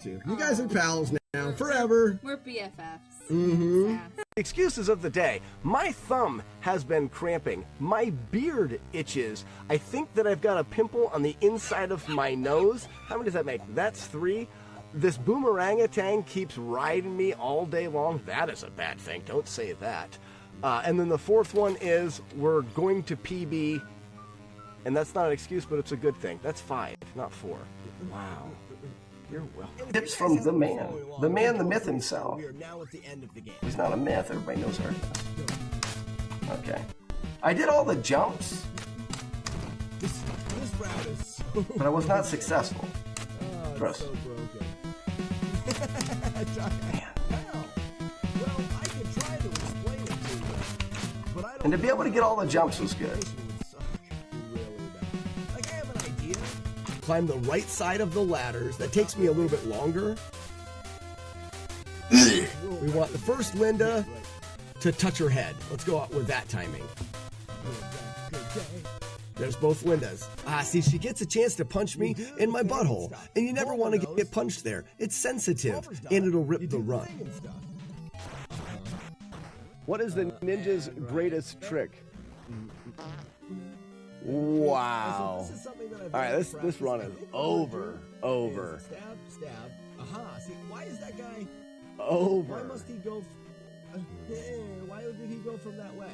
too. You guys are pals now, forever. We're BFFs. Mm-hmm. Yeah. Excuses of the day. My thumb has been cramping. My beard itches. I think that I've got a pimple on the inside of my nose. How many does that make? That's 3. This boomerangatang keeps riding me all day long. That is a bad thing. Don't say that. And then the 4th one is we're going to PB. And that's not an excuse, but it's a good thing. That's 5, not 4. Wow. You're welcome. Tips from the man, the myth himself. We are now at the end of the game. He's not a myth, everybody knows her. Okay. I did all the jumps, This route is so but I was not successful. it's Gross. so broken. Man. Well, I can try to explain it to you, but I don't. And to be able to get all the jumps was good. Would suck really bad. Like I have an idea. Climb the right side of the ladders. That takes me a little bit longer. We want the first Linda to touch her head. Let's go out with that timing. There's both Lindas. See, she gets a chance to punch me in my butthole, and you never want to get punched there. It's sensitive, and it'll rip the run. What is the ninja's greatest trick? Wow. All right, this run is over. Stab, stab. Aha. See, why is that guy? Over. Why must he go? Why did he go from that way?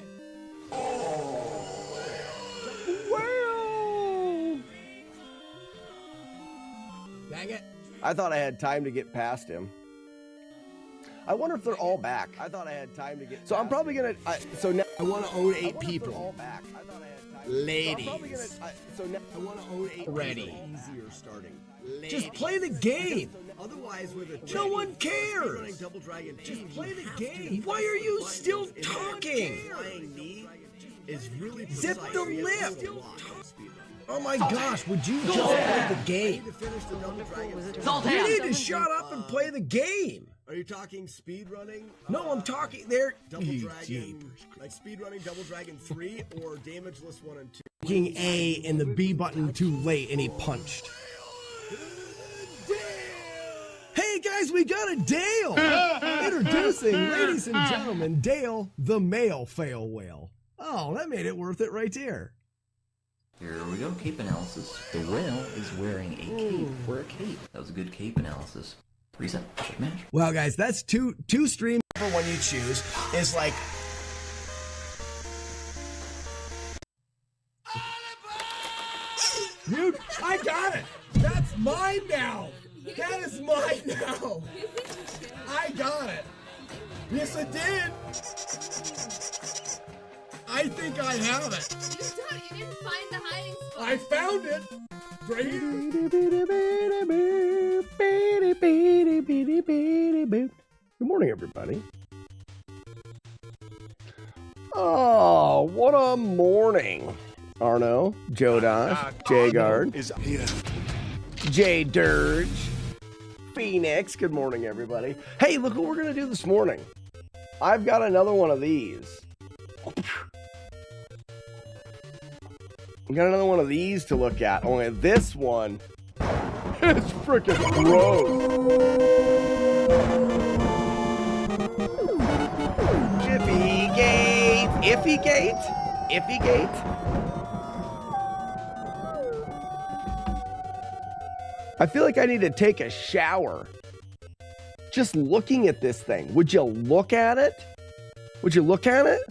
Wow. Dang it. I thought I had time to get past him. I wonder if they're all back. I thought I had time to get. So I'm probably gonna. So now I want to own I 8 wonder if they're people. all back. I thought I had time. Ladies. So I'm probably gonna. So now I want to own 8 Ready. people. Easier starting. Just play the game. Otherwise, with a no one cares. Double Dragon just play the game. Why are you still talking? Is really zip the lip. Oh my gosh, would you just play the game? You need to shut up and play the game. Are you talking speed running? No, I'm talking there. Double Dragon, like speed running Double Dragon 3 or Damageless 1 and 2. Clicking A and the B button too late and he punched. Hey guys, we got a Dale! Introducing, ladies and gentlemen, Dale, the male fail whale. Oh, that made it worth it right there. Here we go, cape analysis. The whale is wearing a cape. Wear a cape. That was a good cape analysis. Reset, check match. Well, guys, that's two streams. Whichever one you choose is like. Dude, I got it. That's mine now. That is mine now. I got it. Yes, I did. I think I have it. You didn't find the hiding spot. I found it. Right here. Good morning, everybody. Oh, what a morning. Arno, Jodosh, Jagard, J Dirge, Phoenix. Good morning, everybody. Hey, look what we're going to do this morning. I've got another one of these. We got another one of these to look at. Only this one is freaking gross. Jiffy Gate. Iffy Gate? Iffy Gate? I feel like I need to take a shower. Just looking at this thing. Would you look at it? Would you look at it?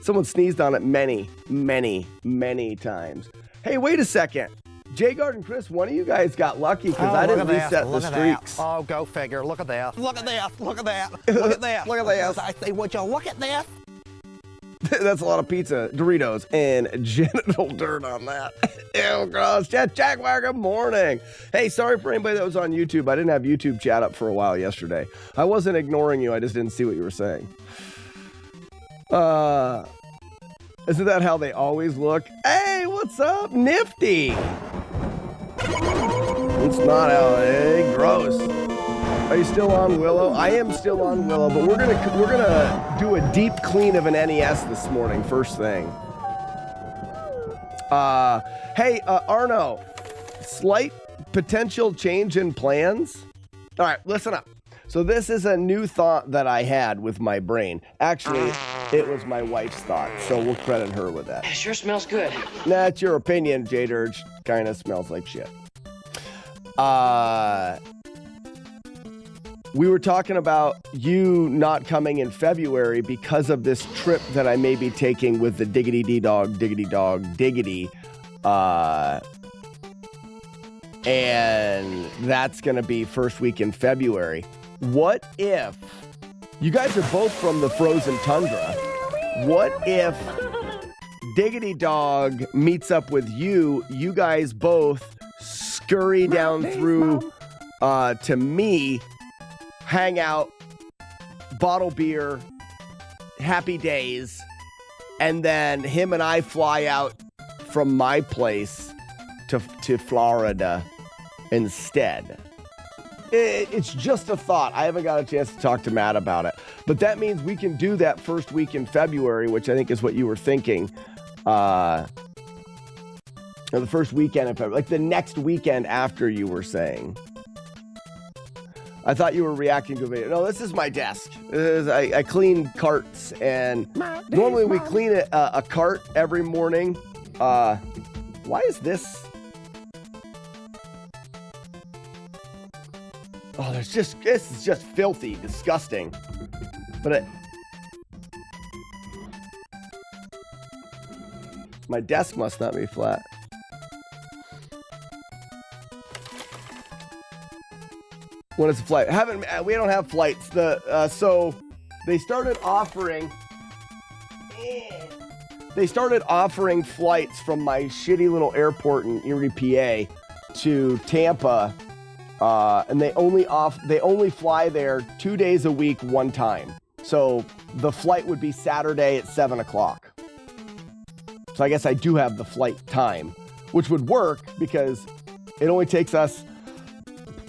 Someone sneezed on it many, many, many times. Hey, wait a second. Jagard and Chris, one of you guys got lucky because I didn't reset the streaks. Oh, go figure. Look at this. Look at this. Look at that. Look at that. Look at this. I say, would you look at this? That's a lot of pizza, Doritos, and genital dirt on that. Ew, gross. Jaguar, good morning. Hey, sorry for anybody that was on YouTube. I didn't have YouTube chat up for a while yesterday. I wasn't ignoring you. I just didn't see what you were saying. Isn't that how they always look? Hey, what's up, Nifty? It's not how gross. Are you still on Willow? I am still on Willow, but we're gonna do a deep clean of an NES this morning, first thing. Hey, Arno, slight potential change in plans? All right, listen up. So this is a new thought that I had with my brain. Actually, it was my wife's thought, so we'll credit her with that. It sure smells good. Nah, it's your opinion, J-Dirge. Kind of smells like shit. We were talking about you not coming in February because of this trip that I may be taking with the Diggity D-Dog, Diggity Dog, Diggity. And that's going to be first week in February. What if you guys are both from the frozen tundra? What if Diggity Dog meets up with you? You guys both scurry down through to me, hang out, bottle beer, happy days, and then him and I fly out from my place to Florida instead. It's just a thought. I haven't got a chance to talk to Matt about it. But that means we can do that first week in February, which I think is what you were thinking. Or the first weekend in February, like the next weekend after you were saying. I thought you were reacting to a video. No, this is my desk. I clean carts, and normally we clean a cart every morning. Why is this? Oh, this is just filthy, disgusting. But my desk must not be flat. When it's a flight, we don't have flights. So they started offering flights from my shitty little airport in Erie, PA, to Tampa, and they only fly there 2 days a week, one time. So the flight would be Saturday at 7:00. So I guess I do have the flight time, which would work because it only takes us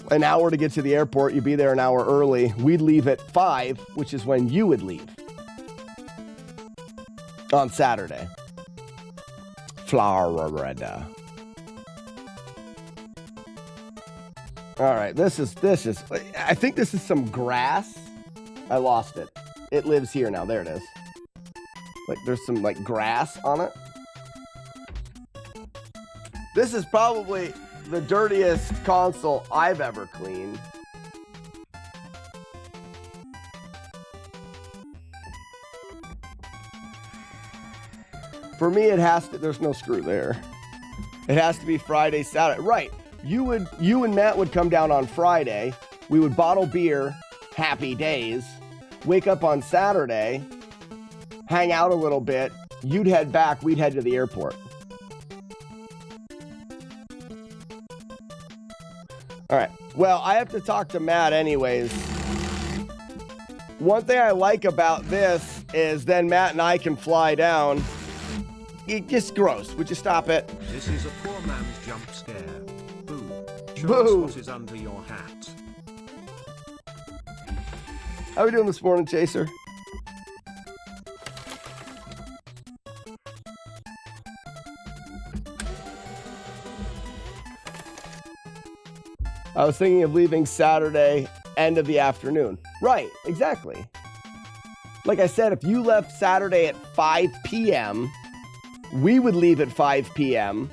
an hour to get to the airport. You'd be there an hour early. We'd leave at 5, which is when you would leave on Saturday. Florida. All right, this is, I think this is some grass. I lost it. It lives here now. There it is. Like there's some like grass on it. This is probably the dirtiest console I've ever cleaned. For me, it has to, there's no screw there. It has to be Friday, Saturday. Right. You and Matt would come down on Friday. We would bottle beer, happy days, wake up on Saturday, hang out a little bit. You'd head back. We'd head to the airport. All right. Well, I have to talk to Matt anyways. One thing I like about this is then Matt and I can fly down. It's just gross. Would you stop it? This is a poor man's jump scare. Boo. Show Boo. us what is under your hat. How are we doing this morning, Chaser? I was thinking of leaving Saturday, end of the afternoon. Right, exactly. Like I said, if you left Saturday at 5 p.m., we would leave at 5 p.m.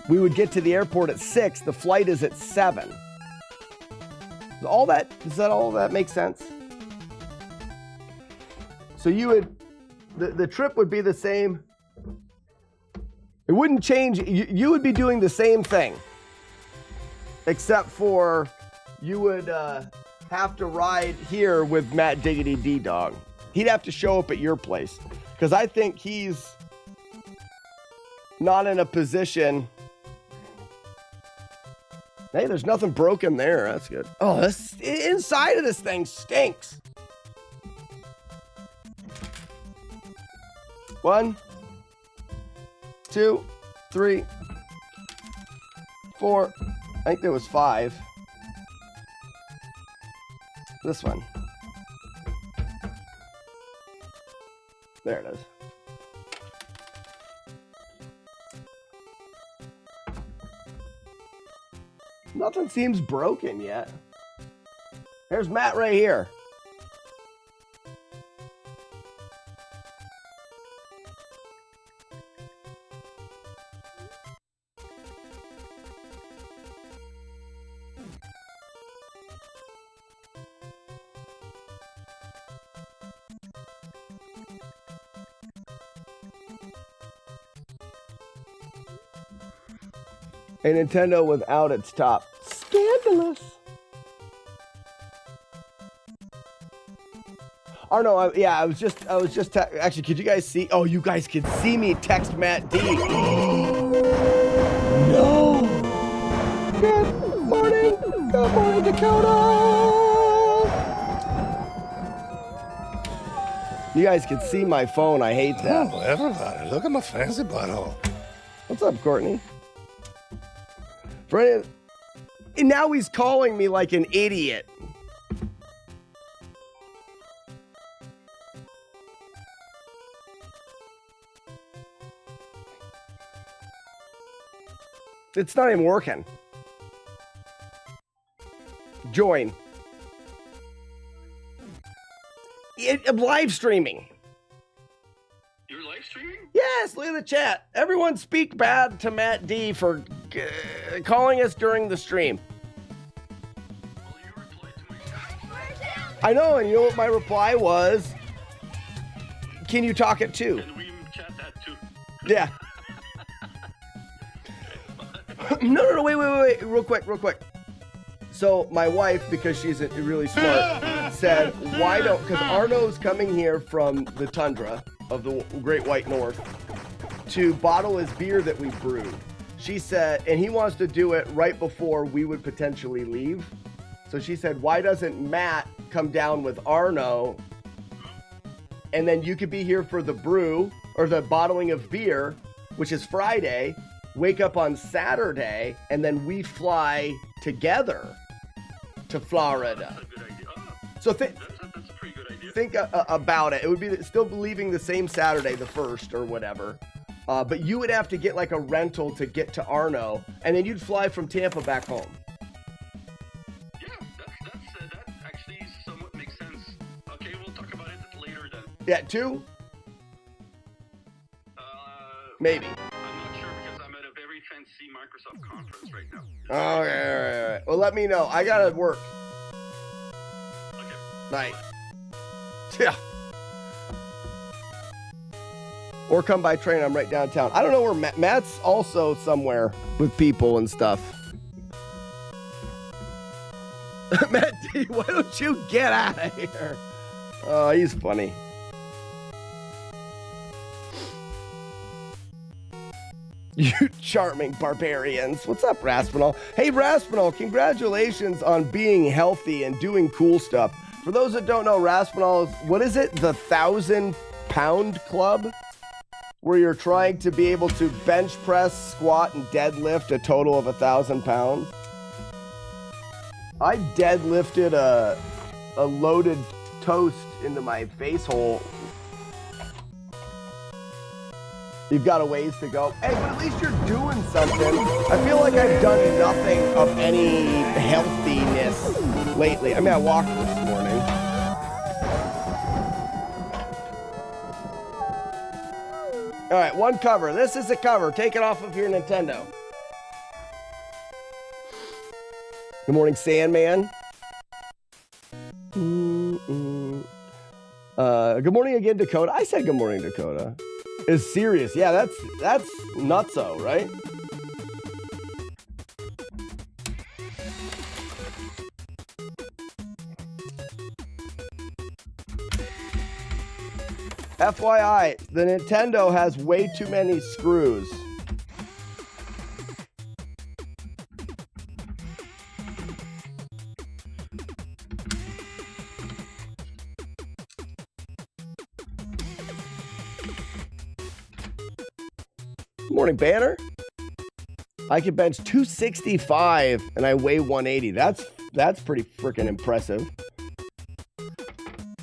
We would get to the airport at 6. The flight is at 7. Does all that make sense? So you would, the trip would be the same. It wouldn't change. You would be doing the same thing. Except for you would have to ride here with Matt Diggity D-Dog. He'd have to show up at your place. Because I think he's not in a position. Hey, there's nothing broken there. That's good. Oh, this inside of this thing stinks. 1, 2, 3, 4. I think there was 5. This one. There it is. Nothing seems broken yet. There's Matt right here. A Nintendo without its top. Scandalous. Oh no, I was just actually, could you guys see? Oh, you guys could see me text Matt D. No. Good morning. Good morning, Dakota. You guys can see my phone. I hate that. Oh, everybody, look at my fancy butthole. What's up, Courtney? And now he's calling me like an idiot. It's not even working. Join. I'm live streaming. You're live streaming? Yes, look at the chat. Everyone speak bad to Matt D for calling us during the stream. Well, you replied to my chat. I know, and you know what my reply was? Can you talk it too? And we chat that too. Yeah. No, wait, real quick. So my wife, because she's really smart, said, why don't, because Arno's coming here from the tundra of the Great White North to bottle his beer that we brewed. She said, and he wants to do it right before we would potentially leave. So she said, why doesn't Matt come down with Arno, and then you could be here for the brew or the bottling of beer, which is Friday, wake up on Saturday, and then we fly together to Florida. That's a good idea. Oh, So that's a pretty good idea. think about it. It would be still leaving the same Saturday, the 1st or whatever. But you would have to get like a rental to get to Arno, and then you'd fly from Tampa back home. Yeah, that actually somewhat makes sense. Okay, we'll talk about it later then. Yeah, 2? Maybe. I'm not sure because I'm at a very fancy Microsoft conference right now. All right. Well, let me know. I gotta work. Okay. Night. Yeah. Or come by train. I'm right downtown. I don't know where Matt's also somewhere with people and stuff. Matt D, why don't you get out of here? Oh, he's funny. You charming barbarians. What's up, Raspinall? Hey, Raspinall, congratulations on being healthy and doing cool stuff. For those that don't know, Raspinall is, what is it? The 1,000-pound club? Where you're trying to be able to bench press, squat, and deadlift a total of 1,000 pounds. I deadlifted a loaded toast into my face hole. You've got a ways to go. Hey, but at least you're doing something. I feel like I've done nothing of any healthiness lately. I mean, I walked this morning. All right, one cover. This is a cover. Take it off of your Nintendo. Good morning, Sandman. Good morning again, Dakota. I said good morning, Dakota. Is serious. Yeah, that's nutso, right? FYI, the Nintendo has way too many screws. Morning, Banner. I can bench 265 and I weigh 180. That's pretty freaking impressive.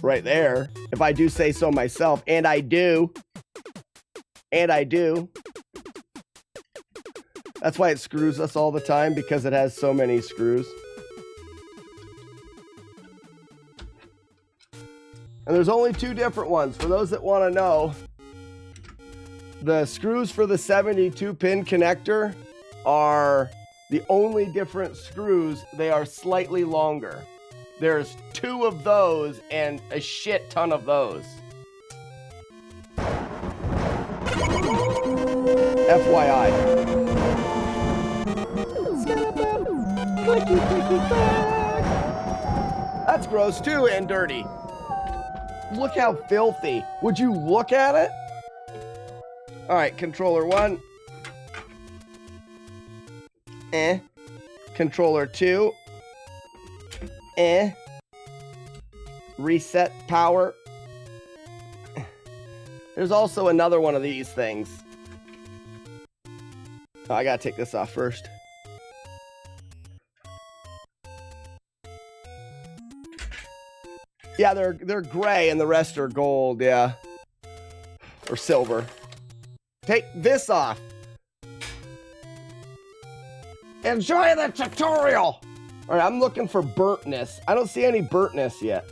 Right there, if I do say so myself, and I do. That's why it screws us all the time, because it has so many screws. And there's only 2 different ones. For those that want to know, the screws for the 72-pin connector are the only different screws. They are slightly longer. There's 2 of those and a shit ton of those. FYI. That's gross too and dirty. Look how filthy. Would you look at it? All right, controller 1. Controller 2. Reset power. There's also another one of these things. Oh, I gotta take this off first. Yeah, they're gray and the rest are gold, yeah. Or silver. Take this off. Enjoy the tutorial! Alright, I'm looking for burntness. I don't see any burntness yet.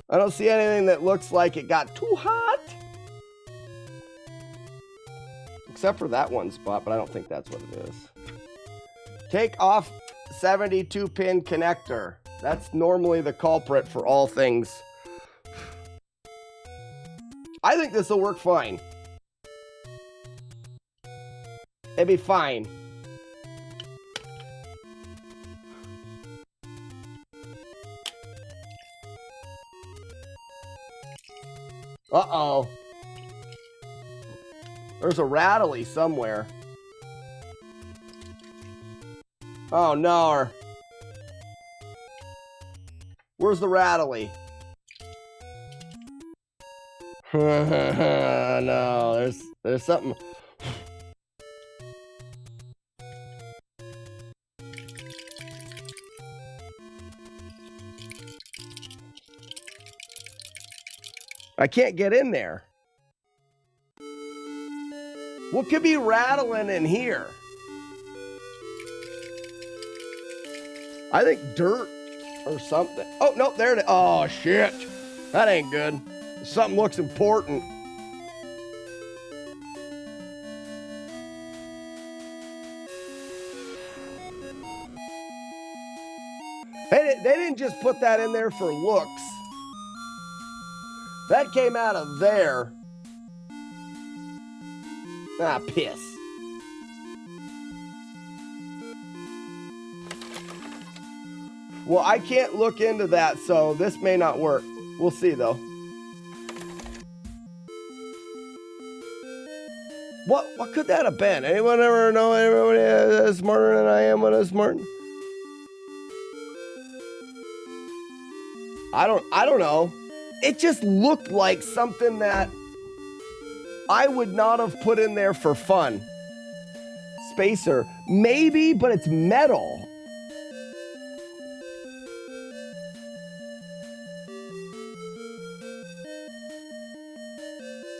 I don't see anything that looks like it got too hot. Except for that one spot, but I don't think that's what it is. Take off 72-pin connector. That's normally the culprit for all things. I think this will work fine. It'd be fine. Uh-oh. There's a rattly somewhere. Oh, no. Where's the rattly? No, there's something. I can't get in there. What could be rattling in here? I think dirt or something. Oh, no, there it is. Oh, shit. That ain't good. Something looks important. They didn't just put that in there for looks. That came out of there. Ah, piss. Well, I can't look into that, so this may not work. We'll see, though. What could that have been? Anyone ever know everybody is smarter than I am when I'm smart? I don't know. It just looked like something that I would not have put in there for fun. Spacer. Maybe, but it's metal.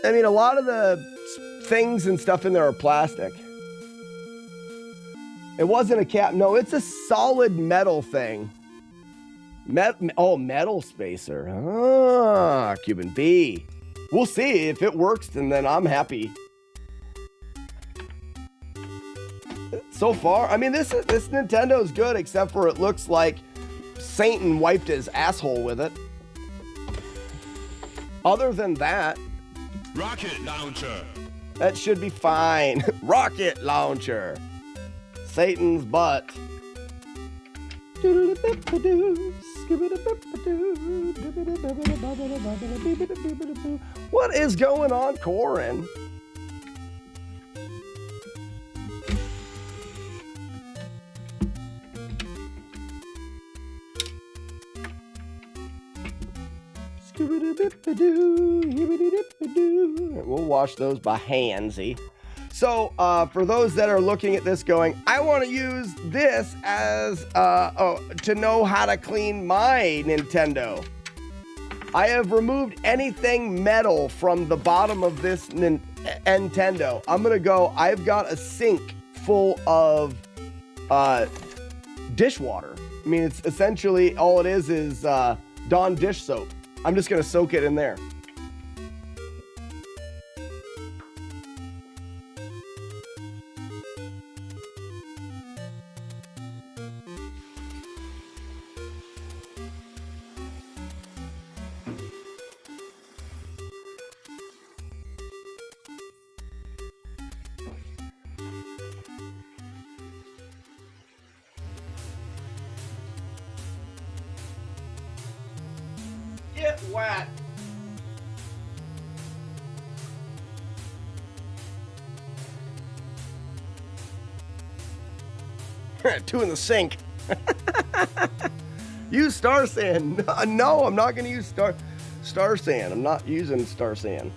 I mean, a lot of the things and stuff in there are plastic. It wasn't a cap. No, it's a solid metal thing. Metal spacer. Ah, Cuban B. We'll see. If it works, then I'm happy. So far, I mean, this Nintendo is good, except for it looks like Satan wiped his asshole with it. Other than that, Rocket launcher. That should be fine. Rocket launcher. Satan's butt. What is going on, Corin? We'll wash those by handsy. So, for those that are looking at this going, I want to use this as, to know how to clean my Nintendo. I have removed anything metal from the bottom of this Nintendo, I'm gonna go. I've got a sink full of dishwater. I mean, it's essentially all it is Dawn dish soap. I'm just gonna soak it in there. Get wet. Two in the sink. Use Star Sand. No, I'm not going to use Star Sand. I'm not using Star Sand.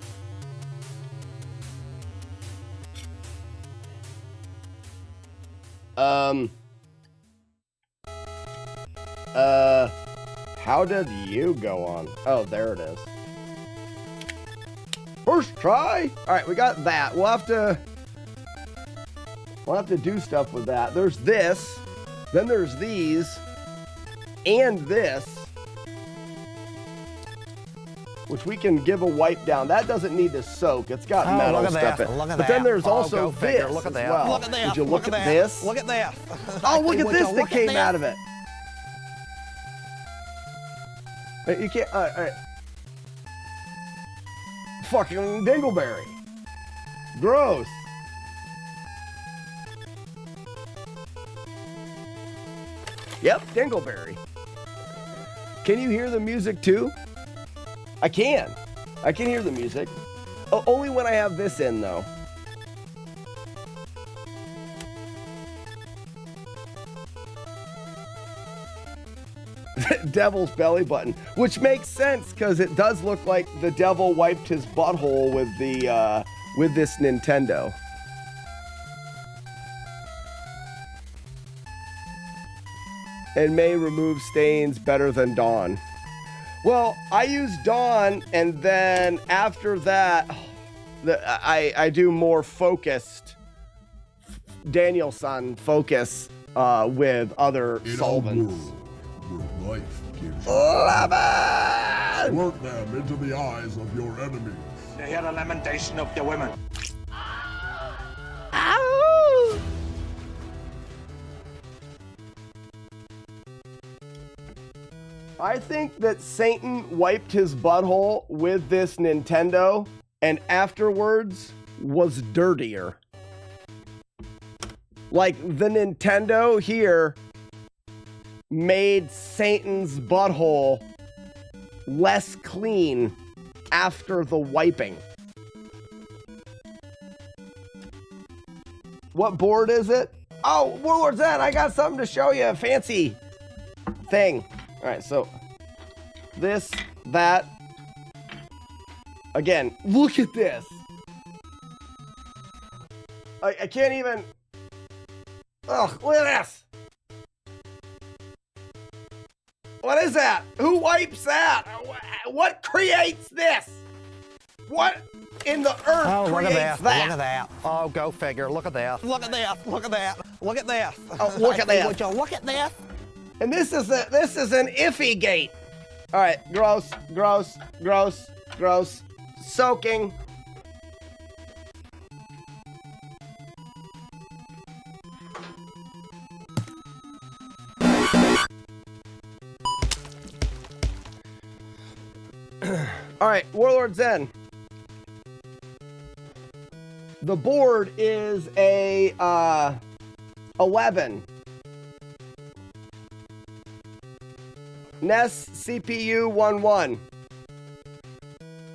How did you go on? Oh, there it is. First try. All right, we got that. We'll have to do stuff with that. There's this, then there's these, and this, which we can give a wipe down. That doesn't need to soak. It's got metal stuff in it. But then there's also this Look at as that. well. Look at that. Would you look at this? Look at that. Oh, look at Would this you that look at came that? out of it. You can't. All right. Fucking dingleberry. Gross. Yep, dingleberry. Can you hear the music too? I can. I can hear the music. Only when I have this in, though. Devil's belly button, which makes sense because it does look like the devil wiped his butthole with the with this Nintendo. And may remove stains better than Dawn. Well, I use Dawn, and then after that, I do more focused Daniel-san focus with other solvents. Where life gives Lemon! Squirt them into the eyes of your enemies. You hear the lamentation of the women. Ow! I think that Satan wiped his butthole with this Nintendo and afterwards was dirtier. Like the Nintendo here made Satan's butthole less clean after the wiping. What board is it? Oh, Warlord's End, I got something to show you, a fancy thing. All right, so this, that. Again, look at this. I can't even. Ugh, look at this. What is that? Who wipes that? What creates this? What in the earth creates that? Look at that. Oh, go figure. Look at that. Look at that. Look at that. Look at that. Oh, look at that. Would you look at that? And this is an iffy gate. All right, gross, gross, gross, gross. Soaking. All right, Warlord Zen. The board is a 11. NES CPU 11.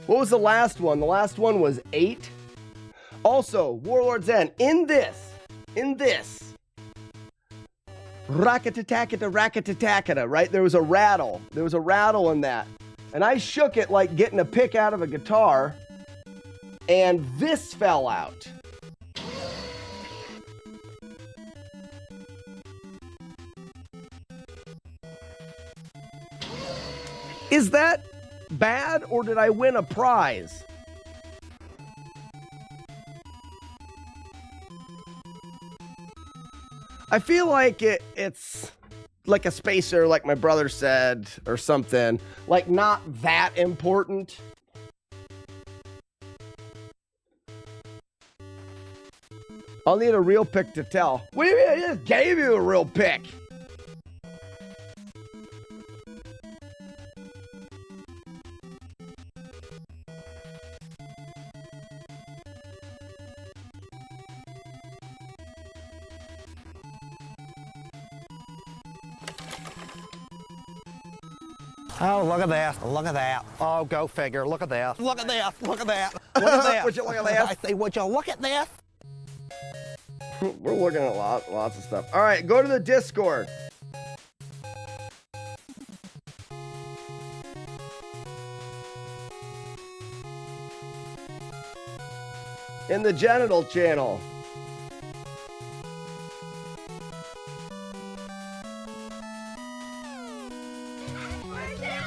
What was the last one? The last one was 8. Also, Warlord Zen, in this, racket-a-tacket-a, racket-a-tacket-a, right? There was a rattle. There was a rattle in that. And I shook it like getting a pick out of a guitar, and this fell out. Is that bad, or did I win a prize? I feel like it's like a spacer, like my brother said, or something. Like, not that important. I'll need a real pic to tell. What do you mean? I just gave you a real pic. Oh, look at this. Look at that. Oh, go figure. Look at this. Look at this. Look at that. Look at this. Would you look at this? I say, would you look at this? We're looking at lots of stuff. All right, go to the Discord. In the genital channel.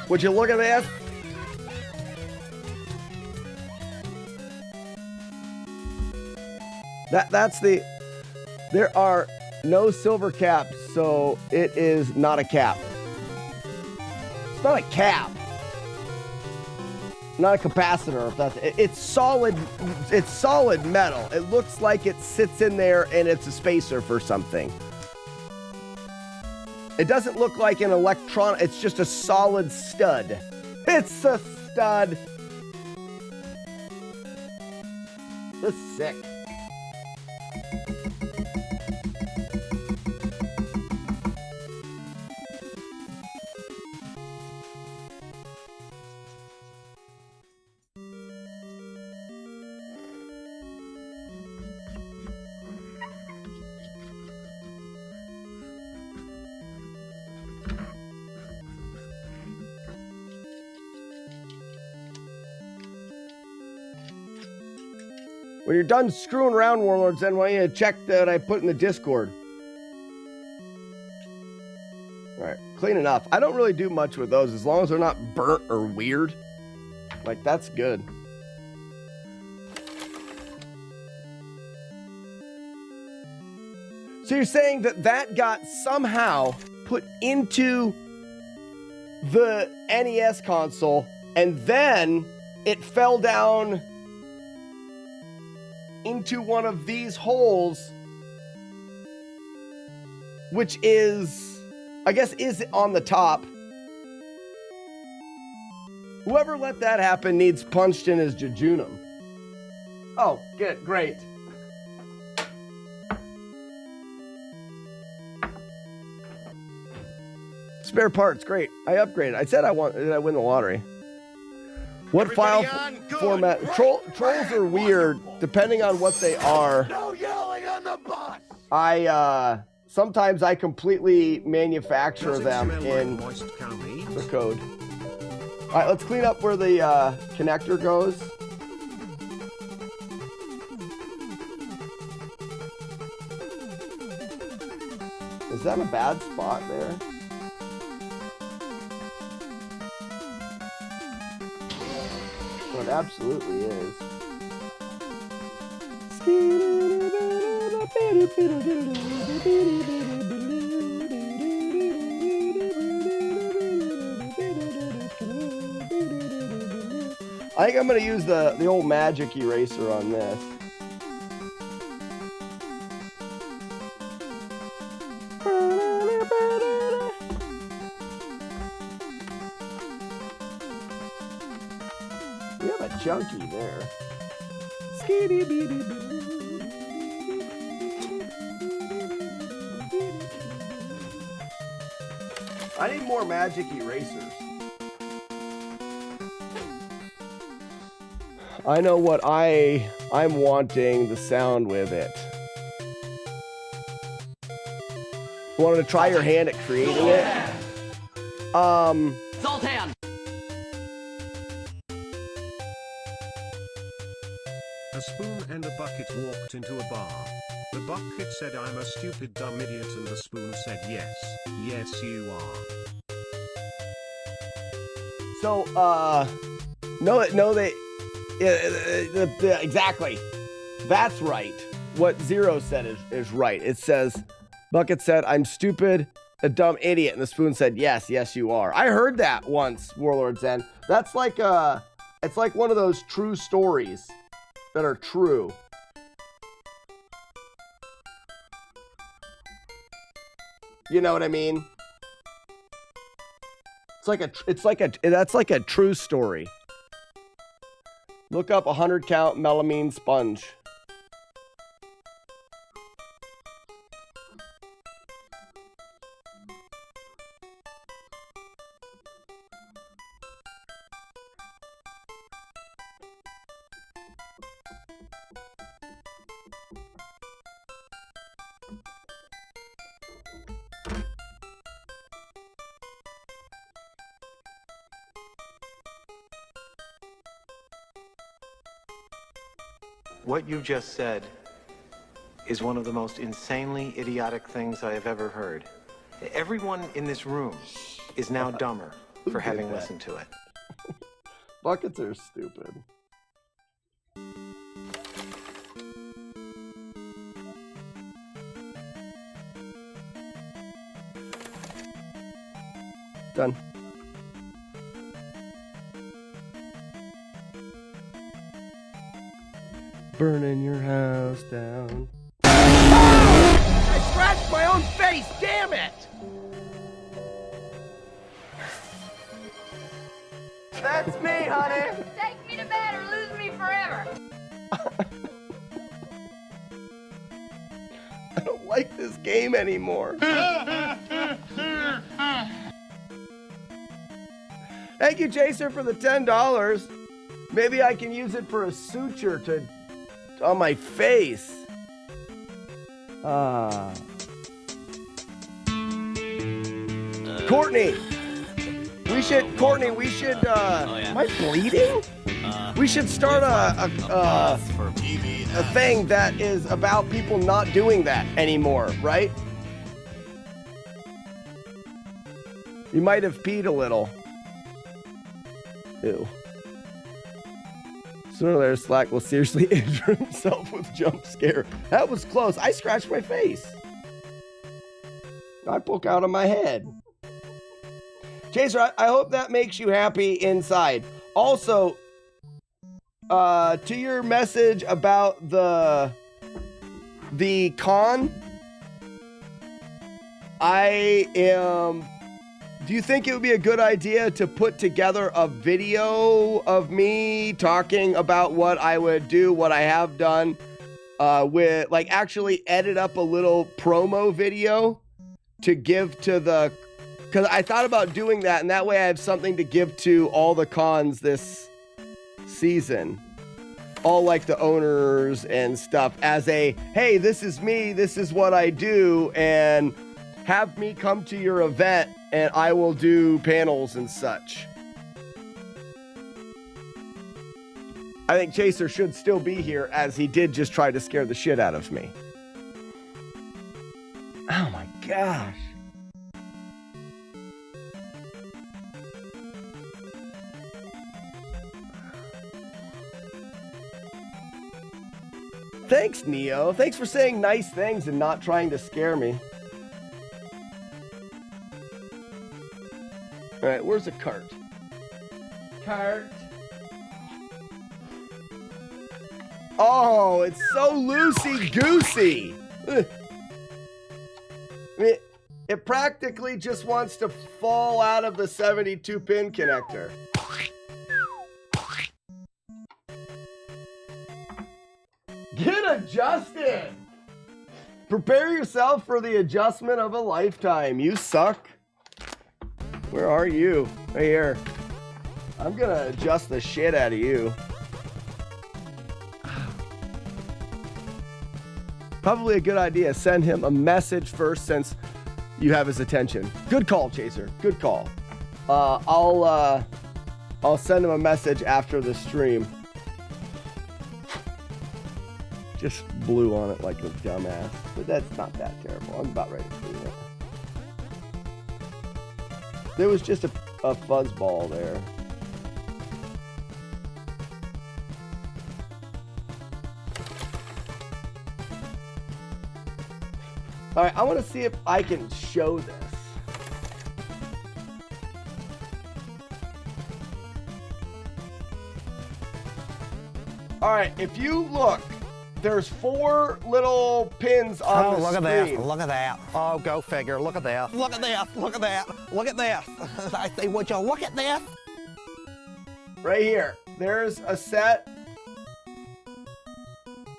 Would you look at this? That's the... There are no silver caps, so it is not a cap. It's not a cap. Not a capacitor. If that's it's solid. It's solid metal. It looks like it sits in there and it's a spacer for something. It doesn't look like an electron. It's just a solid stud. It's a stud. This is sick. When you're done screwing around, Warlords, then why don't you check that I put in the Discord? All right, clean enough. I don't really do much with those as long as they're not burnt or weird. Like, that's good. So you're saying that that got somehow put into the NES console and then it fell down into one of these holes, which is, I guess, is on the top. Whoever let that happen needs punched in his jejunum. Oh, good, great. Spare parts, great. I upgraded. I said did I win the lottery? What Everybody file format? Trolls are weird depending on what they are. No yelling on the bus! Sometimes I completely manufacture them in the code. All right, let's clean up where the connector goes. Is that a bad spot there? It absolutely is. I think I'm going to use the old magic eraser on this. Junkie there. I need more magic erasers. I know what I'm wanting the sound with it. Wanted to try your hand at creating it? Zoltan! A spoon and a bucket walked into a bar. The bucket said, "I'm a stupid dumb idiot," and the spoon said, "Yes, yes you are." So, exactly. That's right. What Zero said is right. It says, Bucket said, I'm stupid, a dumb idiot. And the spoon said, yes, yes, you are. I heard that once, Warlord Zen. That's like it's like one of those true stories that are true. You know what I mean? That's like a true story. Look up 100 count melamine sponge. What you just said is one of the most insanely idiotic things I have ever heard. Everyone in this room is now dumber for having listened to it. Buckets are stupid. Done. Burning your house down. Oh! I scratched my own face, damn it! That's me, honey! Take me to bed or lose me forever. I don't like this game anymore. Thank you, Chaser, for the $10. Maybe I can use it for a suture on my face. Courtney, we should. Am I bleeding? We should start a thing that is about people not doing that anymore, right? You might have peed a little. Ew. Sooner or later, Slack will seriously injure himself with jump scare. That was close. I scratched my face. I poke out of my head. Chaser, I hope that makes you happy inside. Also, to your message about the con, do you think it would be a good idea to put together a video of me talking about what I would do, what I have done, with like actually edit up a little promo video to give to the, because I thought about doing that, and that way I have something to give to all the cons this season. All like the owners and stuff as a, hey, this is me, this is what I do, and have me come to your event and I will do panels and such. I think Chaser should still be here, as he did just try to scare the shit out of me. Oh my gosh. Thanks, Neo. Thanks for saying nice things and not trying to scare me. All right, where's the cart? Cart. Oh, it's so loosey-goosey. I mean, it practically just wants to fall out of the 72-pin connector. Get adjusted! Prepare yourself for the adjustment of a lifetime. You suck. Where are you? Right here. I'm gonna adjust the shit out of you. Probably a good idea. Send him a message first, since you have his attention. Good call, Chaser. Good call. I'll send him a message after the stream. Just blew on it like a dumbass, but that's not that terrible. I'm about ready to clean it. There was just a fuzzball there. All right, I want to see if I can show this. All right, if you look, there's 4 little pins on the look screen. at this. Look at that. Oh, go figure. Look at this. Look at this. Look at that. Look at this. I say, would you look at this? Right here. There's a set.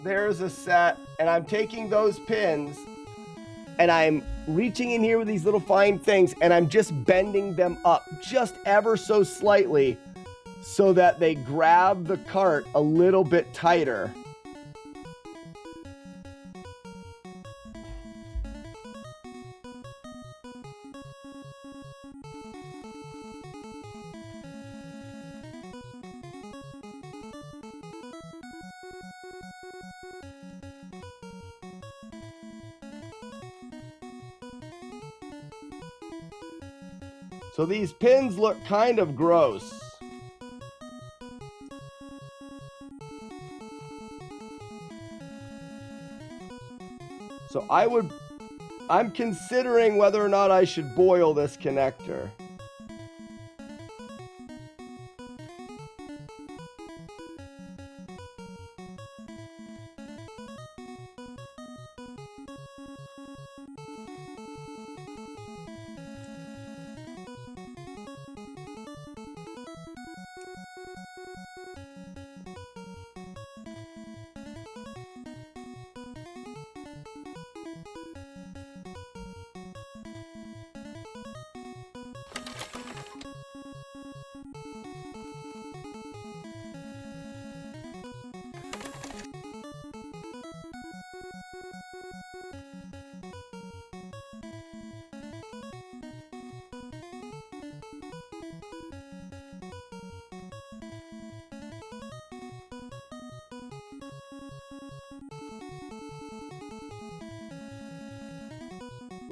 There's a set. And I'm taking those pins and I'm reaching in here with these little fine things and I'm just bending them up just ever so slightly so that they grab the cart a little bit tighter. So these pins look kind of gross. So I'm considering whether or not I should boil this connector.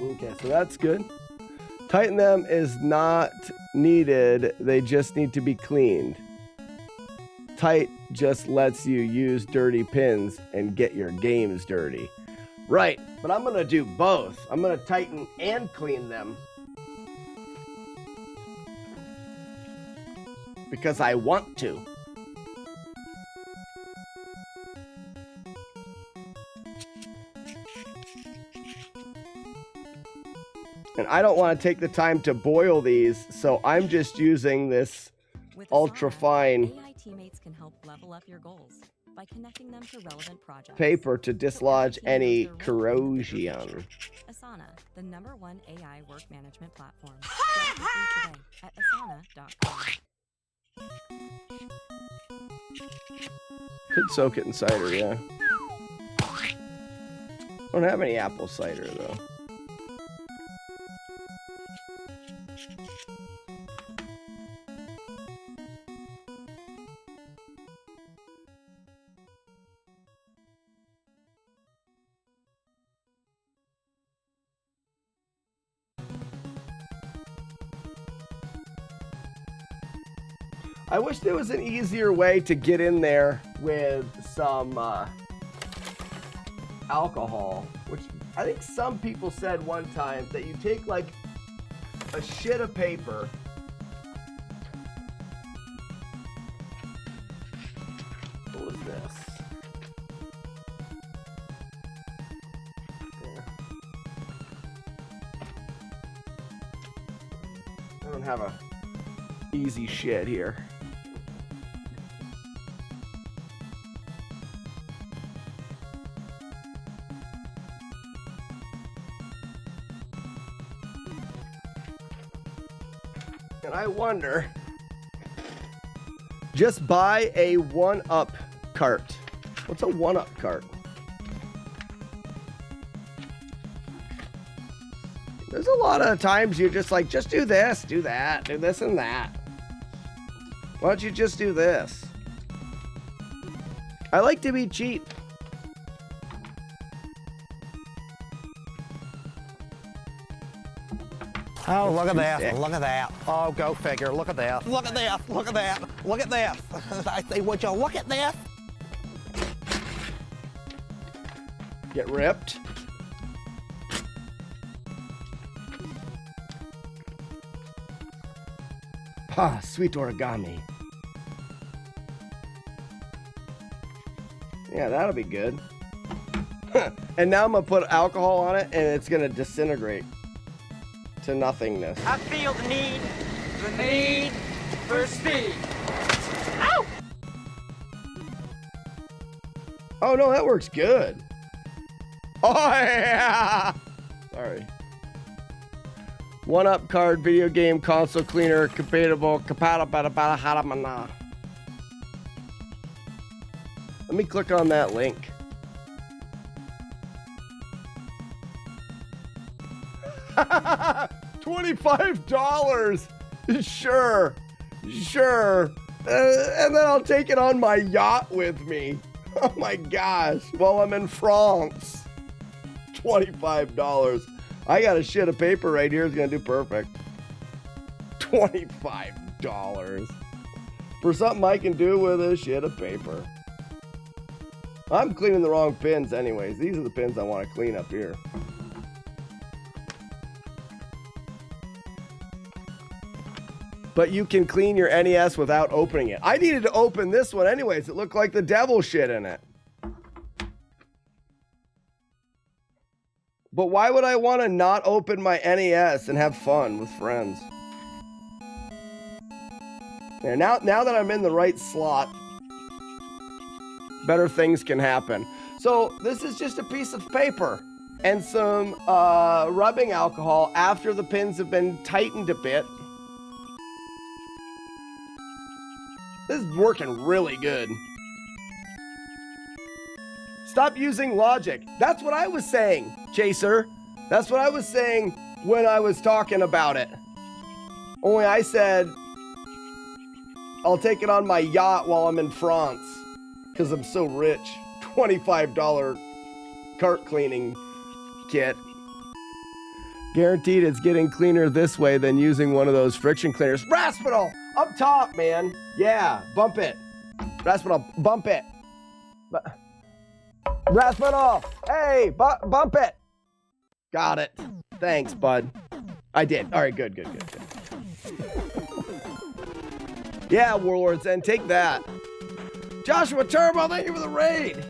Okay, so that's good. Tighten them is not needed. They just need to be cleaned. Tight just lets you use dirty pins and get your games dirty. Right, but I'm gonna do both. I'm gonna tighten and clean them. Because I want to. And I don't want to take the time to boil these, so I'm just using this ultra fine AI teammates can help level up your goals by connecting them to relevant projects. Paper to dislodge any corrosion. Asana, the #1 AI work management platform. Start free today at asana.com. Could soak it in cider, yeah. Don't have any apple cider though. I wish there was an easier way to get in there with some alcohol, which I think some people said one time that you take like a shit of paper what is this? There. I don't have a easy shit here. And I wonder, just buy a 1-up cart. What's a 1-up cart? There's a lot of times you're just like, just do this, do that, do this and that. Why don't you just do this? I like to be cheap. Oh, look at this. Look at that. Oh, go figure. Look at this. Look at this. Look at that. Look at this. I say, would you look at this? Get ripped. Ah, sweet origami. Yeah, that'll be good. And now I'm gonna put alcohol on it and it's gonna disintegrate to nothingness. I feel the need for speed. Ow! Oh no, that works good. Oh yeah! Sorry. 1UP card, video game, console cleaner, compatible. Let me click on that link. $25. Sure. And then I'll take it on my yacht with me. Oh my gosh. While I'm in France. $25. I got a sheet of paper right here. It's going to do perfect. $25. For something I can do with a sheet of paper. I'm cleaning the wrong pins anyways. These are the pins I want to clean up here. But you can clean your NES without opening it. I needed to open this one anyways. It looked like the devil shit in it. But why would I want to not open my NES and have fun with friends? Yeah, now that I'm in the right slot, better things can happen. So this is just a piece of paper and some rubbing alcohol after the pins have been tightened a bit. This is working really good. Stop using logic. That's what I was saying, Chaser. That's what I was saying when I was talking about it. Only I said, I'll take it on my yacht while I'm in France. Because I'm so rich. $25 cart cleaning kit. Guaranteed it's getting cleaner this way than using one of those friction cleaners. Raspinal! Up top, man. Yeah, bump it. Raspinal, bump it. Raspinal! Hey, bump it. Got it. Thanks, bud. I did. All right, good. Yeah, Warlords, and take that. Joshua Turbo, thank you for the raid.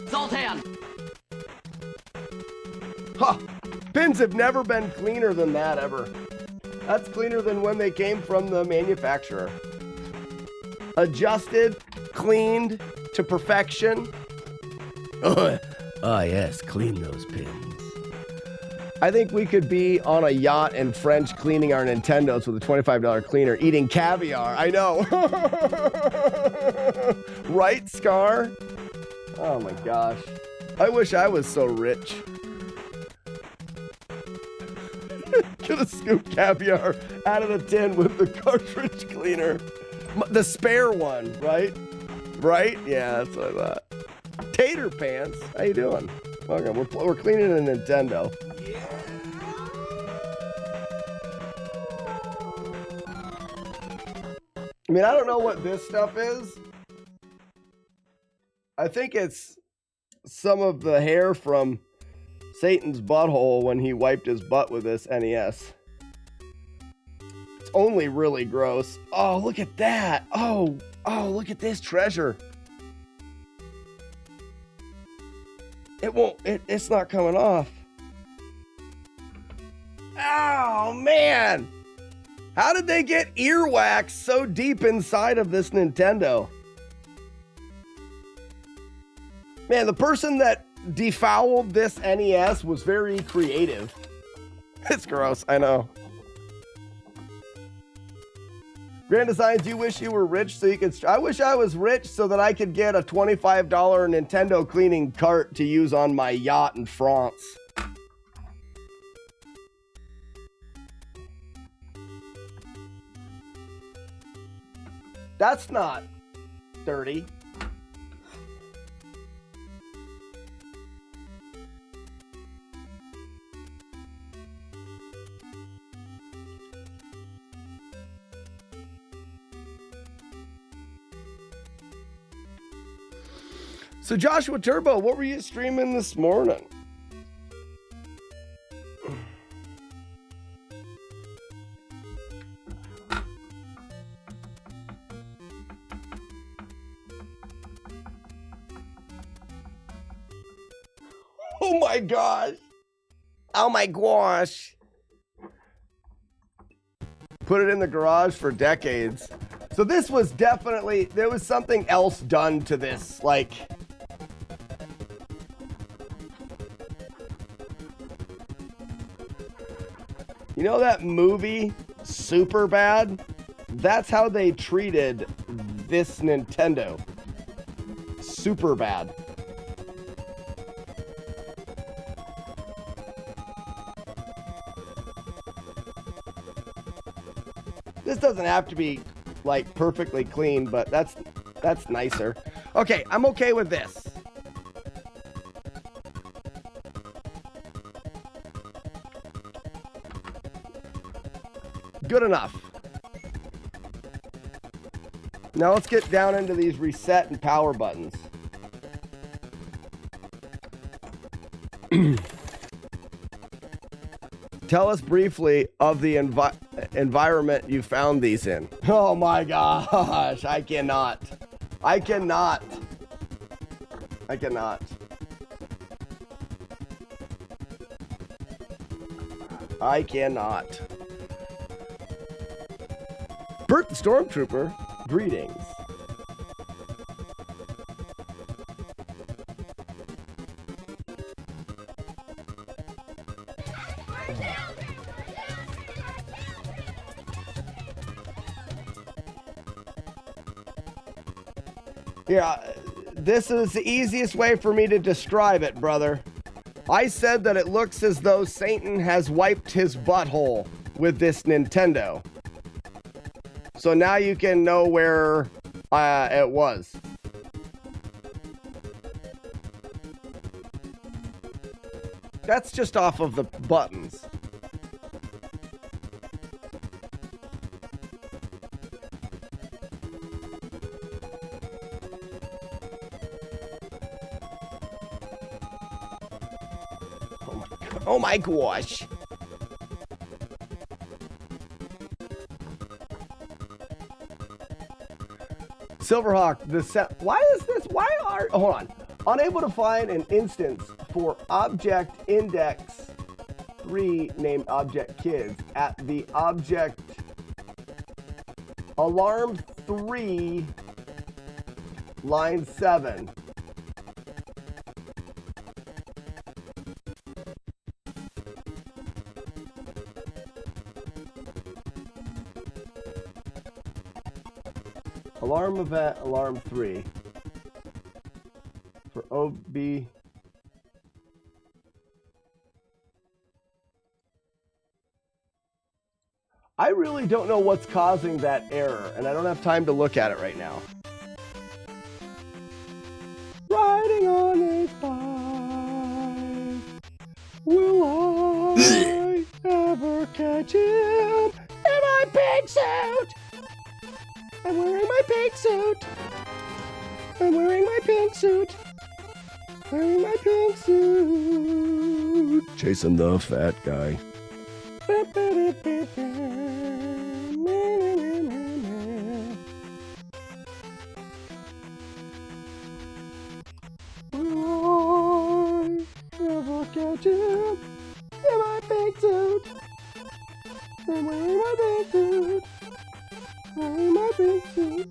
Zoltan! Huh. Pins have never been cleaner than that ever. That's cleaner than when they came from the manufacturer. Adjusted, cleaned to perfection. Oh yes, clean those pins. I think we could be on a yacht in French cleaning our Nintendos with a $25 cleaner, eating caviar. I know. Right, Scar? Oh my gosh. I wish I was so rich. Could have scooped caviar out of the tin with the cartridge cleaner. The spare one, right? Right? Yeah, that's what I thought. Tater Pants, how you doing? Welcome. We're cleaning a Nintendo. I mean, I don't know what this stuff is. I think it's some of the hair from Satan's butthole when he wiped his butt with this NES. It's only really gross. Oh, look at that. Oh, look at this treasure. It's not coming off. Oh, man. How did they get earwax so deep inside of this Nintendo? Man, the person that defouled this NES was very creative. It's gross, I know. Grand Designs, you wish you were rich so you could... I wish I was rich so that I could get a $25 Nintendo cleaning cart to use on my yacht in France. That's not dirty. So Joshua Turbo, what were you streaming this morning? my gosh. Oh my gosh. Put it in the garage for decades. So this was definitely, there was something else done to this. Like, you know that movie, Superbad? That's how they treated this Nintendo. Superbad. This doesn't have to be like perfectly clean, but that's nicer. Okay, I'm okay with this. Good enough. Now let's get down into these reset and power buttons. Tell us briefly of the environment you found these in. Oh my gosh, I cannot. I cannot. I cannot. I cannot. Bert the Stormtrooper, greetings. Yeah, this is the easiest way for me to describe it, brother. I said that it looks as though Satan has wiped his butthole with this Nintendo. So now you can know where it was. That's just off of the buttons. Oh my gosh. Silverhawk, why is this? Why are, hold on. Unable to find an instance for object index 3 named object kids at the object alarm 3 line 7. Alarm event, alarm 3. For OB. I really don't know what's causing that error, and I don't have time to look at it right now. Riding on a bike, will I ever catch him in my pink suit? I'm wearing my pink suit. I'm wearing my pink suit. Wearing my pink suit. Chasing the fat guy. Will I ever catch him in my pink suit? I'm wearing my pink suit. Wearing my pink suit.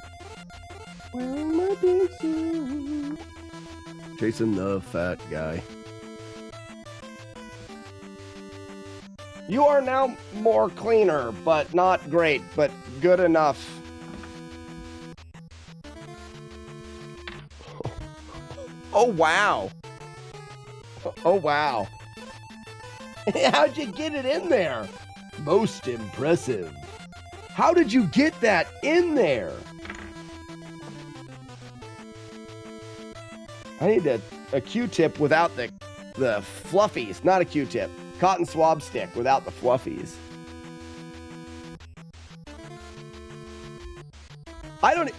Wearing my pink suit. Chasing the fat guy. You are now more cleaner, but not great, but good enough. Oh, wow. Oh, wow. How'd you get it in there? Most impressive. How did you get that in there? I need a Q-tip without the fluffies. Not a Q-tip. Cotton swab stick without the fluffies. I don't...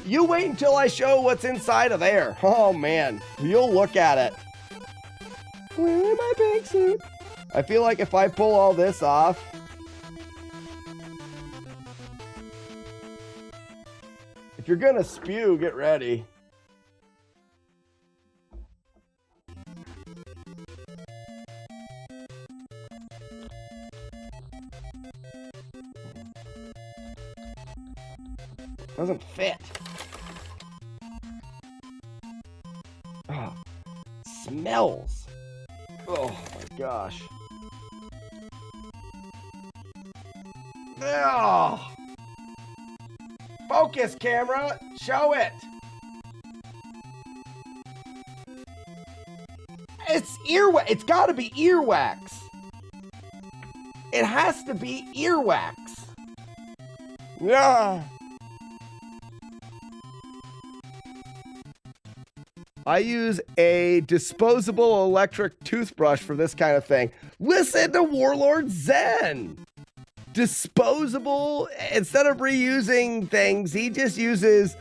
you wait until I show what's inside of there. Oh, man. You'll look at it. Wearing my pink suit. I feel like if I pull all this off... If you're gonna spew, get ready. Doesn't fit. Oh, smells. Oh my gosh. Oh. Focus, camera. Show it. It's earwax. It's got to be earwax. It has to be earwax. Yeah. I use a disposable electric toothbrush for this kind of thing. Listen to Warlord Zen. Disposable, instead of reusing things, he just uses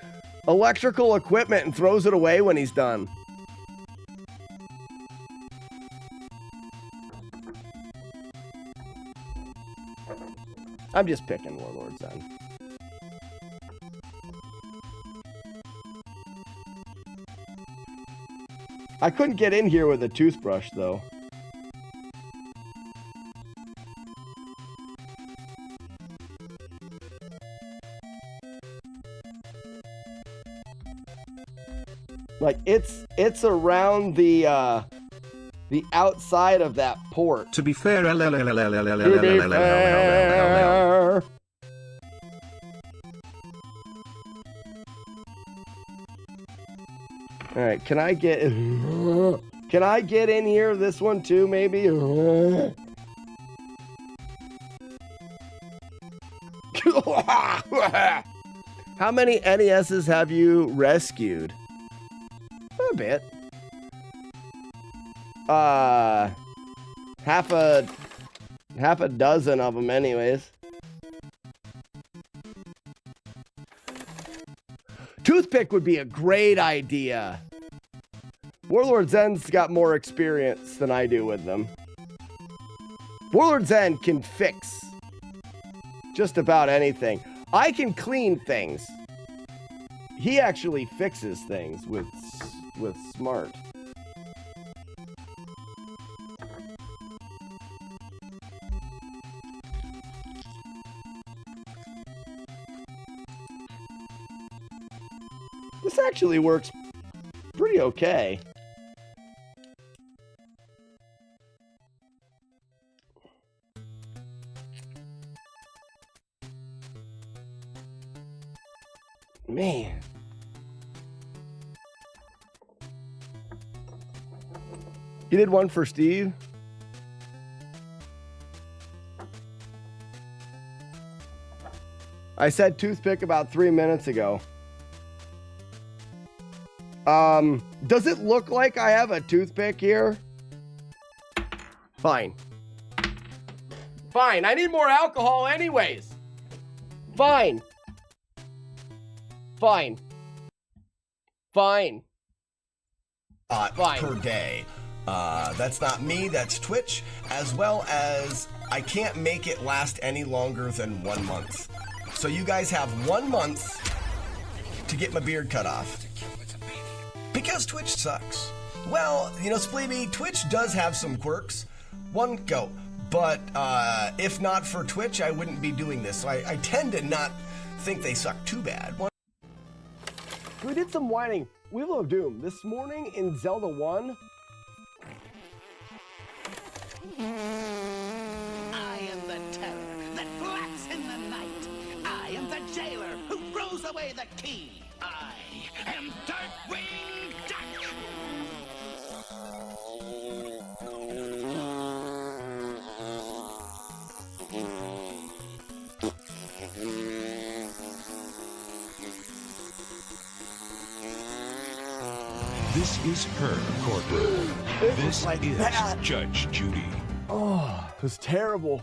electrical equipment and throws it away when he's done. I'm just picking Warlord Zen. I couldn't get in here with a toothbrush, though. Like, it's around the outside of that port. To be fair, All right, can I get in here? This one too, maybe? How many NESs have you rescued? A bit. Half a dozen of them anyways. Toothpick would be a great idea. Warlord Zen's got more experience than I do with them. Warlord Zen can fix just about anything. I can clean things. He actually fixes things with smart. This actually works pretty okay. Man. You did one for Steve? I said toothpick about 3 minutes ago. Does it look like I have a toothpick here? Fine. Fine, I need more alcohol anyways. Fine. Fine. Fine. Fine. Per day. That's not me, that's Twitch, as well as I can't make it last any longer than 1 month. So you guys have 1 month to get my beard cut off. Because Twitch sucks. Well, you know, Spleeby, Twitch does have some quirks. One go. But if not for Twitch, I wouldn't be doing this. So I tend to not think they suck too bad. We did some whining. Wheel of Doom. This morning in Zelda 1. I am the terror that flaps in the night. I am the jailer who throws away the key. I am Darkwing Duck. This is her courtroom. This is Judge Judy. Oh, it was terrible.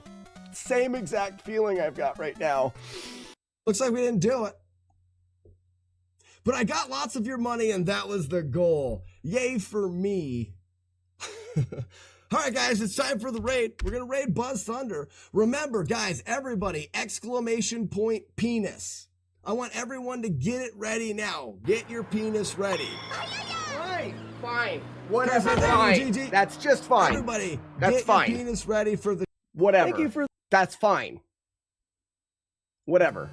Same exact feeling I've got right now. Looks like we didn't do it. But I got lots of your money, and that was the goal. Yay for me. All right, guys, it's time for the raid. We're going to raid Buzz Thunder. Remember, guys, everybody, exclamation point penis. I want everyone to get it ready now. Get your penis ready. Right, fine. Whatever, fine. That's just fine. Everybody, that's get fine. Your penis ready for the... Whatever. Thank you for... That's fine. Whatever.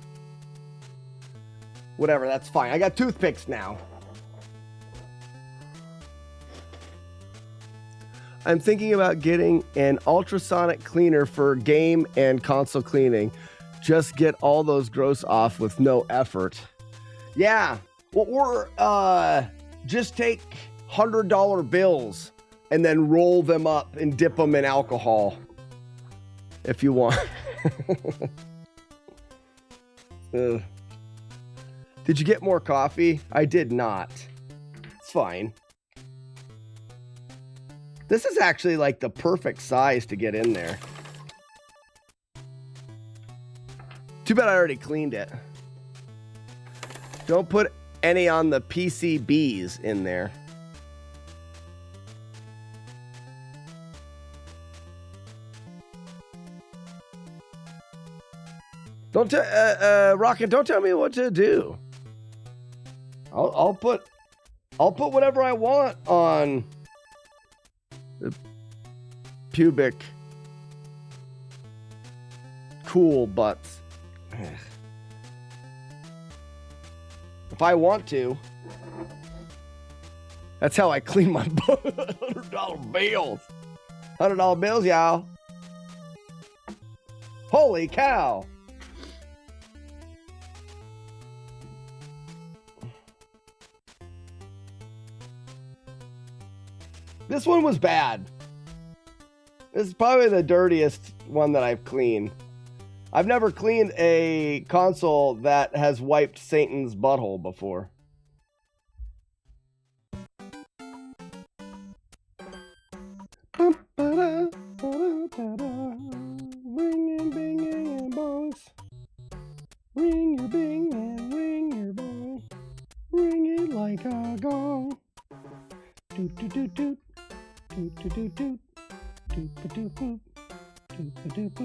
Whatever, that's fine. I got toothpicks now. I'm thinking about getting an ultrasonic cleaner for game and console cleaning. Just get all those gross off with no effort. Yeah, or just take $100 bills and then roll them up and dip them in alcohol if you want. Did you get more coffee? I did not. It's fine. This is actually like the perfect size to get in there. Too bad I already cleaned it. Don't put any on the PCBs in there. Don't Rocket, don't tell me what to do. I'll put whatever I want on the pubic cool butts. If I want to. That's how I clean my $100 bills. $100 bills, y'all. Holy cow. This one was bad. This is probably the dirtiest one that I've cleaned. I've never cleaned a console that has wiped Satan's butthole before. Ring and bing and bongs. Ring your bing and ring your bong. Ring it like a gong. Doot doot doot doot. Doot doot doot doot. Doot doot doot doot. Doot doot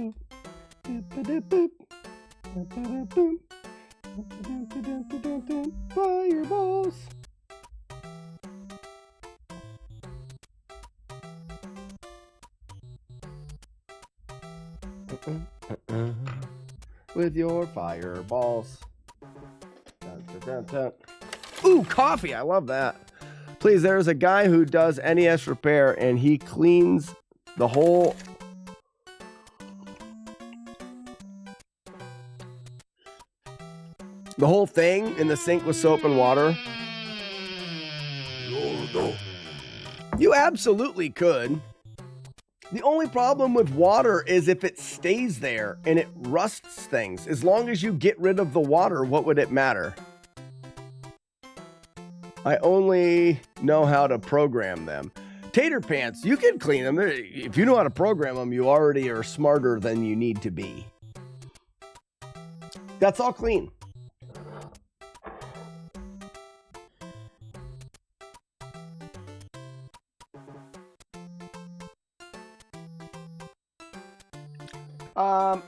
doot doot. Fireballs. With your fireballs. Dun, dun, dun, dun. Ooh, coffee. I love that. Please, there's a guy who does NES repair and he cleans the whole thing in the sink with soap and water. You absolutely could. The only problem with water is if it stays there and it rusts things. As long as you get rid of the water, what would it matter? I only know how to program them. Tater pants, you can clean them. If you know how to program them, you already are smarter than you need to be. That's all clean.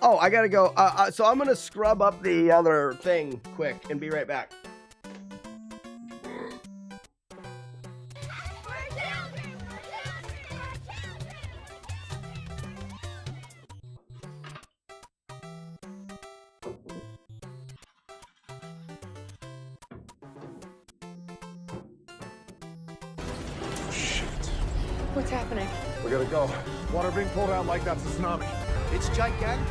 Oh, I gotta go. So I'm gonna scrub up the other thing quick and be right back. What's happening? We gotta go. Water being pulled out like that's a tsunami. It's gigantic.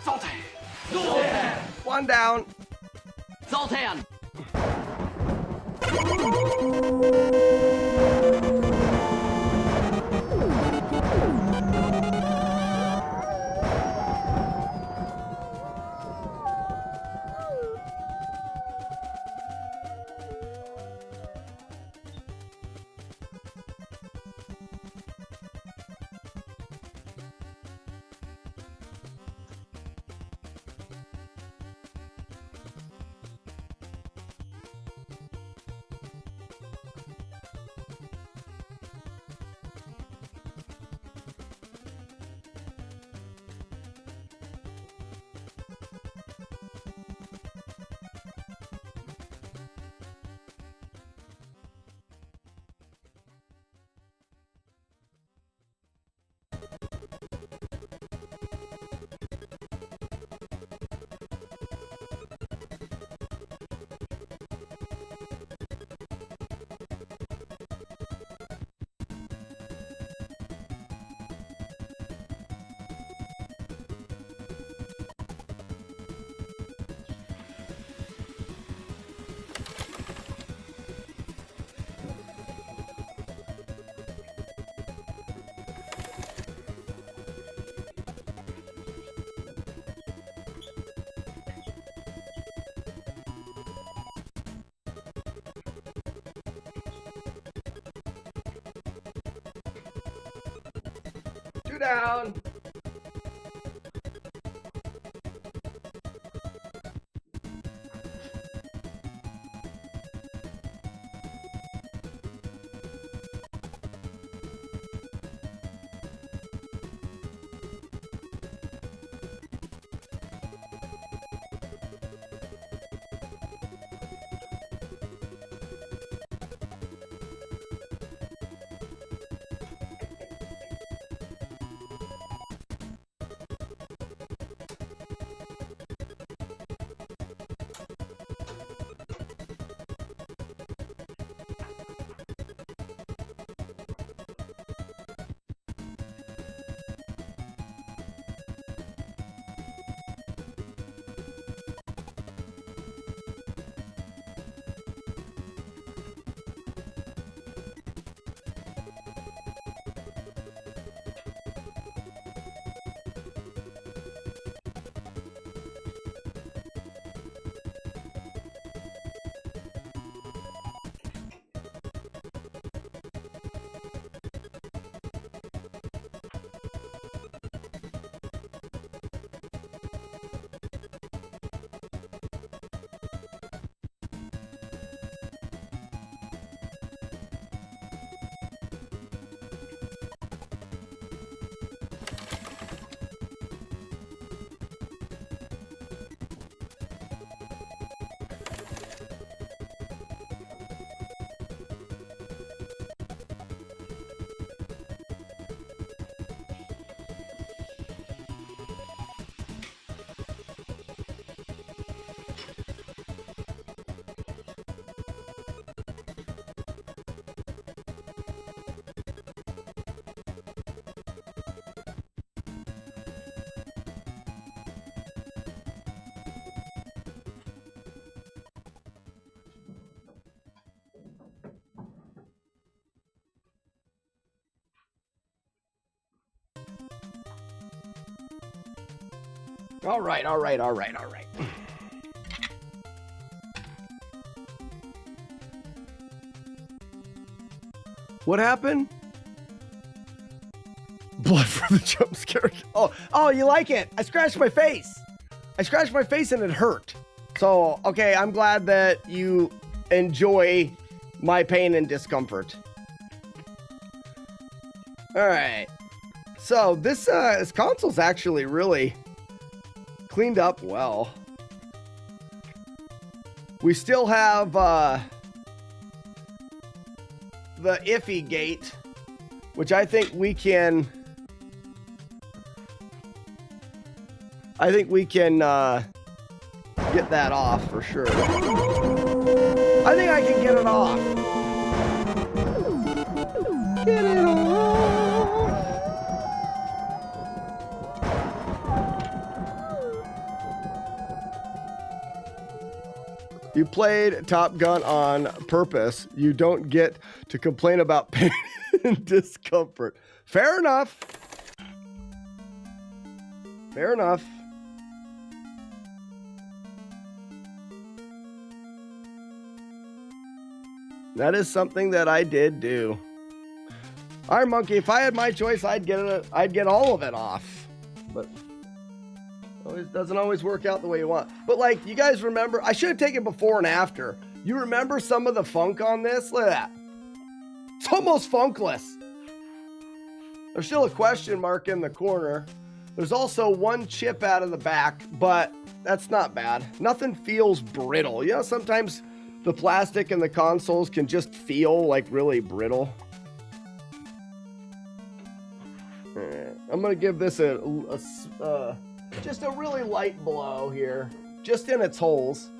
Zoltan! One down. Zoltan! Two down. All right. What happened? Blood for the jump scare. Oh, you like it? I scratched my face. And it hurt. So, okay, I'm glad that you enjoy my pain and discomfort. All right. So this console's actually really cleaned up well. We still have the iffy gate, which I think we can get that off for sure. I think I can get it off. Get it off. You played Top Gun on purpose. You don't get to complain about pain and discomfort. Fair enough. Fair enough. That is something that I did do. Iron Monkey, if I had my choice, I'd get all of it off. But it doesn't always work out the way you want. But like, you guys remember, I should have taken before and after. You remember some of the funk on this? Look at that. It's almost funkless. There's still a question mark in the corner. There's also one chip out of the back, but that's not bad. Nothing feels brittle. You know, sometimes the plastic in the consoles can just feel like really brittle. I'm gonna give this just a really light blow here, just in its holes.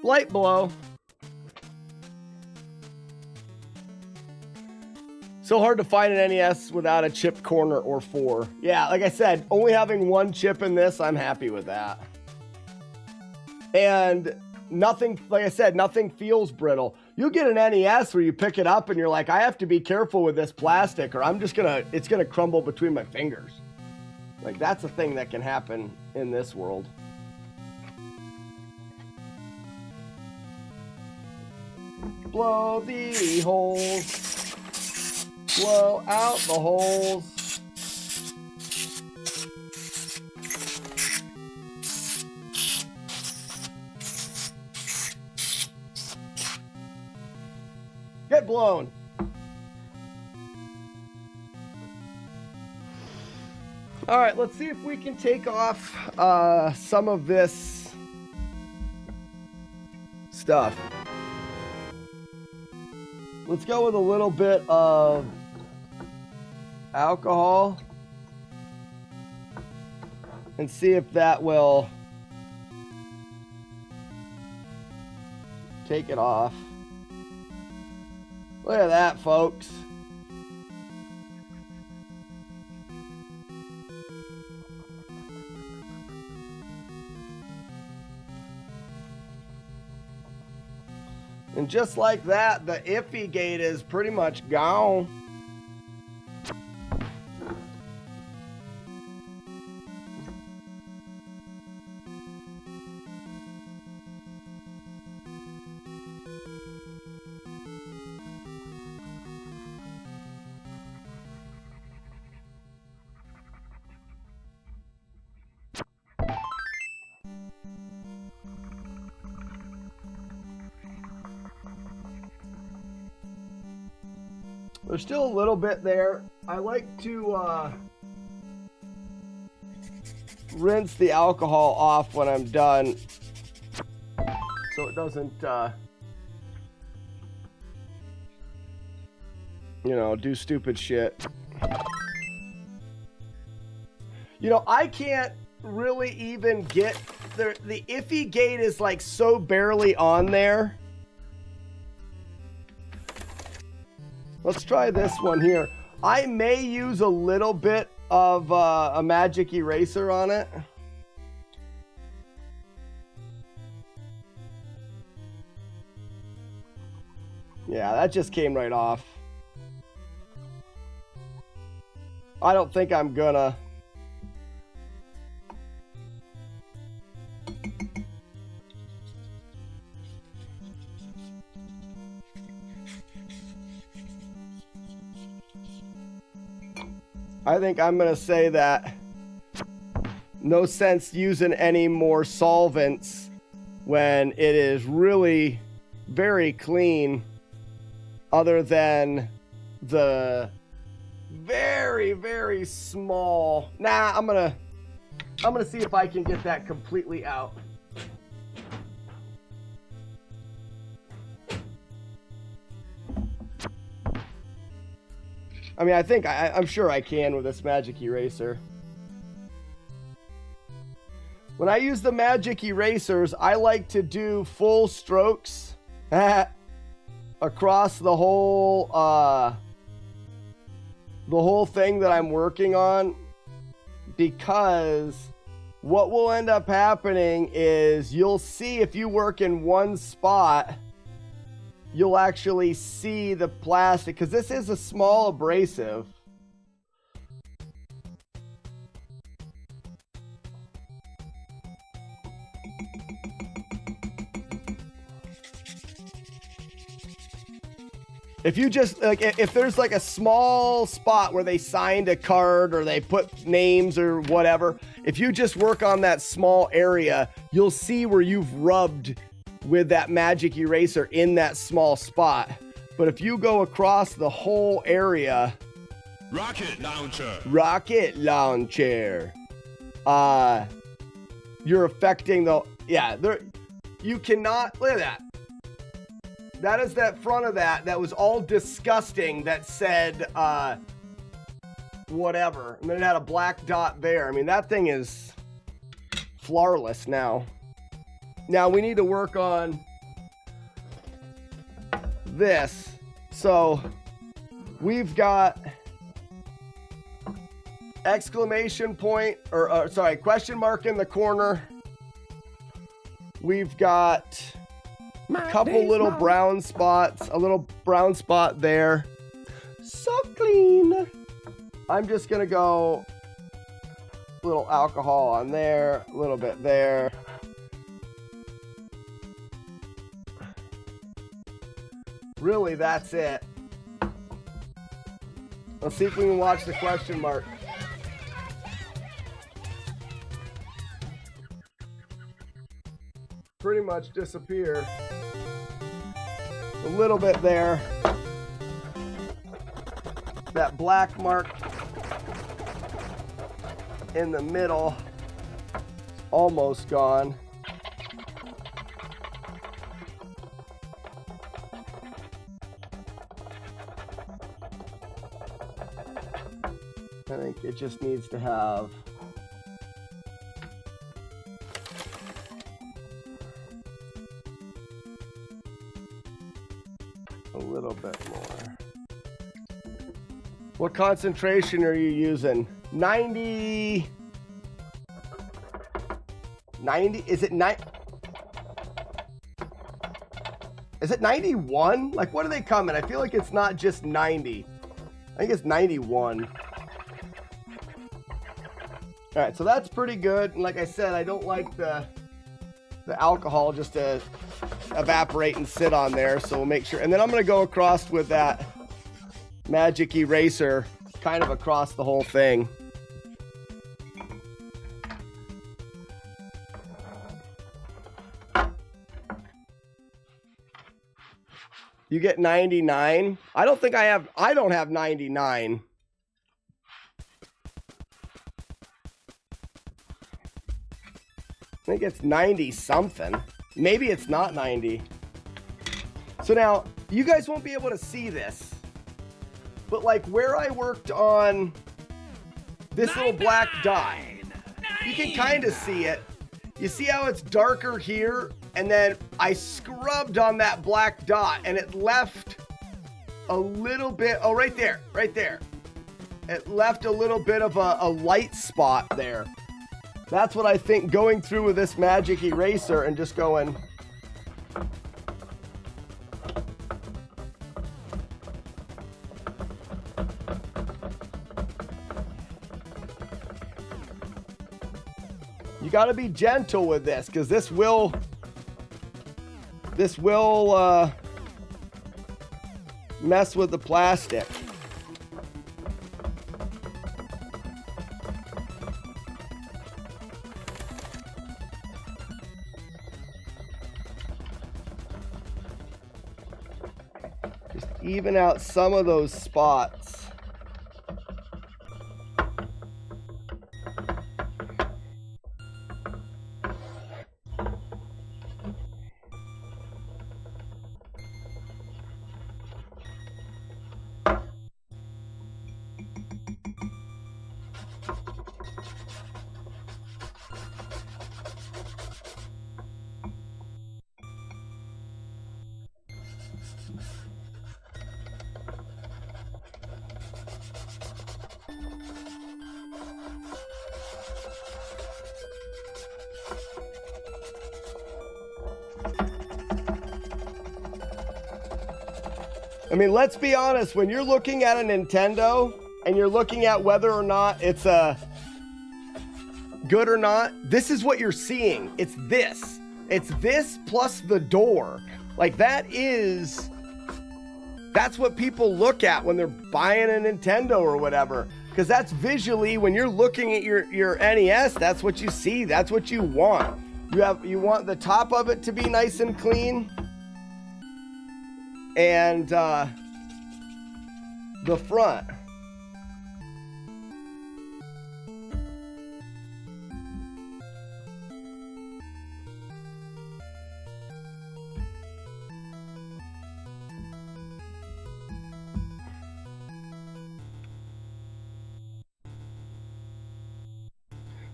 Light blow. So hard to find an NES without a chipped corner or 4. Yeah, like I said, only having one chip in this, I'm happy with that. And nothing, like I said, nothing feels brittle. You get an NES where you pick it up and you're like, I have to be careful with this plastic or it's gonna crumble between my fingers. Like, that's a thing that can happen in this world. Blow the holes. Blow out the holes. Get blown. All right, let's see if we can take off some of this stuff. Let's go with a little bit of alcohol and see if that will take it off. Look at that, folks. And just like that, the iffy gate is pretty much gone. There's still a little bit there. I like to rinse the alcohol off when I'm done so it doesn't, you know, do stupid shit. You know, I can't really even get the iffy gate is like so barely on there. Let's try this one here. I may use a little bit of a magic eraser on it. Yeah, that just came right off. I don't think I'm gonna. I think I'm gonna say that no sense using any more solvents when it is really very clean, other than the very, very small. Nah, I'm gonna see if I can get that completely out. I mean, I'm sure I can with this magic eraser. When I use the magic erasers, I like to do full strokes across the whole thing that I'm working on, because what will end up happening is you'll see if you work in one spot, you'll actually see the plastic, because this is a small abrasive. If you just, like, if there's like a small spot where they signed a card or they put names or whatever, if you just work on that small area, you'll see where you've rubbed with that magic eraser in that small spot. But if you go across the whole area, Rocket launcher. Rocket launcher, you're affecting the, yeah, there, you cannot, look at that. That is that front of that was all disgusting, that said, whatever. And then it had a black dot there. I mean, that thing is flawless now. Now we need to work on this. So we've got exclamation point, or sorry, question mark in the corner. We've got a couple little brown spots, a little brown spot there. So clean. I'm just gonna go a little alcohol on there, a little bit there. Really, that's it. Let's see if we can watch the question mark. Pretty much disappear. A little bit there. That black mark in the middle, almost gone. I think it just needs to have a little bit more. What concentration are you using? 90? Is it 9? Is it 91? Like, what are they coming? I feel like it's not just 90. I think it's 91. All right, so that's pretty good. And like I said, I don't like the alcohol just to evaporate and sit on there. So we'll make sure. And then I'm going to go across with that magic eraser kind of across the whole thing. You get 99. I don't have 99. I think it's 90 something. Maybe it's not 90. So now, you guys won't be able to see this. But like where I worked on this little black dot, you can kind of see it. You see how it's darker here? And then I scrubbed on that black dot and it left a little bit, oh, right there, right there. It left a little bit of a light spot there. That's what I think, going through with this magic eraser and just going. You got to be gentle with this, because this will mess with the plastic. Just even out some of those spots. I mean, let's be honest. When you're looking at a Nintendo and you're looking at whether or not it's good or not, this is what you're seeing. It's this. It's this plus the door. Like that's what people look at when they're buying a Nintendo or whatever. Because that's visually, when you're looking at your NES, that's what you see. That's what you want. You want the top of it to be nice and clean. And the front.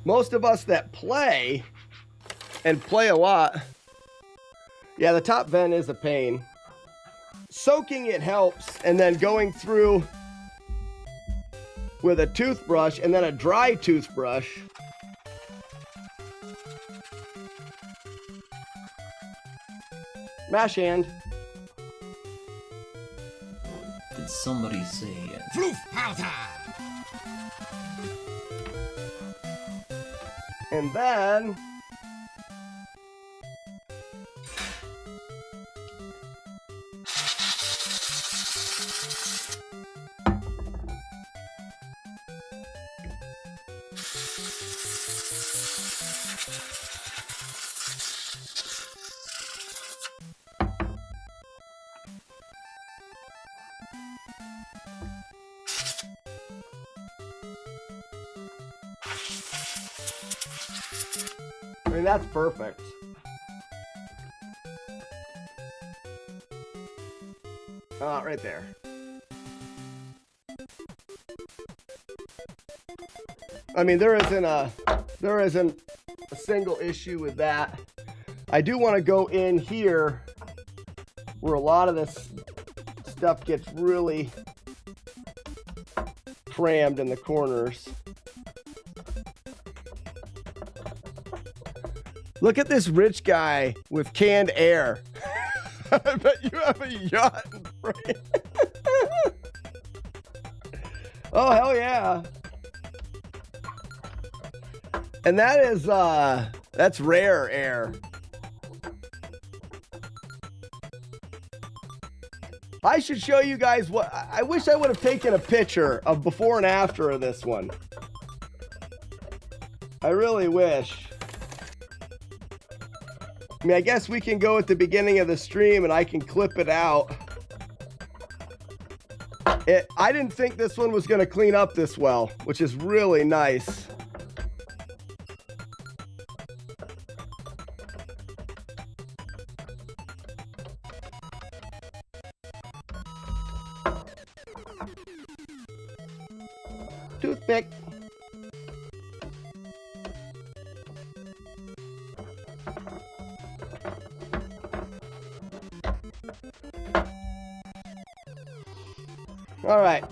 Most of us that play, and play a lot, yeah, the top vent is a pain. Soaking it helps, and then going through with a toothbrush and then a dry toothbrush. Mash hand. Did somebody say Floof powder! And then I mean, that's perfect. Right there. I mean, there isn't a single issue with that. I do want to go in here where a lot of this stuff gets really crammed in the corners. Look at this rich guy with canned air. I bet you have a yacht in frame. Oh, hell yeah. And that is, that's rare air. I should show you guys what, I wish I would have taken a picture of before and after of this one. I really wish. I mean, I guess we can go at the beginning of the stream and I can clip it out. I didn't think this one was going to clean up this well, which is really nice. Toothpick. All right.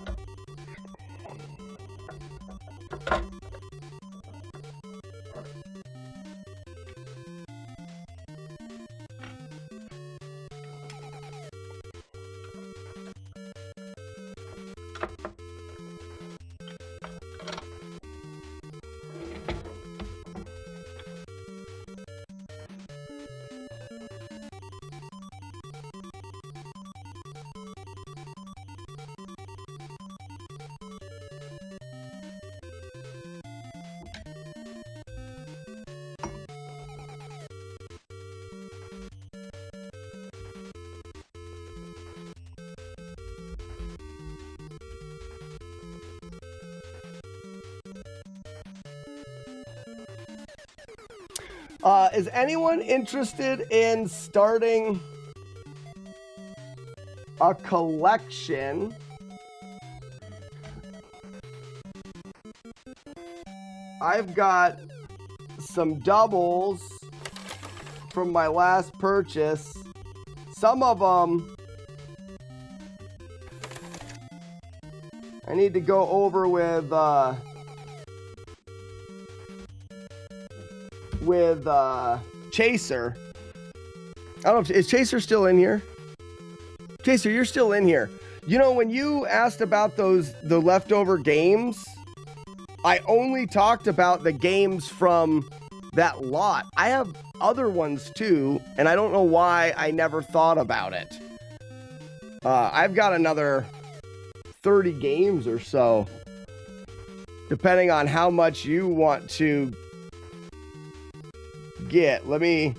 Is anyone interested in starting a collection I've got some doubles from my last purchase. Some of them I need to go over with Chaser. I don't know if is Chaser still in here? Chaser, you're still in here. You know, when you asked about the leftover games, I only talked about the games from that lot. I have other ones too, and I don't know why I never thought about it. I've got another 30 games or so, depending on how much you want to get. We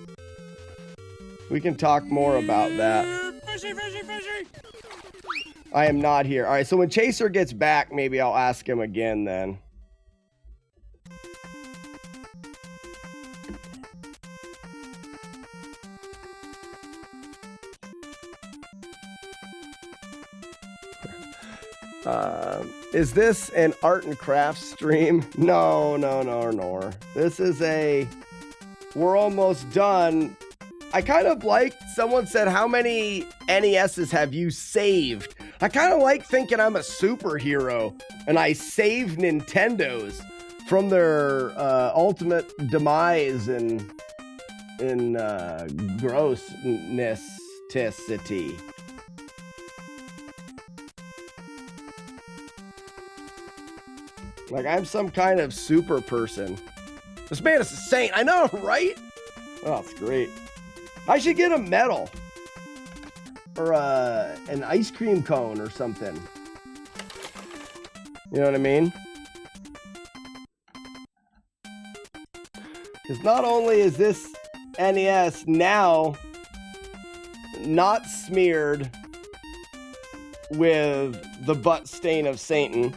can talk more about that. I am not here. All right, so when Chaser gets back, maybe I'll ask him again then. Is this an art and crafts stream? No. This is we're almost done. I kind of like, someone said, how many NESs have you saved? I kind of like thinking I'm a superhero and I save Nintendos from their ultimate demise in grossness-ticity. Like I'm some kind of super person. This man is a saint. I know, right? Oh, it's great. I should get a medal. Or an ice cream cone or something. You know what I mean? Because not only is this NES now not smeared with the butt stain of Satan,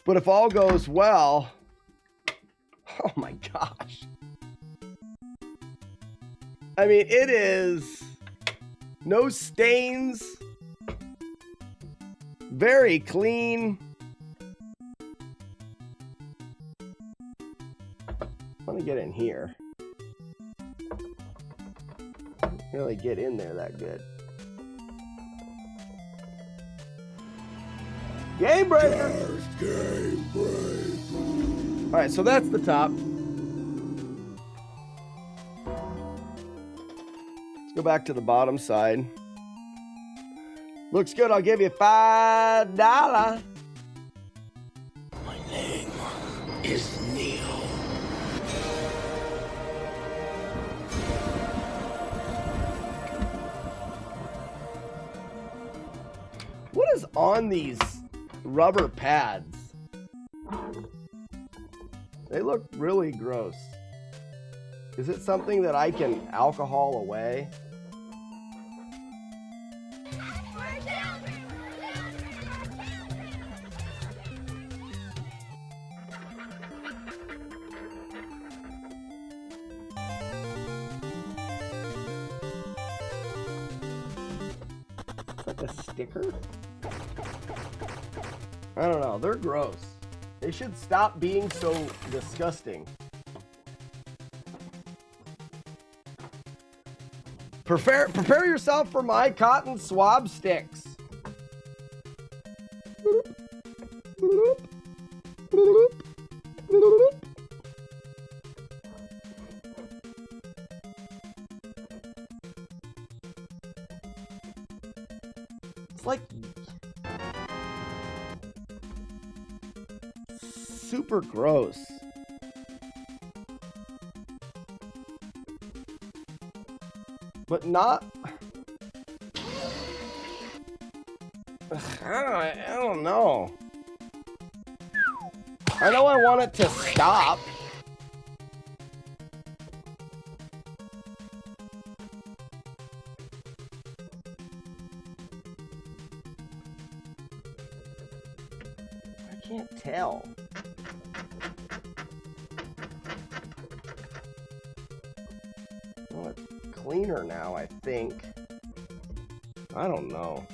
but if all goes well, oh my gosh. I mean, it is no stains, very clean. I want to get in here. Can't really get in there that good. Game breaker. Game breaker. All right, so that's the top. Let's go back to the bottom side. Looks good. I'll give you $5. My name is Neo. What is on these rubber pads? They look really gross. Is it something that I can alcohol away? It's like a sticker? I don't know. They're gross. They should stop being so disgusting. Prepare yourself for my cotton swab sticks. It's like super gross. But not... I don't know. I know I want it to stop. I can't tell. Well, it's cleaner now, I think. I don't know.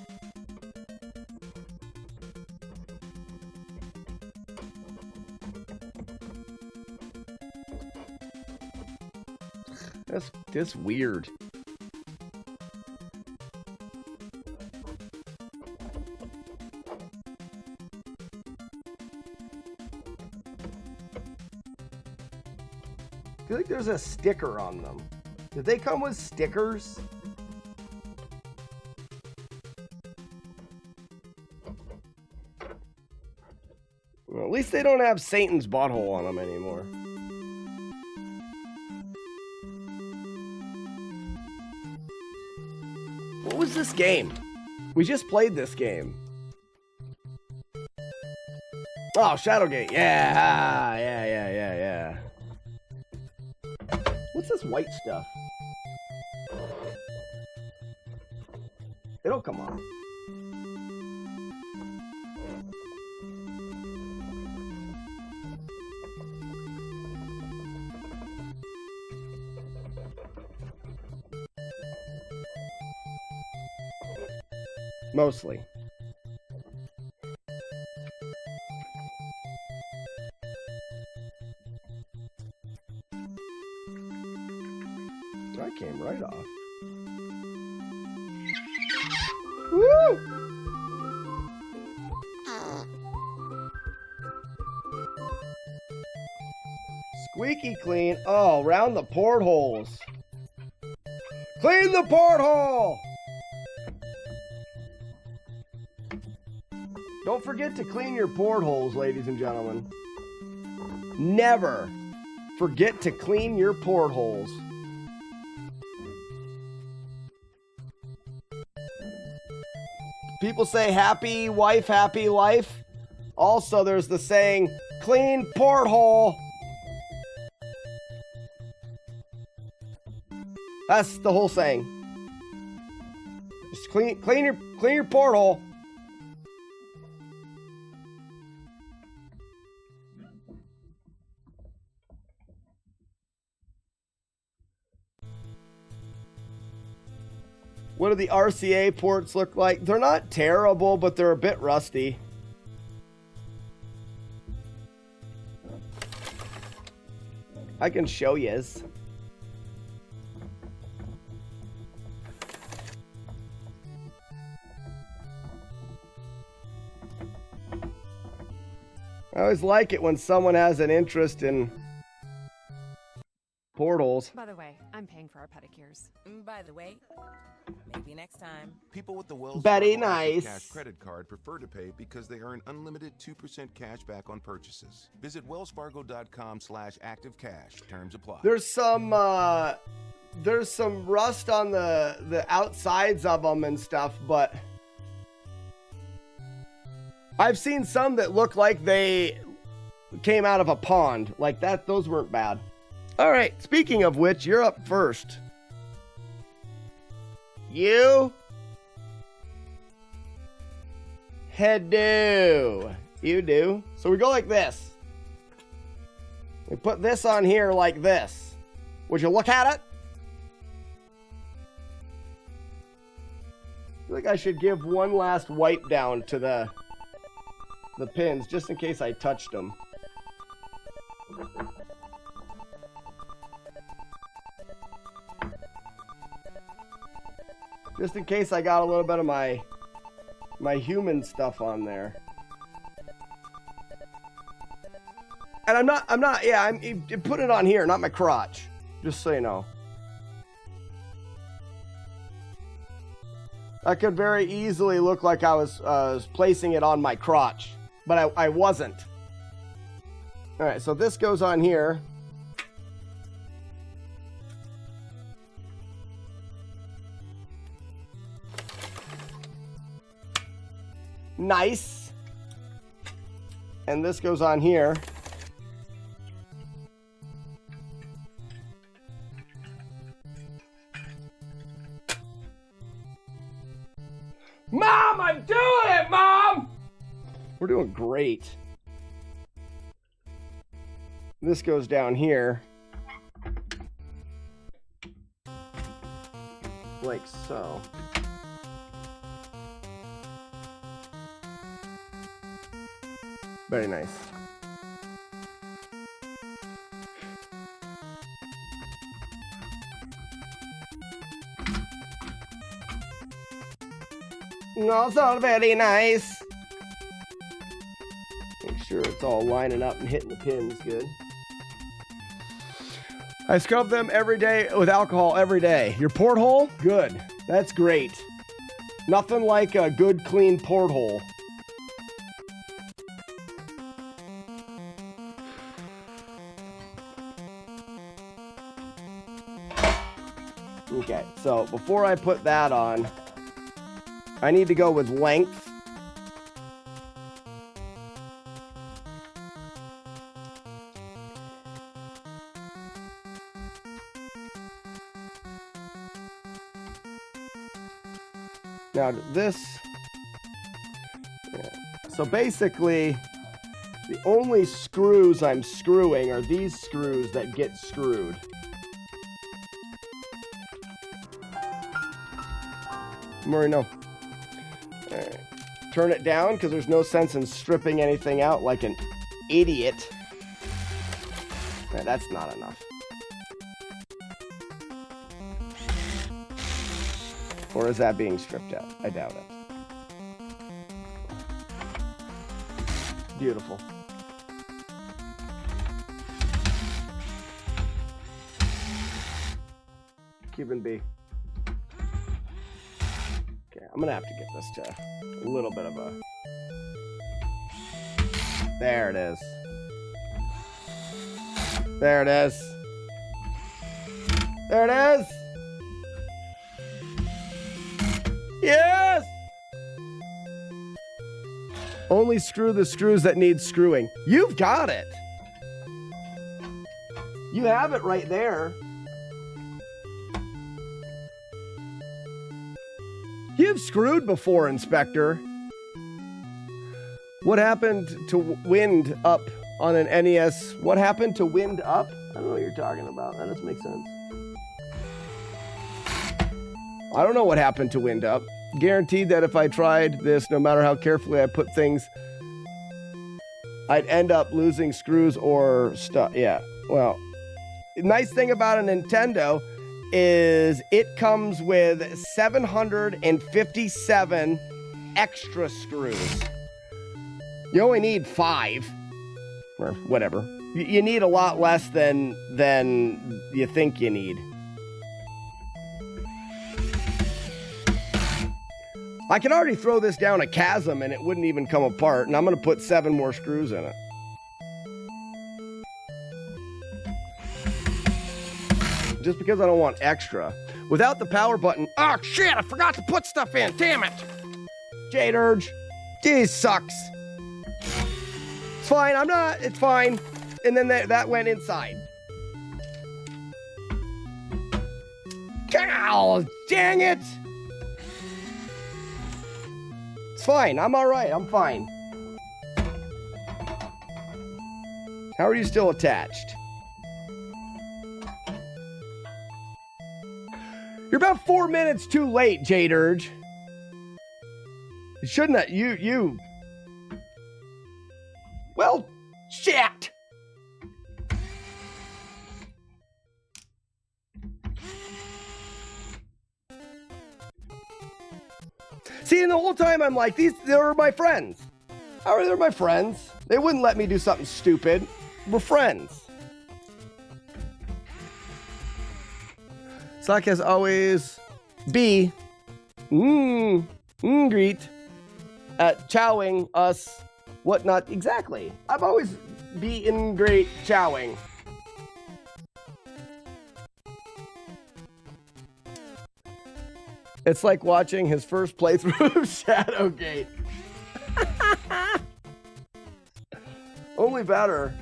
That's weird. I feel like there's a sticker on them. Did they come with stickers? Well, at least they don't have Satan's butthole on them anymore. What was this game? We just played this game. Oh, Shadowgate. Yeah. What's this white stuff? It'll come on. Mostly. That came right off. Woo! Squeaky clean. Oh, round the portholes. Clean the porthole! Don't forget to clean your portholes, ladies and gentlemen. Never forget to clean your portholes. People say happy wife, happy life. Also, there's the saying, clean porthole. That's the whole saying. Just clean your porthole. What do the RCA ports look like? They're not terrible, but they're a bit rusty. I can show yous. I always like it when someone has an interest in portals. By the way, I'm paying for our pedicures. By the way, maybe next time. People with the Wells Very Fargo Active nice. Cash credit card prefer to pay because they earn unlimited 2% cash back on purchases. Visit wellsfargo.com/activecash. Terms apply. There's some rust on the outsides of them and stuff, but I've seen some that look like they came out of a pond. Like that, those weren't bad. All right, speaking of which, you're up first. You head do. You do. So we go like this. We put this on here like this. Would you look at it? I feel like I should give one last wipe down to the pins just in case I touched them. Just in case I got a little bit of my human stuff on there. And I'm putting it on here, not my crotch. Just so you know. That could very easily look like I was placing it on my crotch, but I wasn't. All right, so this goes on here. Nice. And this goes on here. Mom, I'm doing it, Mom! We're doing great. This goes down here. Like so. Very nice. Also very nice. Make sure it's all lining up and hitting the pins good. I scrub them every day with alcohol every day. Your porthole? Good. That's great. Nothing like a good, clean porthole. Okay, so before I put that on, I need to go with length. Now this, so basically the only screws I'm screwing are these screws that get screwed. Murray, no. Right. Turn it down because there's no sense in stripping anything out like an idiot. Right, that's not enough. Or is that being stripped out? I doubt it. Beautiful. Cuban B. Okay, I'm gonna have to get this to a little bit of a... There it is. There it is. There it is. Yes! Only screw the screws that need screwing. You've got it. You have it right there. You've screwed before, Inspector. What happened to wind up on an NES? What happened to wind up? I don't know what you're talking about. That doesn't make sense. I don't know what happened to wind up. Guaranteed that if I tried this, no matter how carefully I put things, I'd end up losing screws or stuff. Yeah, well, the nice thing about a Nintendo is it comes with 757 extra screws. You only need 5, or whatever. You need a lot less than you think you need. I can already throw this down a chasm and it wouldn't even come apart, and I'm going to put 7 more screws in it. Just because I don't want extra. Without the power button... Oh, shit! I forgot to put stuff in! Damn it! Jade Urge. Geez, sucks. It's fine, I'm not... It's fine. And then that went inside. Ow! Dang it! It's fine. I'm all right. I'm fine. How are you still attached? You're about 4 minutes too late, Jade Urge. You shouldn't have. You. Well, shit. See, and the whole time I'm like, they're my friends. How are they my friends? They wouldn't let me do something stupid. We're friends. Sock as always, B. Greet. At chowing us, whatnot. Exactly. I've always been great chowing. It's like watching his first playthrough of Shadowgate. Only better.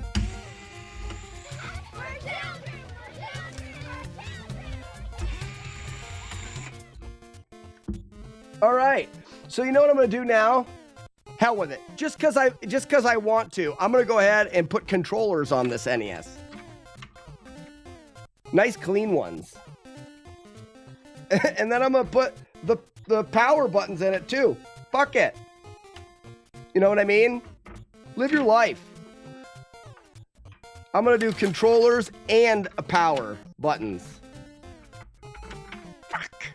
All right. So you know what I'm going to do now? Hell with it. Just because I want to, I'm going to go ahead and put controllers on this NES. Nice clean ones. And then I'm going to put the power buttons in it too. Fuck it. You know what I mean? Live your life. I'm going to do controllers and power buttons. Fuck.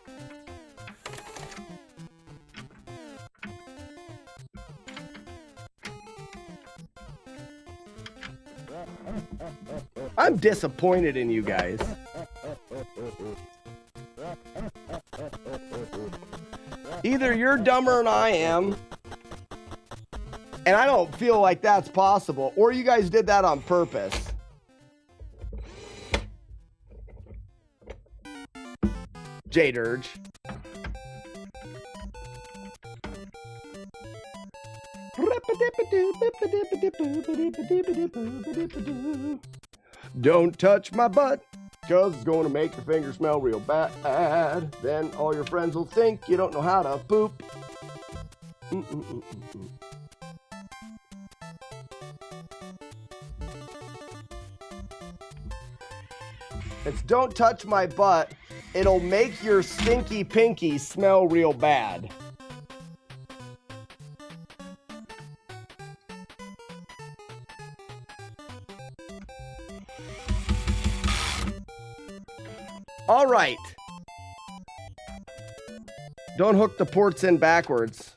I'm disappointed in you guys. Either you're dumber than I am, and I don't feel like that's possible, or you guys did that on purpose. J-Dirge. Don't touch my butt, cause it's gonna make your finger smell real bad. Then all your friends will think you don't know how to poop. It's don't touch my butt. It'll make your stinky pinky smell real bad. All right. Don't hook the ports in backwards.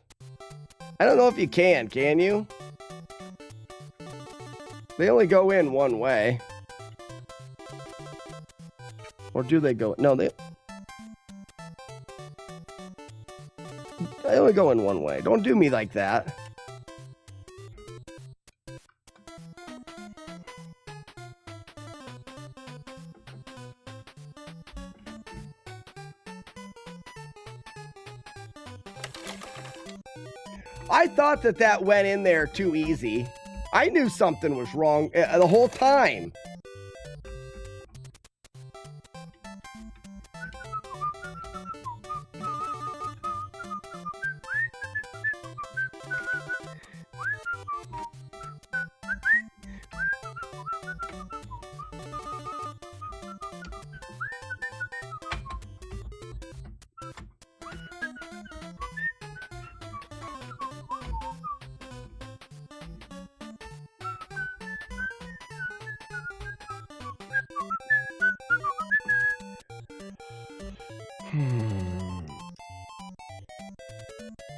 I don't know if you can you? They only go in one way. Or do they go? No, they only go in one way. Don't do me like that. I thought that went in there too easy. I knew something was wrong the whole time.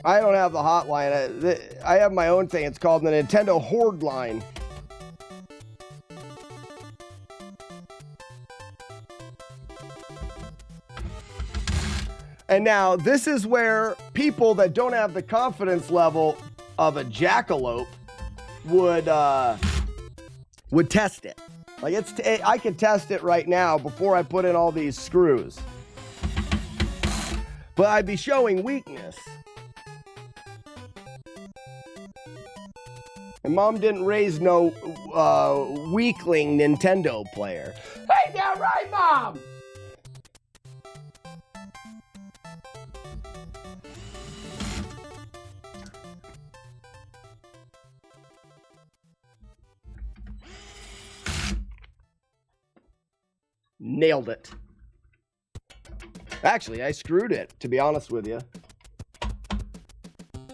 I don't have the hotline. I have my own thing. It's called the Nintendo Horde line. And now this is where people that don't have the confidence level of a jackalope would test it. Like I can test it right now before I put in all these screws. But I'd be showing weakness. And Mom didn't raise no weakling Nintendo player. Hey, that right, Mom? Nailed it. Actually, I screwed it, to be honest with you.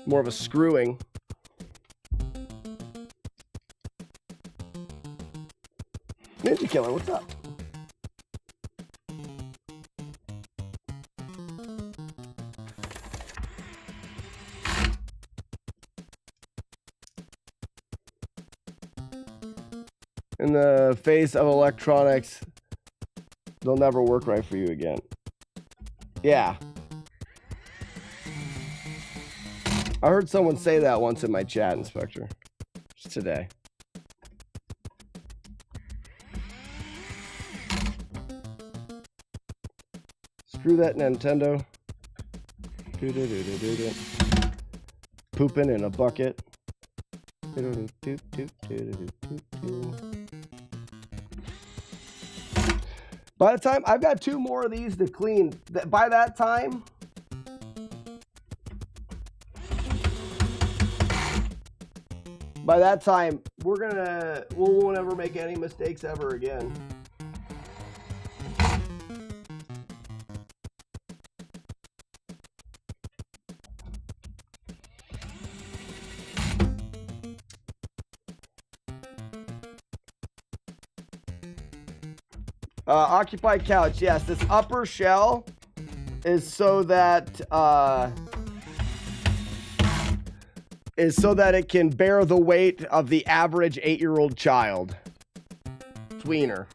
More of a screwing. Ninja Killer, what's up? In the face of electronics, they'll never work right for you again. Yeah. I heard someone say that once in my chat, Inspector. Just today. Screw that Nintendo. Pooping in a bucket. By the time, I've got 2 more of these to clean. By that time, we won't ever make any mistakes ever again. Occupied couch, yes. This upper shell is so that it can bear the weight of the average 8-year-old child. wiener.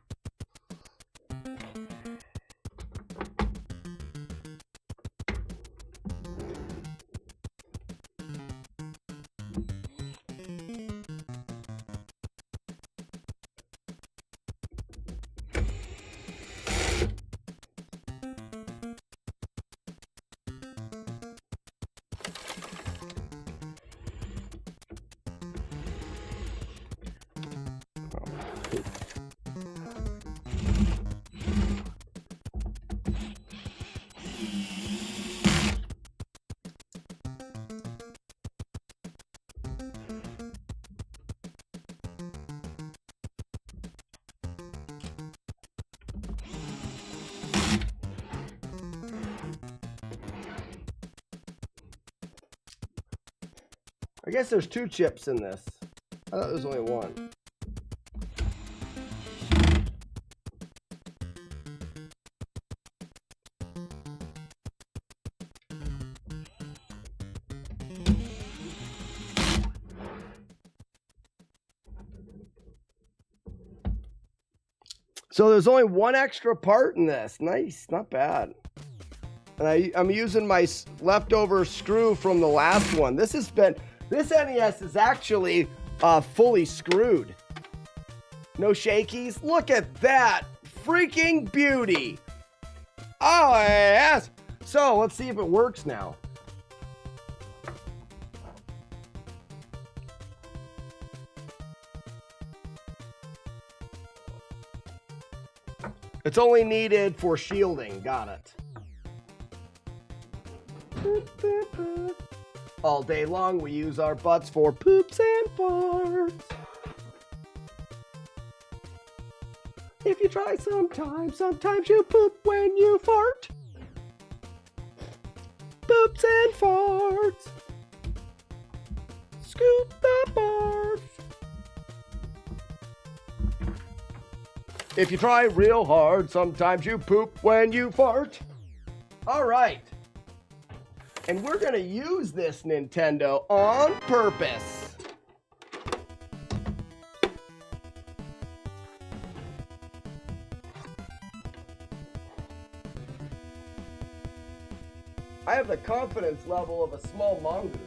I guess there's 2 chips in this. I thought there was only 1. So there's only 1 extra part in this. Nice, not bad. And I'm using my leftover screw from the last one. This NES is actually fully screwed. No shakies. Look at that freaking beauty. Oh, yes. So let's see if it works now. It's only needed for shielding. Got it. All day long, we use our butts for poops and farts. If you try sometimes you poop when you fart. Poops and farts. Scoop the barf. If you try real hard, sometimes you poop when you fart. All right. And we're going to use this Nintendo on purpose. I have the confidence level of a small mongoose.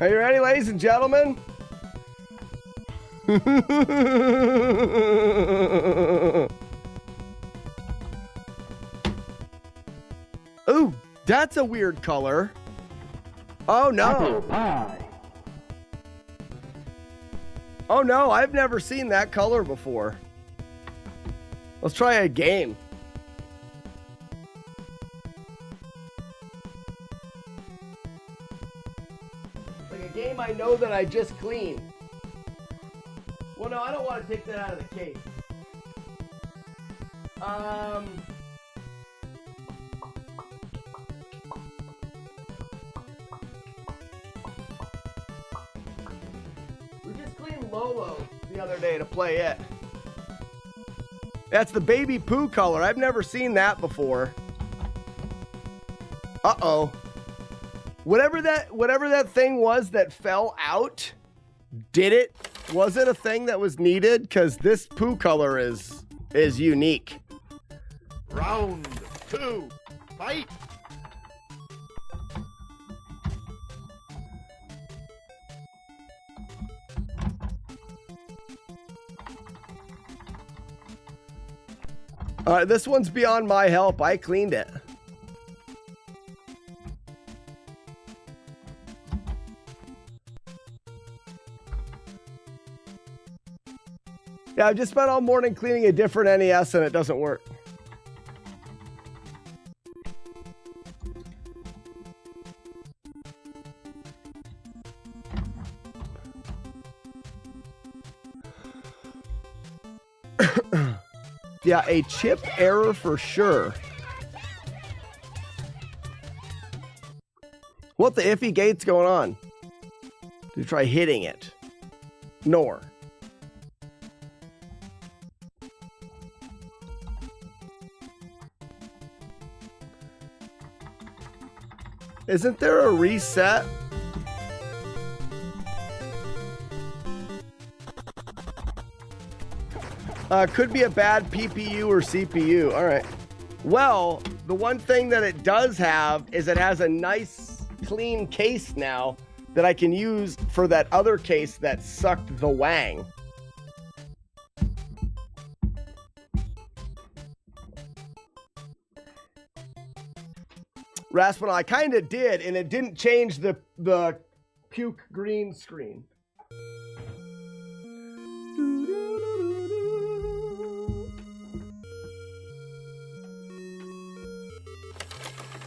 Are you ready, ladies and gentlemen? Ooh, that's a weird color. Oh no. Oh no, I've never seen that color before. Let's try a game. Game I know that I just cleaned. Well, no, I don't want to take that out of the case. We just cleaned Lolo the other day to play it. That's the baby poo color. I've never seen that before. Uh-oh. Whatever that thing was that fell out, was it a thing that was needed? Because this poo color is unique. Round 2, fight! All right, this one's beyond my help. I cleaned it. Yeah, I've just spent all morning cleaning a different NES and it doesn't work. Yeah, a chip error for sure. What the iffy gate's going on? To try hitting it. Nor. Isn't there a reset? Could be a bad PPU or CPU. All right. Well, the one thing that it does have is it has a nice clean case now that I can use for that other case that sucked the wang. Raspinall, I kind of did, and it didn't change the puke green screen.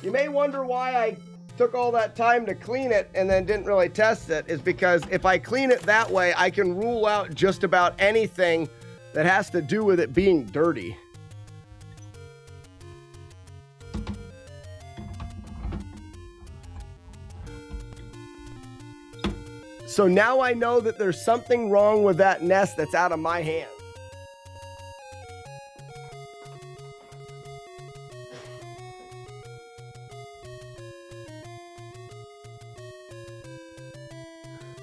You may wonder why I took all that time to clean it and then didn't really test it, is because if I clean it that way, I can rule out just about anything that has to do with it being dirty. So now I know that there's something wrong with that NES that's out of my hands.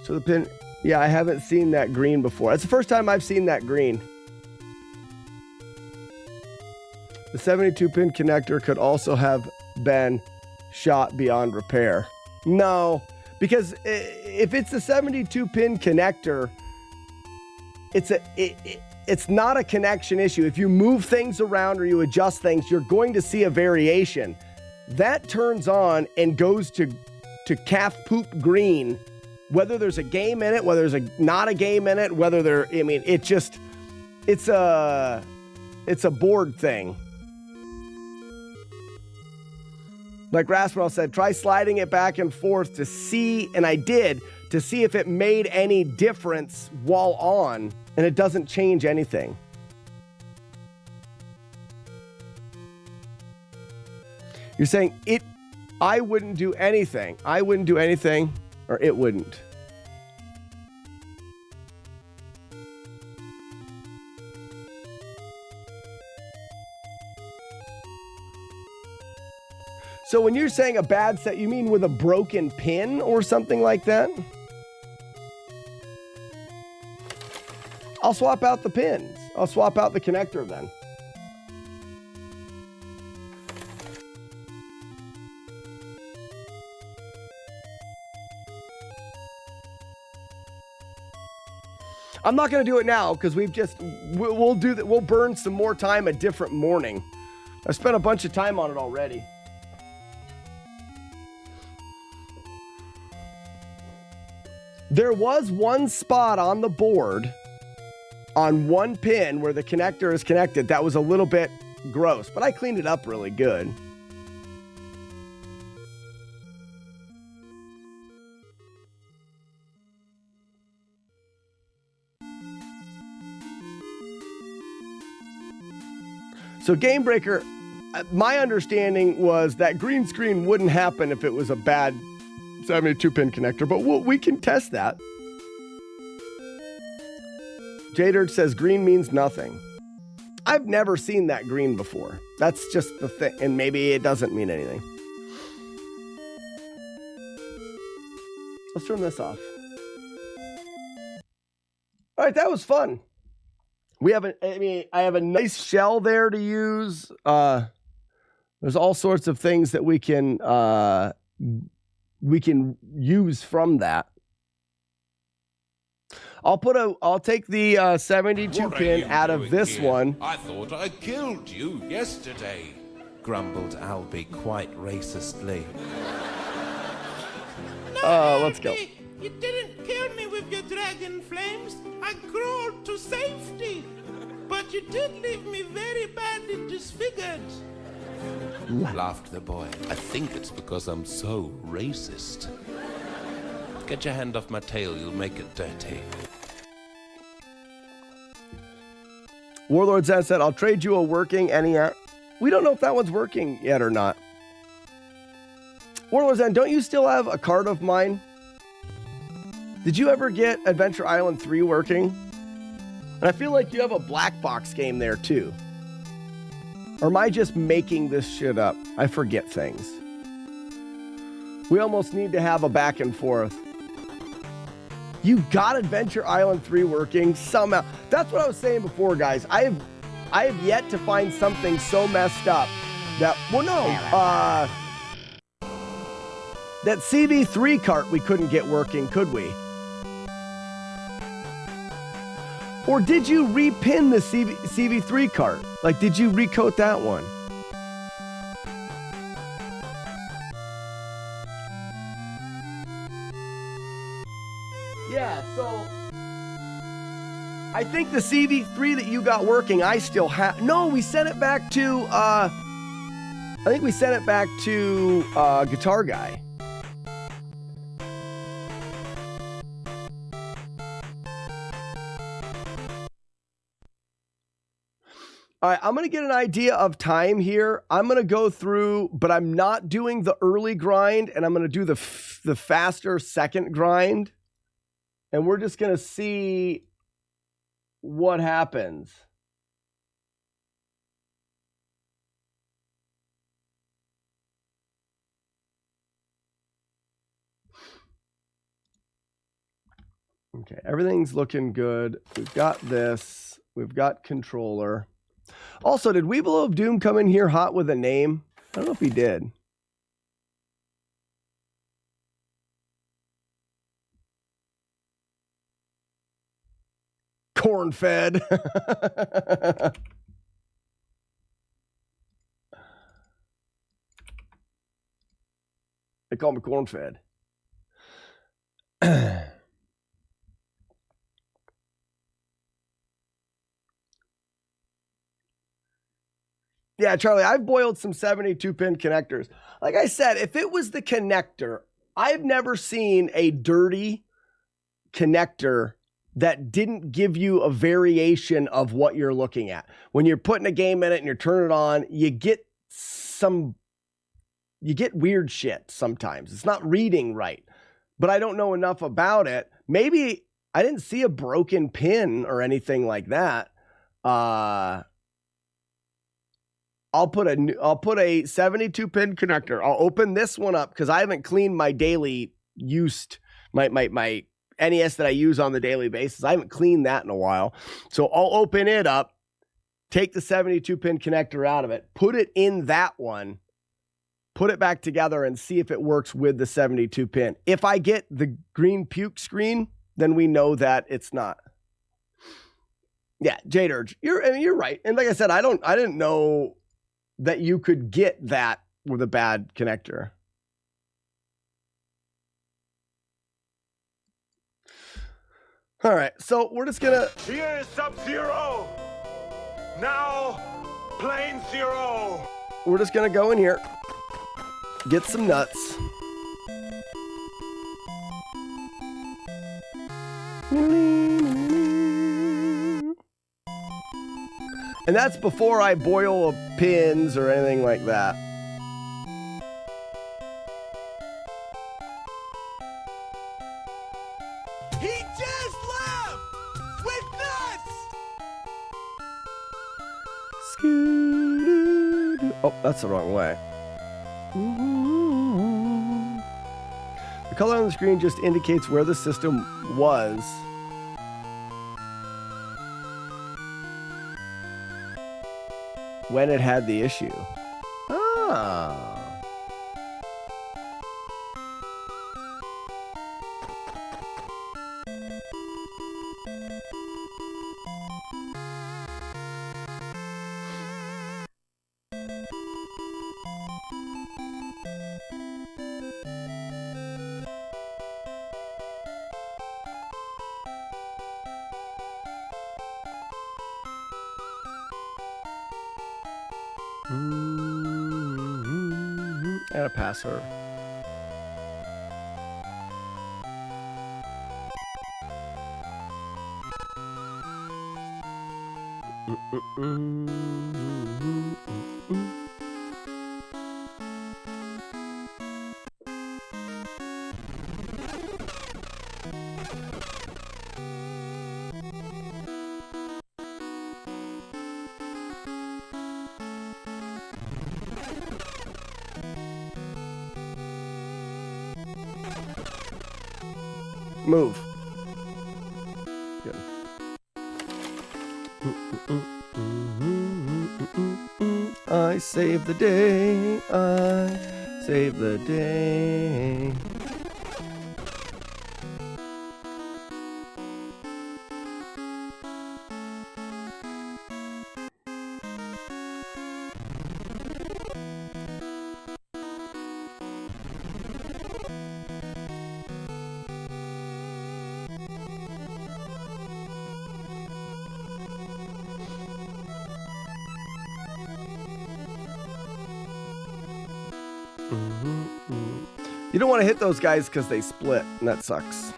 So the pin, yeah, I haven't seen that green before. That's the first time I've seen that green. The 72-pin connector could also have been shot beyond repair. No, because if it's the 72-pin connector, it's not a connection issue. If you move things around or you adjust things, you're going to see a variation. That turns on and goes to calf poop green, whether there's a game in it, whether there's not a game in it, whether there, I mean, it's a board thing. Like Raspinall said, try sliding it back and forth to see, and I did, to see if it made any difference while on, and it doesn't change anything. You're saying I wouldn't do anything. I wouldn't do anything, or it wouldn't. So when you're saying a bad set, you mean with a broken pin or something like that? I'll swap out the pins. I'll swap out the connector then. I'm not going to do it now because we'll do that. We'll burn some more time a different morning. I spent a bunch of time on it already. There was one spot on the board on one pin where the connector is connected that was a little bit gross, but I cleaned it up really good. So Game Breaker, my understanding was that green screen wouldn't happen if it was a bad 72-pin connector, but we can test that. Jader says green means nothing. I've never seen that green before. That's just the thing, and maybe it doesn't mean anything. Let's turn this off. All right, that was fun. I have a nice shell there to use. There's all sorts of things that we can use from that. I'll take the 72 pin out of this one. I thought I killed you yesterday, grumbled Albie quite racistly. Let's go. You didn't kill me with your dragon flames. I crawled to safety. But you did leave me very badly disfigured. Laughed the boy. I think it's because I'm so racist. Get your hand off my tail, you'll make it dirty. Warlord Zen said, I'll trade you a working NES. We don't know if that one's working yet or not. Warlords End, don't you still have a card of mine? Did you ever get Adventure Island 3 working? And I feel like you have a black box game there too. Or am I just making this shit up? I forget things. We almost need to have a back and forth. You got Adventure Island 3 working somehow. That's what I was saying before, guys. I have yet to find something so messed up that, well, no, that CB3 cart we couldn't get working, could we? Or did you repin the CB3 cart? Like, did you recoat that one? Yeah, so I think the CV3 that you got working, I still have. No, we sent it back to, I think we sent it back to Guitar Guy. All right, I'm going to get an idea of time here. I'm going to go through, but I'm not doing the early grind, and I'm going to do the faster second grind. And we're just going to see what happens. Okay, everything's looking good. We've got this. We've got controller. Also, did Weeble of Doom come in here hot with a name? I don't know if he did. Corn-fed. They call me corn-fed. Yeah, Charlie, I've boiled some 72-pin connectors. Like I said, if it was the connector, I've never seen a dirty connector that didn't give you a variation of what you're looking at. When you're putting a game in it and you're turning it on, you get weird shit sometimes. It's not reading right, but I don't know enough about it. Maybe I didn't see a broken pin or anything like that. I'll put a 72-pin connector. I'll open this one up because I haven't cleaned my daily used my NES that I use on the daily basis. I haven't cleaned that in a while. So I'll open it up, take the 72-pin connector out of it, put it in that one, put it back together and see if it works with the 72-pin. If I get the green puke screen, then we know that it's not. Yeah, Jade Urge, you're right. And like I said, I didn't know that you could get that with a bad connector. All right, so we're just gonna... Here is Sub-Zero! Now, Plane Zero! We're just gonna go in here, get some nuts. And that's before I boil pins or anything like that. He just left! With nuts! Oh, that's the wrong way. The color on the screen just indicates where the system was. When it had the issue. Ah. And a passer. Move. Good. I save the day. I save the day. You don't want to hit those guys because they split, and that sucks.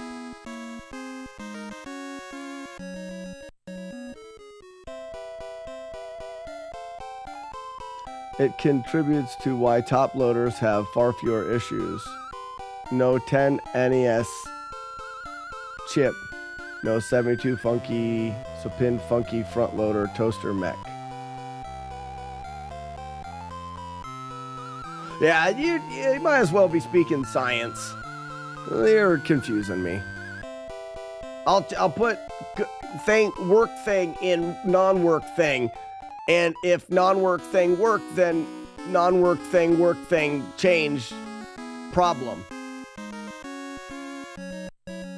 It contributes to why top loaders have far fewer issues. No 10 NES chip, no 72 funky, Supin funky front loader toaster mech. Yeah, you might as well be speaking science. You're confusing me. I'll put work thing in non-work thing, and if non-work thing worked, then non-work thing change problem.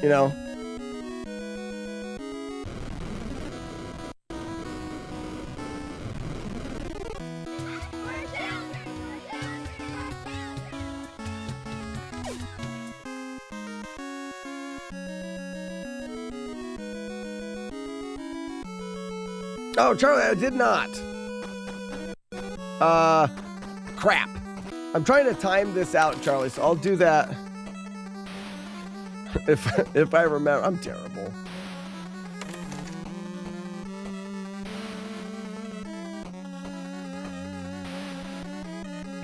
You know. Oh, Charlie, I did not. Crap. I'm trying to time this out, Charlie, so I'll do that if I remember. I'm terrible.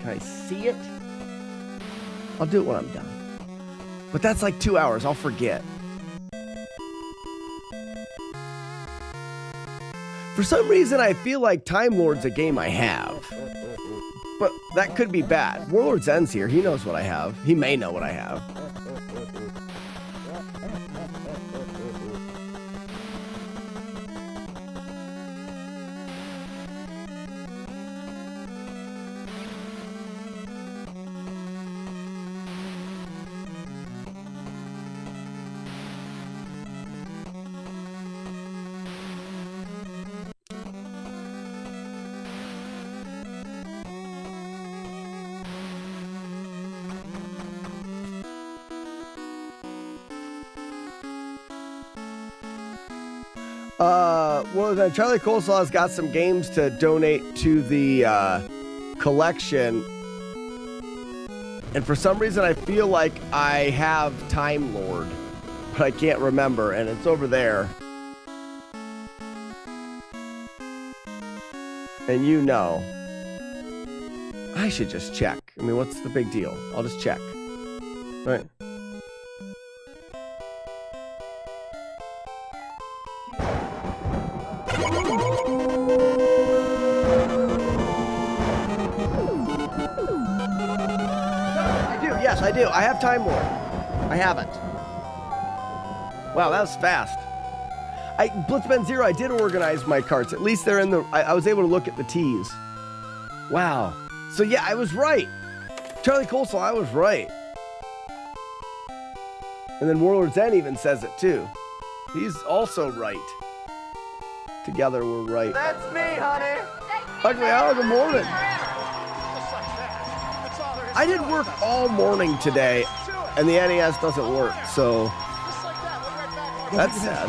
Can I see it? I'll do it when I'm done. But that's like 2 hours. I'll forget. For some reason, I feel like Time Lord's a game I have. But that could be bad. Warlord Zen's here. He knows what I have. He may know what I have. Well, Charlie Coleslaw's got some games to donate to the collection. And for some reason, I feel like I have Time Lord, but I can't remember, and it's over there. And you know. I should just check. I mean, what's the big deal? I'll just check. Right. Yes, I do. I have Time Lord. I haven't. Wow, that was fast. Blitzbend Zero, I did organize my carts. At least they're in the... I was able to look at the T's. Wow. So yeah, I was right. Charlie Coleslaw, I was right. And then Warlord Zen even says it too. He's also right. Together we're right. That's me, honey. Ugly Al, good morning. I did work all morning today, and the NES doesn't work, so that's sad.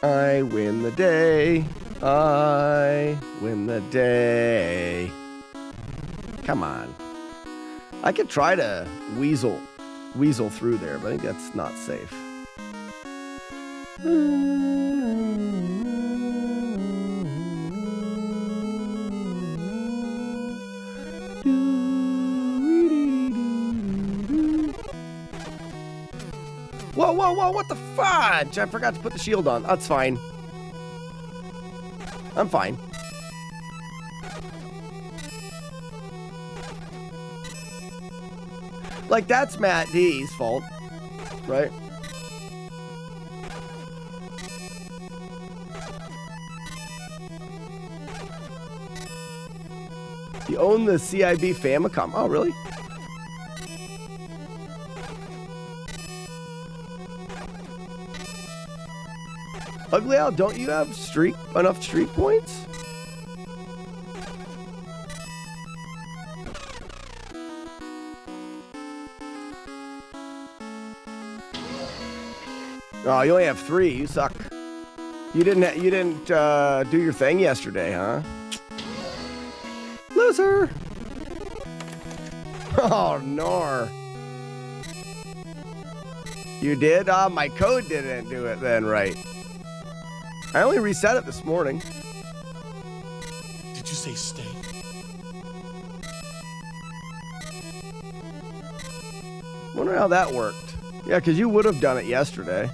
I win the day. I win the day. Come on. I could try to weasel through there, but I think that's not safe. Whoa, what the fudge? I forgot to put the shield on. That's fine. I'm fine. Like, that's Matt D's fault, right? You own the CIB Famicom. Oh, really? Ugly Al, don't you have enough streak points? Oh, you only have 3. You suck. You didn't do your thing yesterday, huh? Loser. Oh, nor. You did? My code didn't do it then, right? I only reset it this morning. Did you say stay? Wonder how that worked. Yeah, because you would have done it yesterday.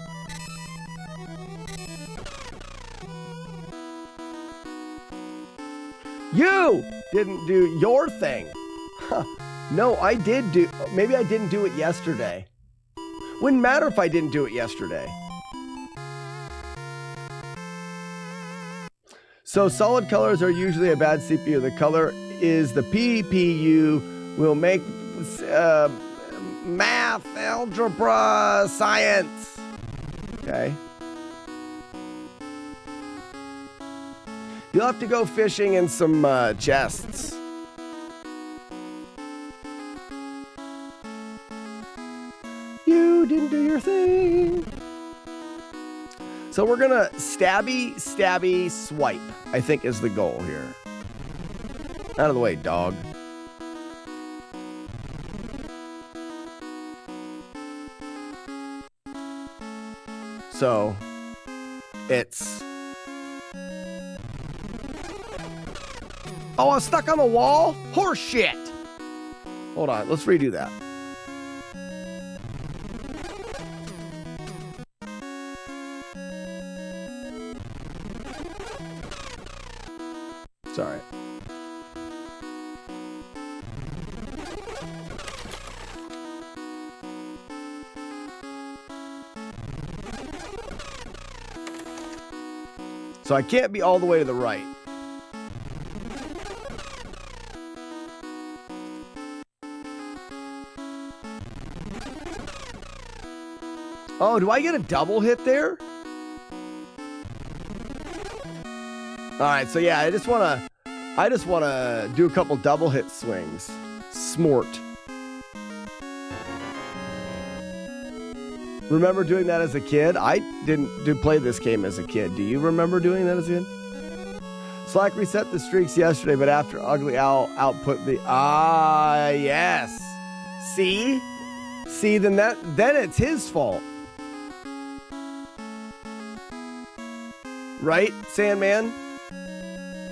You didn't do your thing. Huh. No, I did do. Maybe I didn't do it yesterday. Wouldn't matter if I didn't do it yesterday. So solid colors are usually a bad CPU. The color is the PPU will make math, algebra, science. Okay. You'll have to go fishing in some chests. You didn't do your thing. So we're gonna stabby, swipe, I think is the goal here. Out of the way, dog. So it's... Oh, I'm stuck on the wall? Horse shit. Hold on, let's redo that. Sorry. So I can't be all the way to the right. Oh, do I get a double hit there? All right, so yeah, I just wanna do a couple double hit swings. Smort. Remember doing that as a kid? I didn't play this game as a kid. Do you remember doing that as a kid? Slack reset the streaks yesterday, but after Ugly Owl output the yes. See, then it's his fault. Right, Sandman?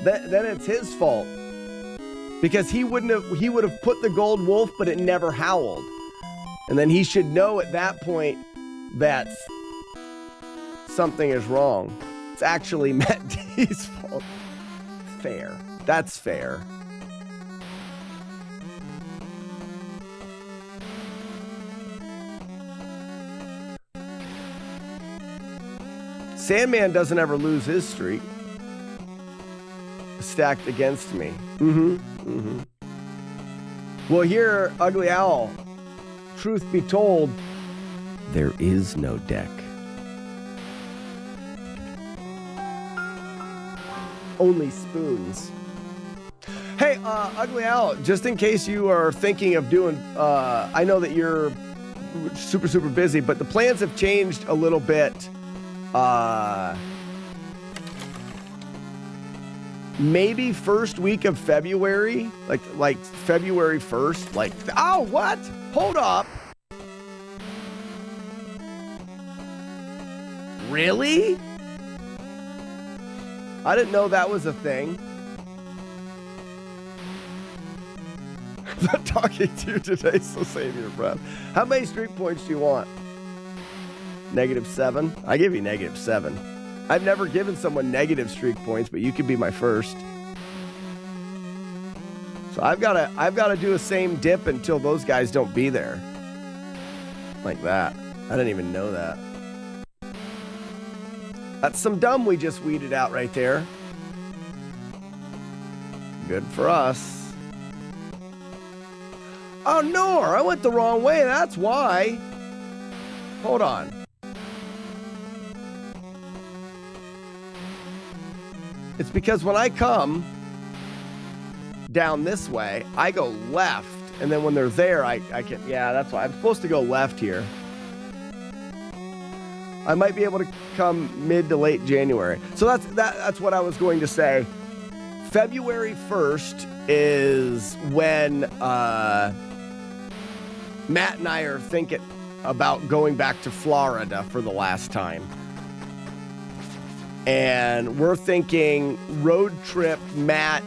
Then it's his fault. Because he would have put the gold wolf, but it never howled. And then he should know at that point that something is wrong. It's actually Matt D's fault. Fair. That's fair. Sandman doesn't ever lose his streak. Stacked against me. Well, here, Ugly Owl, truth be told, there is no deck. Only spoons. Hey, Ugly Owl, just in case you are thinking of doing, I know that you're super busy, but the plans have changed a little bit. Maybe first week of February, like February 1st, oh, what? Hold up. Really? I didn't know that was a thing. I'm not talking to you today, so save your breath. How many streak points do you want? -7? I give you -7. I've never given someone negative streak points, but you could be my first. So I've got to do a same dip until those guys don't be there. Like that. I didn't even know that. That's some dumb we just weeded out right there. Good for us. Oh, no, I went the wrong way. That's why. Hold on. It's because when I come down this way, I go left. And then when they're there, I can... Yeah, that's why. I'm supposed to go left here. I might be able to come mid to late January. So that's what I was going to say. February 1st is when Matt and I are thinking about going back to Florida for the last time. And we're thinking road trip Matt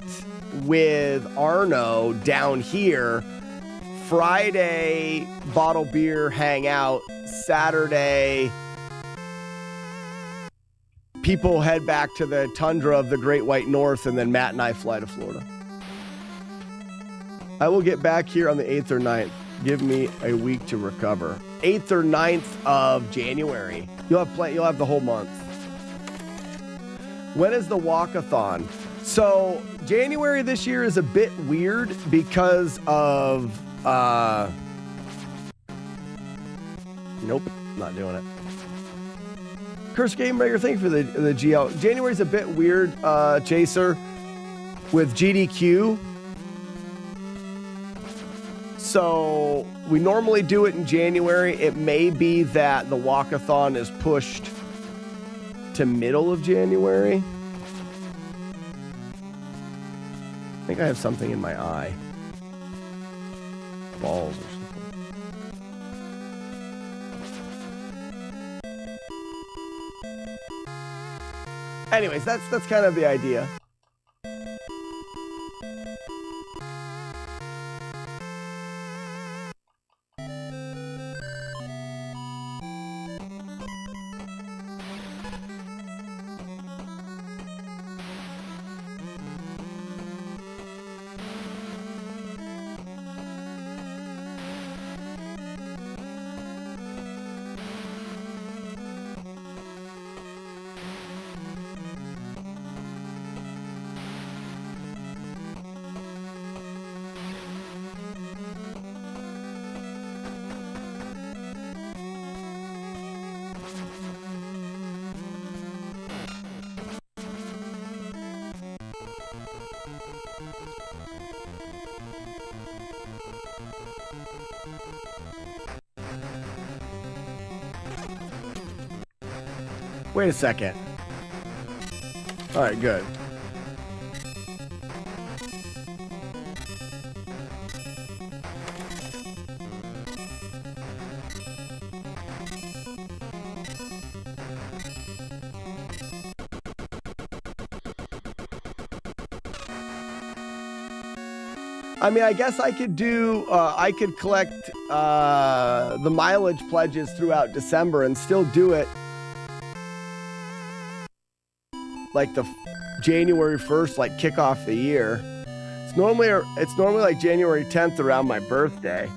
with Arno down here. Friday, bottle beer, hang out. Saturday, people head back to the tundra of the Great White North, and then Matt and I fly to Florida. I will get back here on the 8th or 9th. Give me a week to recover. 8th or 9th of January. You'll have the whole month. When is the walkathon? So January this year is a bit weird because of nope, not doing it. Curse Game Breaker, thank you for the GL. January's a bit weird, Chaser, with GDQ. So we normally do it in January. It may be that the walkathon is pushed to middle of January. I think I have something in my eye. Balls or something. Anyways, that's kind of the idea. Wait a second. All right, good. I mean, I guess I could do, I could collect the mileage pledges throughout December and still do it like the January 1st, like kick off the year. It's normally like January 10th around my birthday.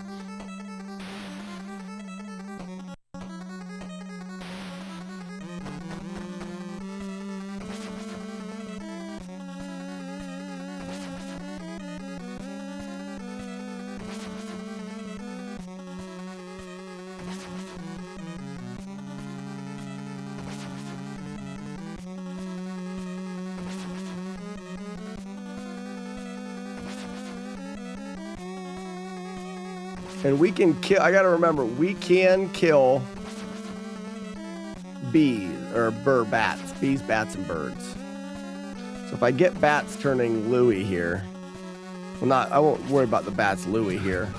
And we can kill, I gotta remember, we can kill bees, or bats, bees, bats, and birds. So if I get bats turning Louie here, well I won't worry about the bats Louie here.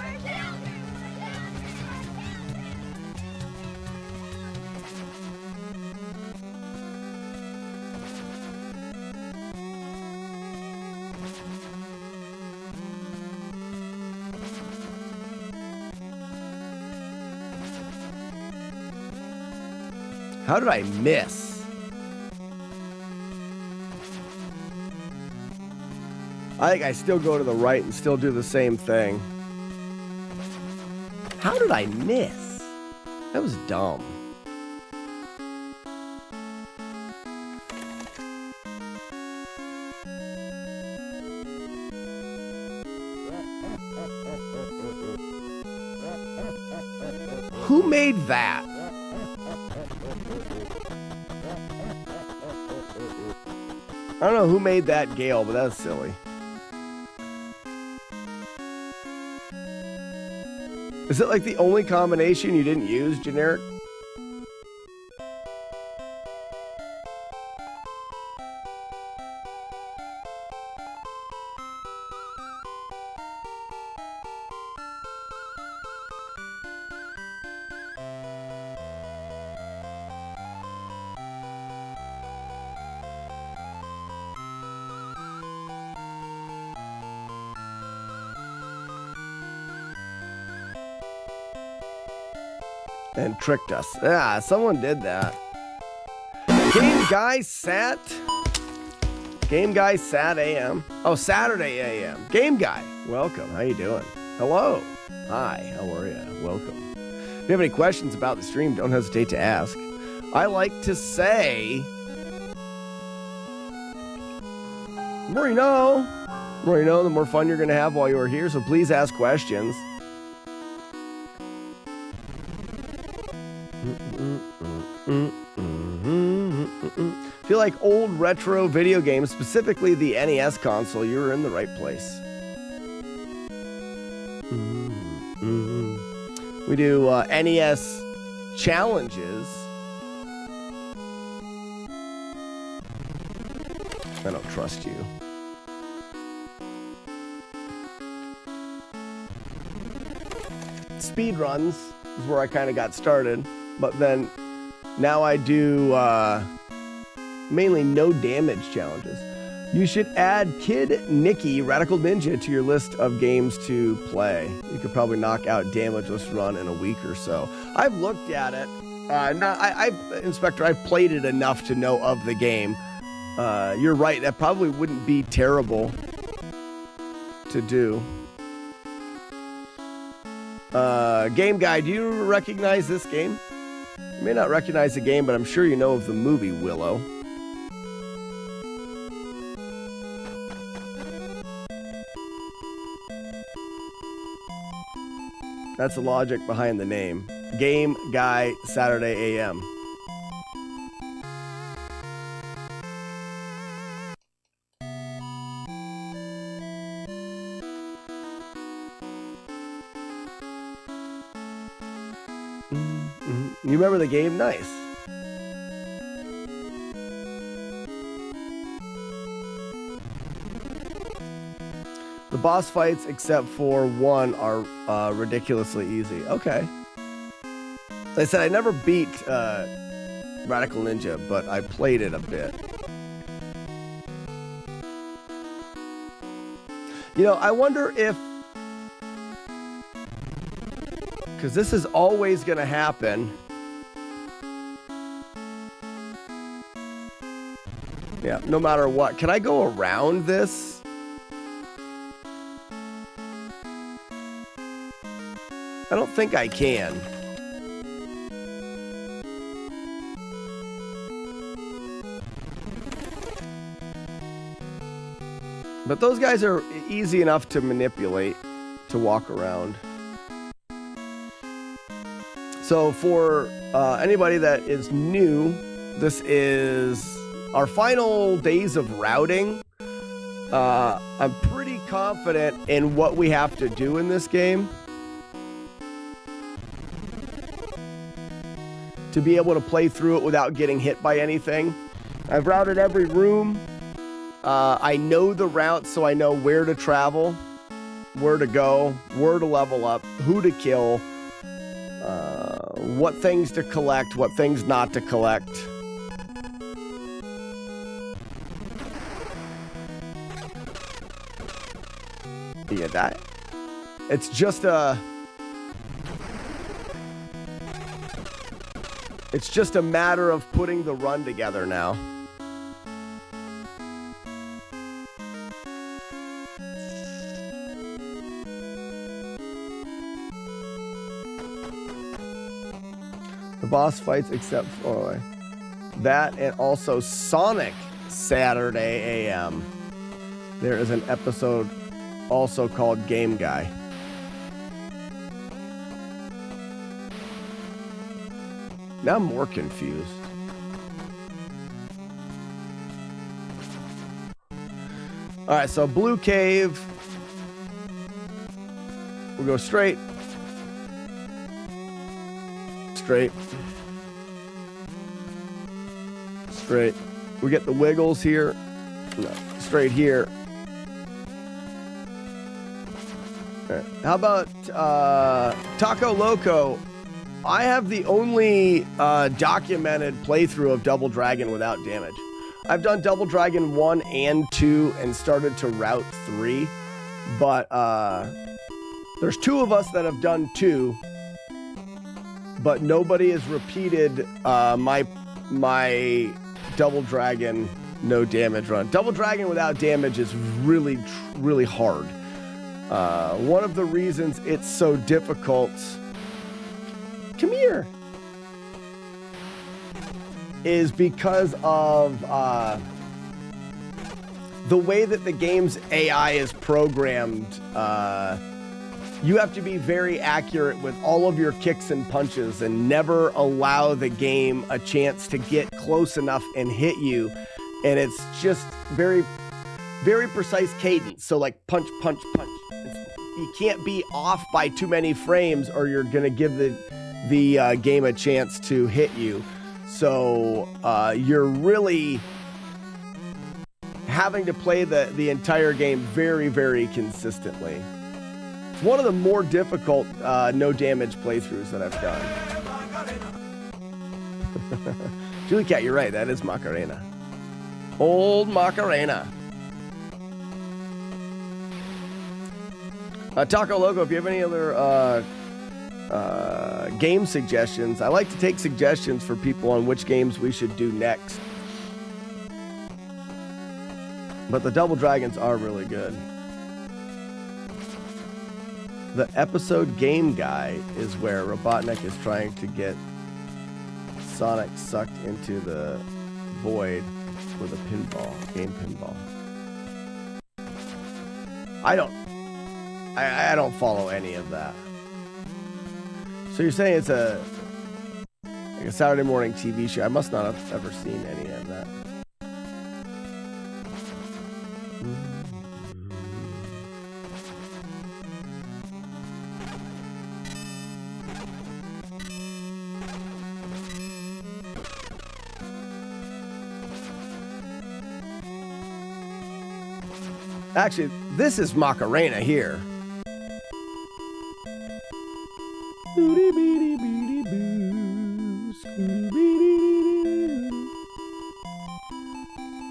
How did I miss? I think I still go to the right and still do the same thing. How did I miss? That was dumb. Who made that? I don't know who made that Gale, but that's silly. Is it like the only combination you didn't use, generic? And tricked us. Yeah, someone did that. Game Guy Sat. Game Guy Sat AM. Oh, Saturday AM. Game Guy, welcome. How you doing? Hello. Hi, how are you? Welcome. If you have any questions about the stream, don't hesitate to ask. I like to say, the more you know, the more fun you're going to have while you're here, so please ask questions. If you like old retro video games, specifically the NES console, you're in the right place. We do NES challenges. I don't trust you. Speed runs is where I kind of got started, but then now I do mainly no damage challenges. You should add Kid Nicky Radical Ninja to your list of games to play. You could probably knock out Damageless Run in a week or so. I've looked at it. Inspector, I've played it enough to know of the game. You're right, that probably wouldn't be terrible to do. Game Guy, do you recognize this game? You may not recognize the game, but I'm sure you know of the movie Willow. That's the logic behind the name. Game Guy Saturday AM. You remember the game? Nice. The boss fights, except for one, are ridiculously easy. Okay. Like I said, I never beat Radical Ninja, but I played it a bit. You know, I wonder if... because this is always going to happen. Yeah, no matter what. Can I go around this? I don't think I can. But those guys are easy enough to manipulate, to walk around. So for anybody that is new, this is our final days of routing. I'm pretty confident in what we have to do in this game to be able to play through it without getting hit by anything. I've routed every room. I know the route, so I know where to travel, where to go, where to level up, who to kill, what things to collect, what things not to collect. Yeah, that. It's just a matter of putting the run together now. boss fights except for that, and also Sonic Saturday AM. There is an episode also called Game Guy. Now I'm more confused. All right, so Blue Cave. We'll go straight. Straight. Straight. We get the wiggles here. No, straight here. All right. How about Taco Loco? I have the only documented playthrough of Double Dragon without damage. I've done Double Dragon 1 and 2 and started to Route 3, but there's 2 of us that have done 2, but nobody has repeated my Double Dragon no damage run. Double Dragon without damage is really, really hard. One of the reasons it's so difficult... Come here. Is because of the way that the game's AI is programmed. You have to be very accurate with all of your kicks and punches and never allow the game a chance to get close enough and hit you. And it's just very, very precise cadence. So like punch, punch, punch. You can't be off by too many frames or you're going to give the game a chance to hit you. So you're really having to play the entire game very, very consistently. It's one of the more difficult no damage playthroughs that I've done. Julie Cat, you're right. That is Macarena. Old Macarena. Taco Loco, if you have any other game suggestions, I like to take suggestions for people on which games we should do next. But the Double Dragons are really good. The episode Game Guy is where Robotnik is trying to get Sonic sucked into the void with a pinball, game pinball. I don't follow any of that. So you're saying it's like a Saturday morning TV show. I must not have ever seen any of that. Actually, this is Macarena here.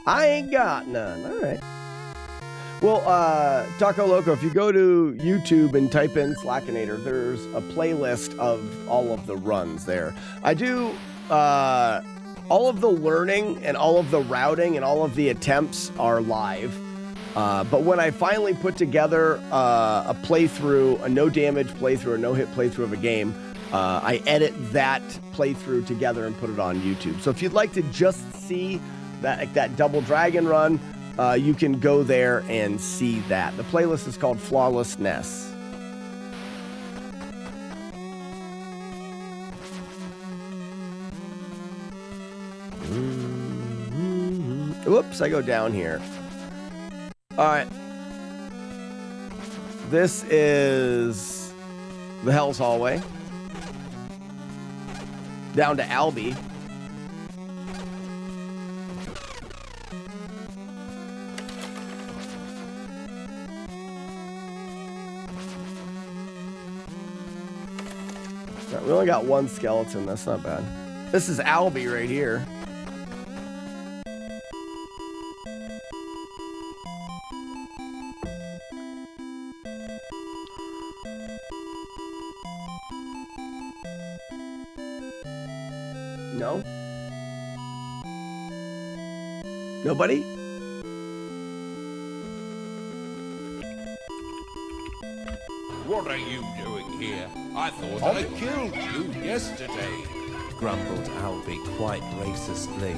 I ain't got none. All right. Well, Taco Loco, if you go to YouTube and type in Slackinator, there's a playlist of all of the runs there. I do all of the learning and all of the routing and all of the attempts are live. But when I finally put together a playthrough, a no damage playthrough, a no hit playthrough of a game, I edit that playthrough together and put it on YouTube. So if you'd like to just see that Double Dragon run, you can go there and see that. The playlist is called FlawlessNES. Whoops, I go down here. All right. This is the Hell's Hallway. Down to Albie. We only got one skeleton. That's not bad. This is Albie right here. No? Nobody? What are you doing here? I thought I killed you yesterday. grumbled Albie quite racistly.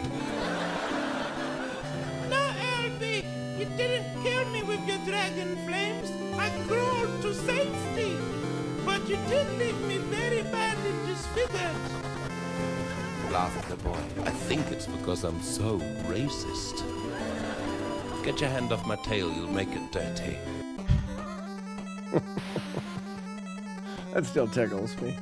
No, Albie, you didn't kill me with your dragon flames. I crawled to safety. But you did leave me very badly disfigured. Laughed the boy. I think it's because I'm so racist. Get your hand off my tail, you'll make it dirty. That still tickles me.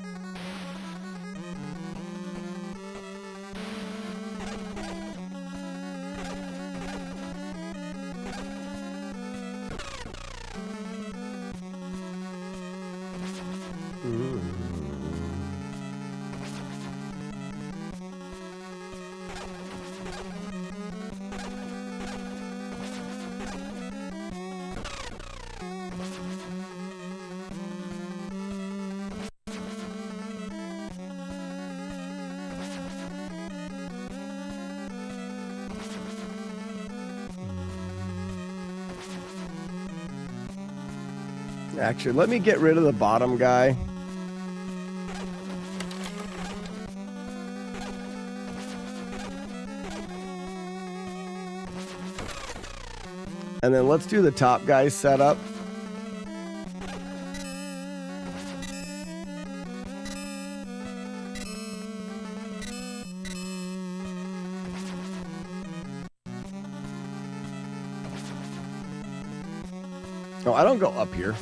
Actually, let me get rid of the bottom guy. And then let's do the top guy's setup. Oh, I don't go up here.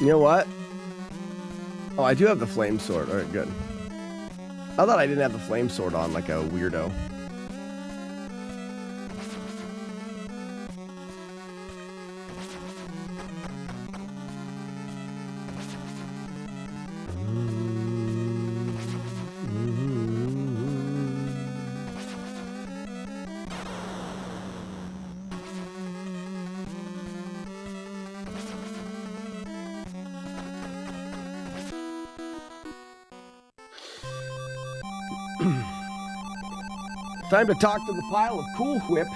You know what? Oh, I do have the flame sword. All right, good. I thought I didn't have the flame sword on like a weirdo. Time to talk to the pile of Cool Whip.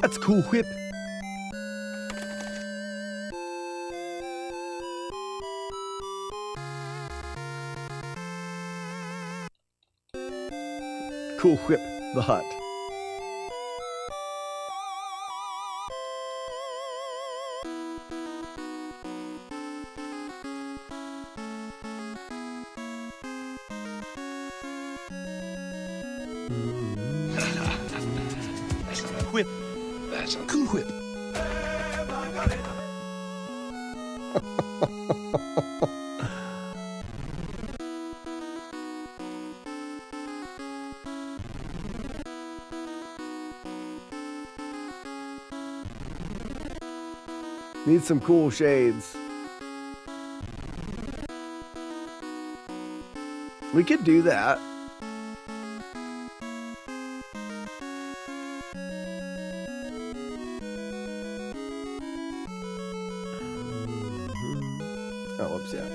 That's Cool Whip. Cool Whip the Hut. Whip. That's a Cool Whip. Need some cool shades. We could do that. Oh, whoops, yeah.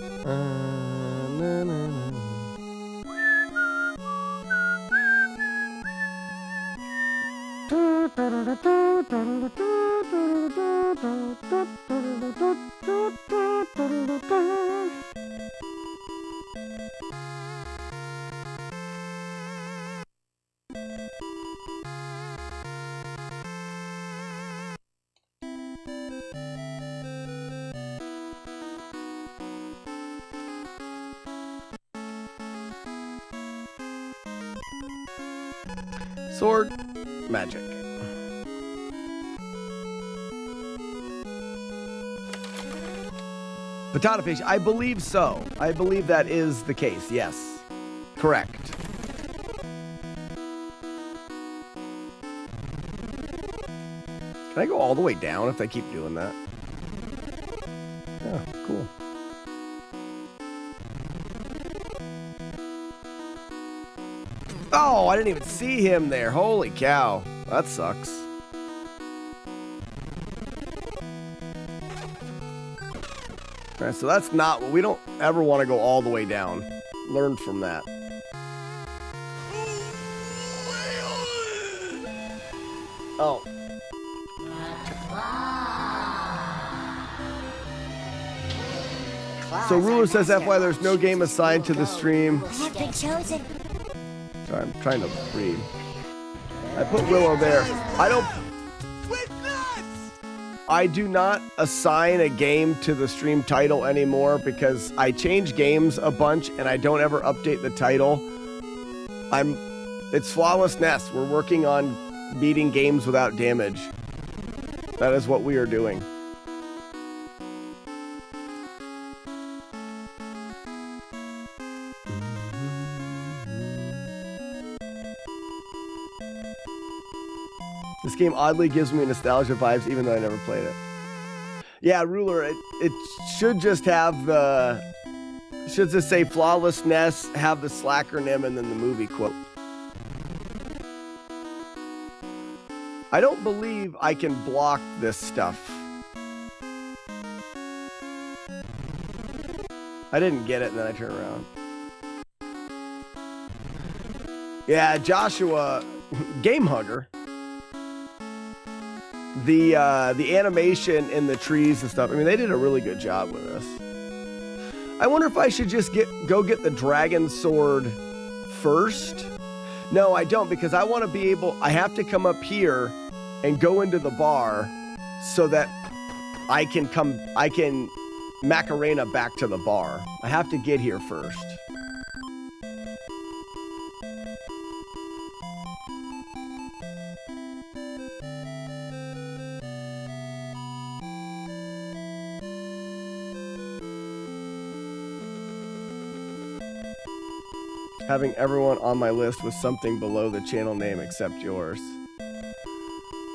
Na, na, na. Sword magic. Potato Fish, I believe so. I believe that is the case, yes. Correct. Can I go all the way down if I keep doing that? Yeah, cool. Oh, I didn't even see him there. Holy cow. That sucks. Alright, so that's not what we don't ever want to go all the way down. Learn from that. Oh. So Ruler says FY there's no game assigned to the stream. Have been chosen. Sorry, I'm trying to read. I put Willow there. I do not assign a game to the stream title anymore because I change games a bunch and I don't ever update the title. It's FlawlessNES. We're working on beating games without damage. That is what we are doing. This game oddly gives me nostalgia vibes even though I never played it. Yeah, Ruler, it should just have the... should just say FlawlessNES, have the slacker-nym, and then the movie quote. I don't believe I can block this stuff. I didn't get it and then I turn around. Yeah, Joshua, Game Hugger. The animation in the trees and stuff, I mean, they did a really good job with this. I wonder if I should just go get the dragon sword first. No, I don't, because I want to be able, I have to come up here and go into the bar so that I can Macarena back to the bar. I have to get here first. Having everyone on my list with something below the channel name except yours.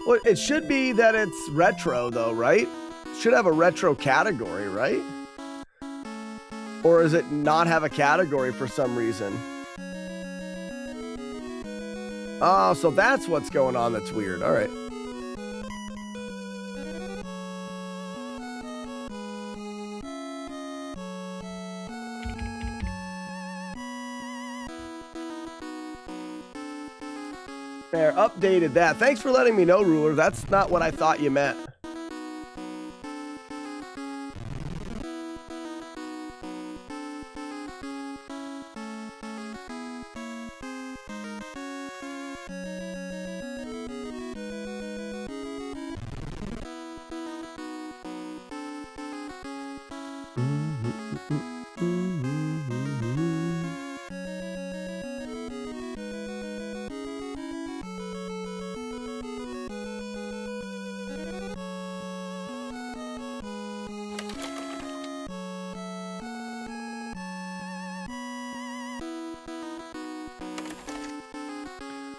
Well, it should be that it's retro though, right? It should have a retro category, right? Or does it not have a category for some reason? Oh, so that's what's going on that's weird. All right. There, updated that. Thanks for letting me know, Ruler. That's not what I thought you meant.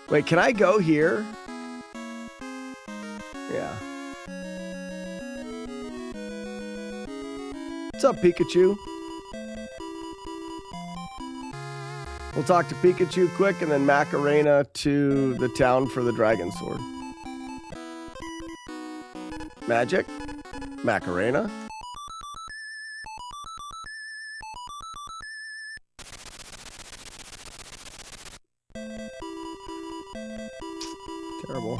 Wait, can I go here? Yeah. What's up, Pikachu? We'll talk to Pikachu quick and then Macarena to the town for the Dragon Sword. Magic? Macarena? Terrible.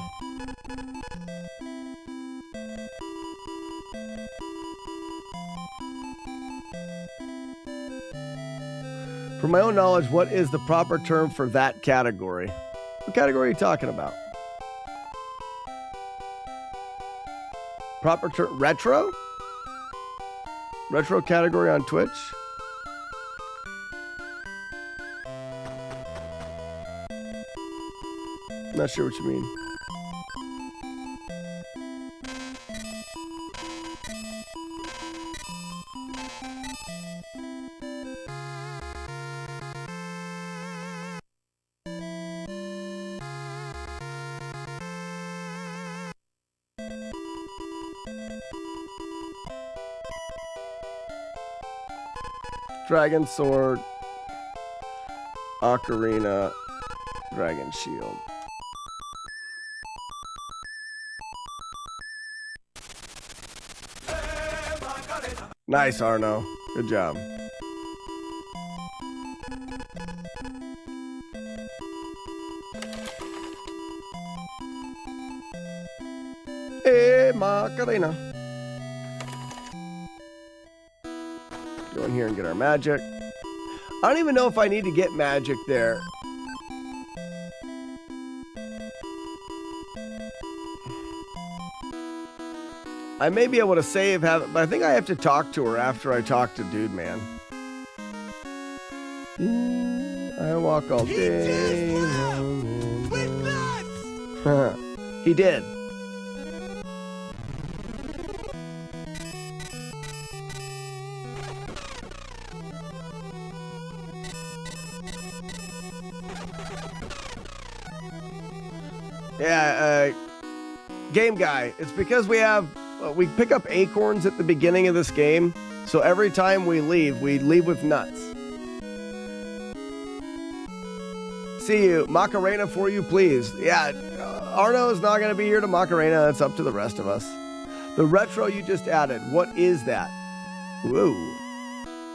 For my own knowledge, what is the proper term for that category? What category are you talking about? Proper term, retro? Retro category on Twitch? Not sure what you mean. Dragon Sword, Ocarina, Dragon Shield. Nice, Arno. Good job. Hey, Macarena. Go in here and get our magic. I don't even know if I need to get magic there. I may be able to save, but I think I have to talk to her after I talk to Dude Man. I walk all day. He did. Yeah, game guy. It's because we pick up acorns at the beginning of this game, so every time we leave with nuts. See you. Macarena for you, please. Yeah, Arno is not going to be here to Macarena. It's up to the rest of us. The retro you just added, what is that? Whoa.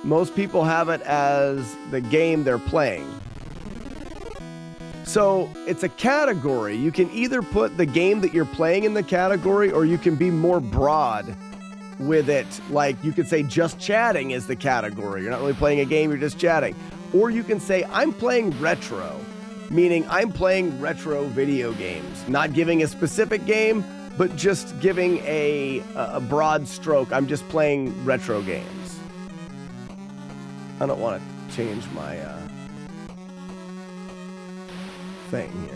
Most people have it as the game they're playing. So it's a category. You can either put the game that you're playing in the category, or you can be more broad with it. Like you could say just chatting is the category. You're not really playing a game, you're just chatting. Or you can say I'm playing retro, meaning I'm playing retro video games. Not giving a specific game, but just giving a broad stroke. I'm just playing retro games. I don't want to change my thing here.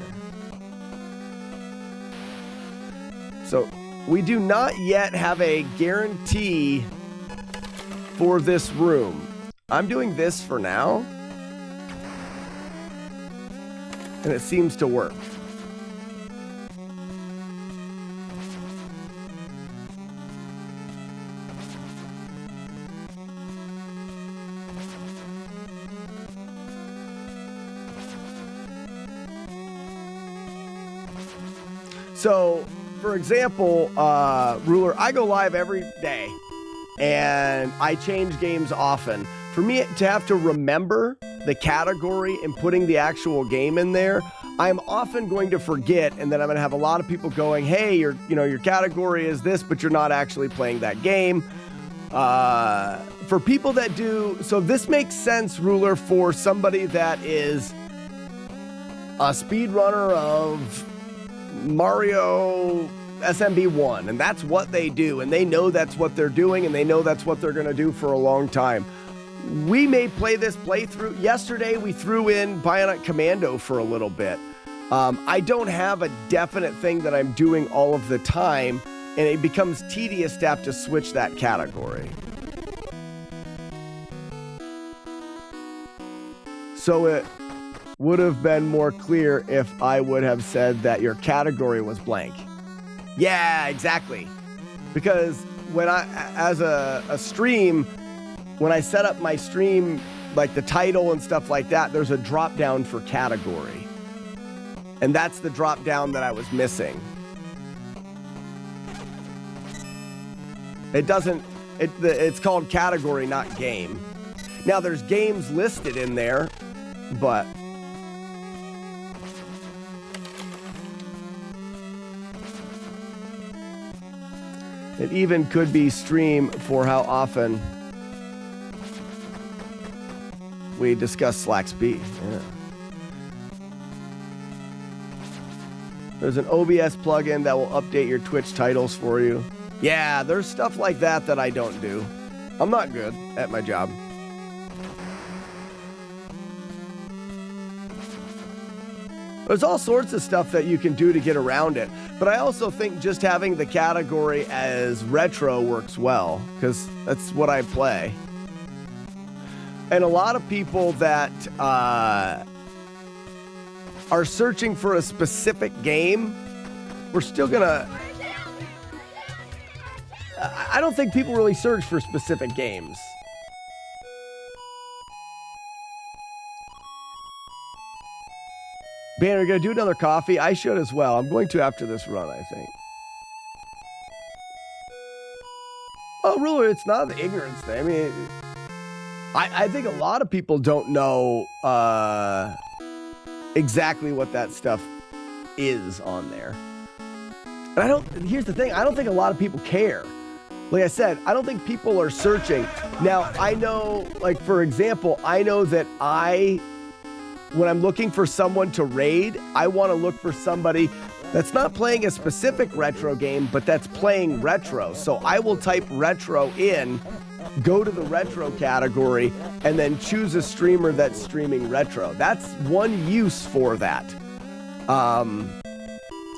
So we do not yet have a guarantee for this room. I'm doing this for now, and it seems to work. So, for example, Ruler, I go live every day, and I change games often. For me to have to remember the category and putting the actual game in there, I'm often going to forget, and then I'm going to have a lot of people going, hey, your category is this, but you're not actually playing that game. For people that do, so this makes sense, Ruler, for somebody that is a speedrunner of Mario SMB 1, and that's what they do, and they know that's what they're doing, and they know that's what they're going to do for a long time. We may play this playthrough. Yesterday we threw in Bionic Commando for a little bit. I don't have a definite thing that I'm doing all of the time, and it becomes tedious to have to switch that category. So it would have been more clear if I would have said that your category was blank. Yeah, exactly. Because when as a stream, when I set up my stream, like the title and stuff like that, there's a drop down for category. And that's the drop down that I was missing. It's called category, not game. Now there's games listed in there, but it even could be stream for how often we discuss Slack speed. Yeah. There's an OBS plugin that will update your Twitch titles for you. Yeah, there's stuff like that that I don't do. I'm not good at my job. There's all sorts of stuff that you can do to get around it. But I also think just having the category as retro works well, because that's what I play. And a lot of people that are searching for a specific game, we're still gonna... I don't think people really search for specific games. Banner, gonna do another coffee? I should as well. I'm going to after this run, I think. Oh, really? It's not the ignorance thing. I mean, I think a lot of people don't know exactly what that stuff is on there. And here's the thing, I don't think a lot of people care. Like I said, I don't think people are searching. Now, I know, like, for example, I know that when I'm looking for someone to raid, I want to look for somebody that's not playing a specific retro game, but that's playing retro. So I will type retro in, go to the retro category, and then choose a streamer that's streaming retro. That's one use for that.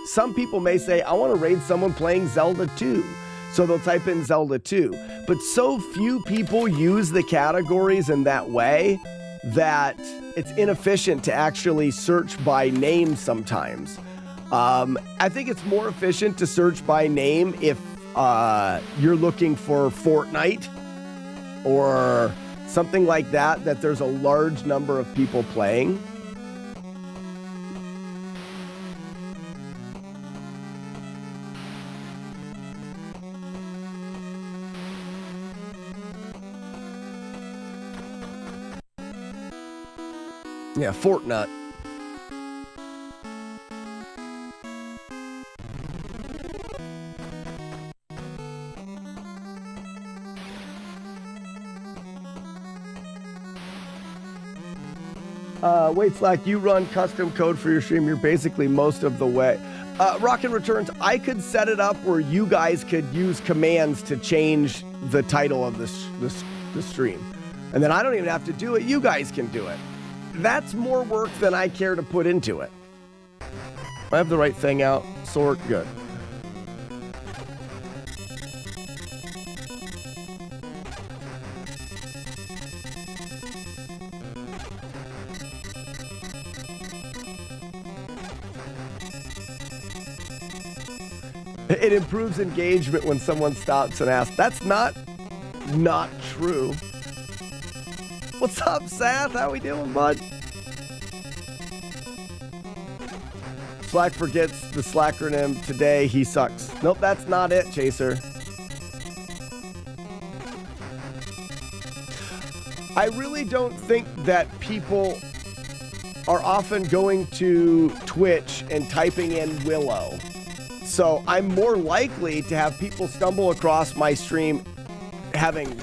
Some people may say, I want to raid someone playing Zelda 2. So they'll type in Zelda 2. But so few people use the categories in that way that it's inefficient to actually search by name sometimes. I think it's more efficient to search by name if you're looking for Fortnite or something like that there's a large number of people playing. Yeah, Fortnite. Wait, Slack, you run custom code for your stream. You're basically most of the way. Rockin' Returns, I could set it up where you guys could use commands to change the title of the stream. And then I don't even have to do it. You guys can do it. That's more work than I care to put into it. I have the right thing out. Sort. Good. It improves engagement when someone stops and asks. That's not true. What's up, Seth? How we doing, bud? Slack forgets the Slackronym today. He sucks. Nope, that's not it, Chaser. I really don't think that people are often going to Twitch and typing in Willow. So I'm more likely to have people stumble across my stream having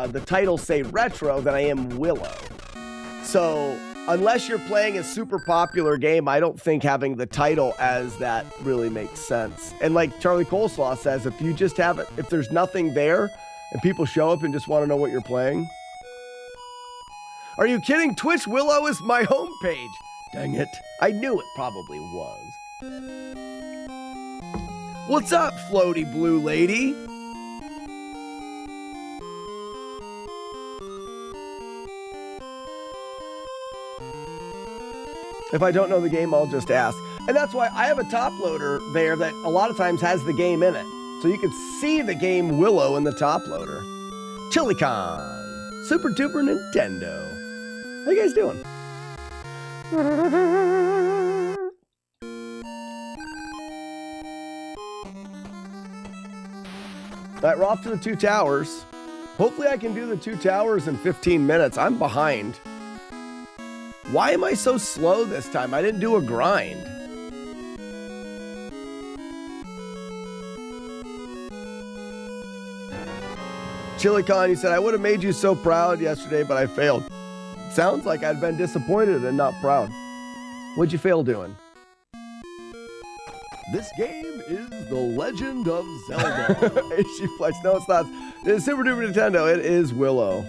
the title say retro than I am Willow. So unless you're playing a super popular game, I don't think having the title as that really makes sense. And like Charlie Coleslaw says, if you just have it, if there's nothing there and people show up and just want to know what you're playing. Are you kidding? Twitch Willow is my homepage. Dang it. I knew it probably was. What's up, floaty blue lady? If I don't know the game, I'll just ask. And that's why I have a top loader there that a lot of times has the game in it. So you can see the game Willow in the top loader. ChiliCon. Super Duper Nintendo. How you guys doing? All right, we're off to the 2 towers. Hopefully I can do the 2 towers in 15 minutes. I'm behind. Why am I so slow this time? I didn't do a grind. ChiliCon, he said, I would have made you so proud yesterday, but I failed. Sounds like I'd been disappointed and not proud. What'd you fail doing? This game is The Legend of Zelda. She flexed. No, it's not. It's Super Duper Nintendo. It is Willow.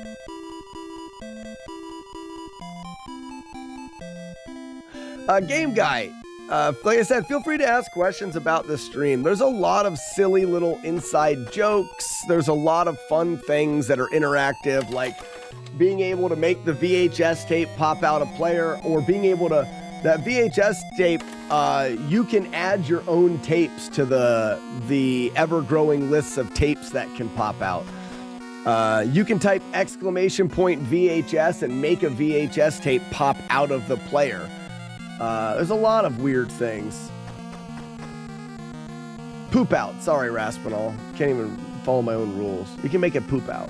Game Guy. Like I said, feel free to ask questions about this stream. There's a lot of silly little inside jokes. There's a lot of fun things that are interactive, like being able to make the VHS tape pop out a player, or being able to, that VHS tape, you can add your own tapes to the ever-growing lists of tapes that can pop out. You can type exclamation point VHS and make a VHS tape pop out of the player. There's a lot of weird things. Poop out. Sorry, Raspinol. Can't even follow my own rules. You can make it poop out.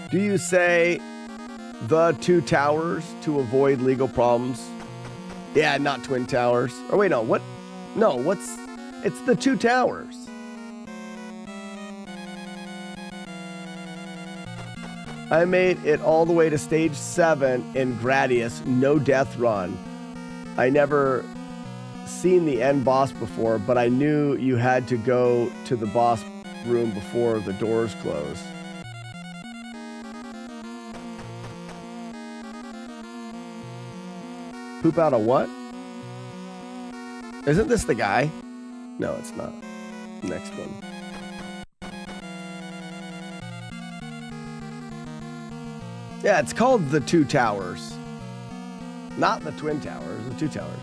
Do you say the two towers to avoid legal problems? Yeah, not Twin Towers. Or wait, no, what? No, what's... It's the two towers. I made it all the way to stage 7 in Gradius, no death run. I never seen the end boss before, but I knew you had to go to the boss room before the doors close. Poop out a what? Isn't this the guy? No, it's not. Next one. Yeah, it's called the Two Towers. Not the Twin Towers, the Two Towers.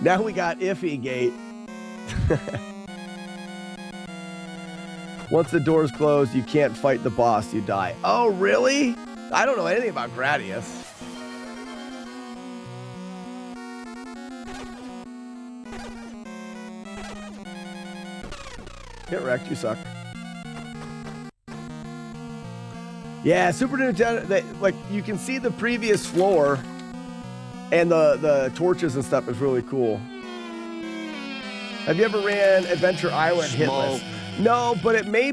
Now we got Iffy Gate. Once the doors close, you can't fight the boss, you die. Oh, really? I don't know anything about Gradius. Get wrecked, you suck. Yeah, Super Nintendo, like, you can see the previous floor, and the torches and stuff is really cool. Have you ever ran Adventure Island hitless? No, but it may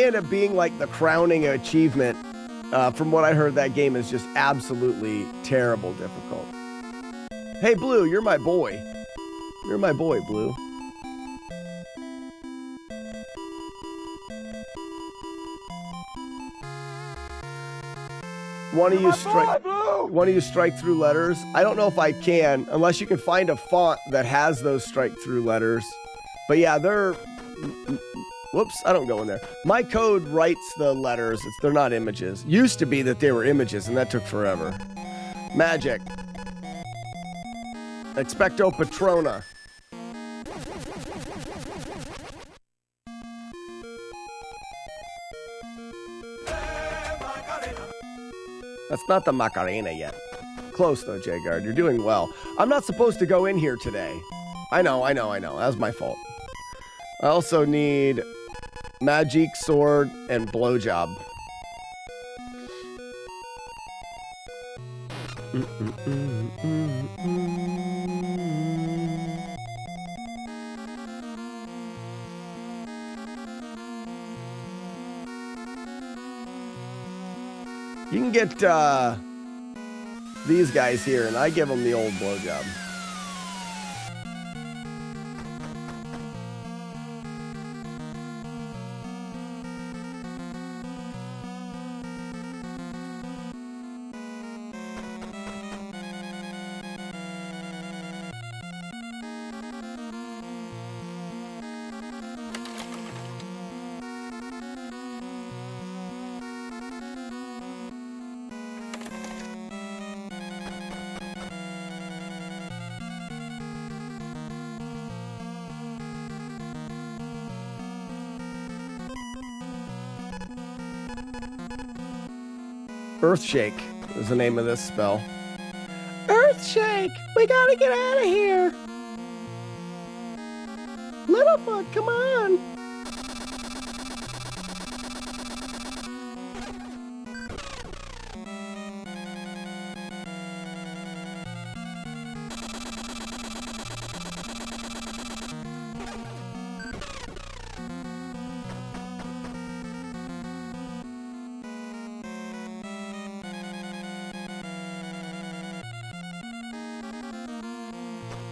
end up being like the crowning achievement. From what I heard, that game is just absolutely terrible difficult. Hey, Blue, you're my boy. You're my boy, Blue. Want to use strike through letters? I don't know if I can, unless you can find a font that has those strike through letters. But yeah, they're... Whoops, I don't go in there. My code writes the letters. They're not images. Used to be that they were images, and that took forever. Magic. Expecto Patrona. That's not the Macarena yet. Close though, J-Guard. You're doing well. I'm not supposed to go in here today. I know. That was my fault. I also need Magic Sword and Blowjob. You can get these guys here, and I give them the old blowjob. Earthshake is the name of this spell. Earthshake! We gotta get out of here! Littlefoot, come on!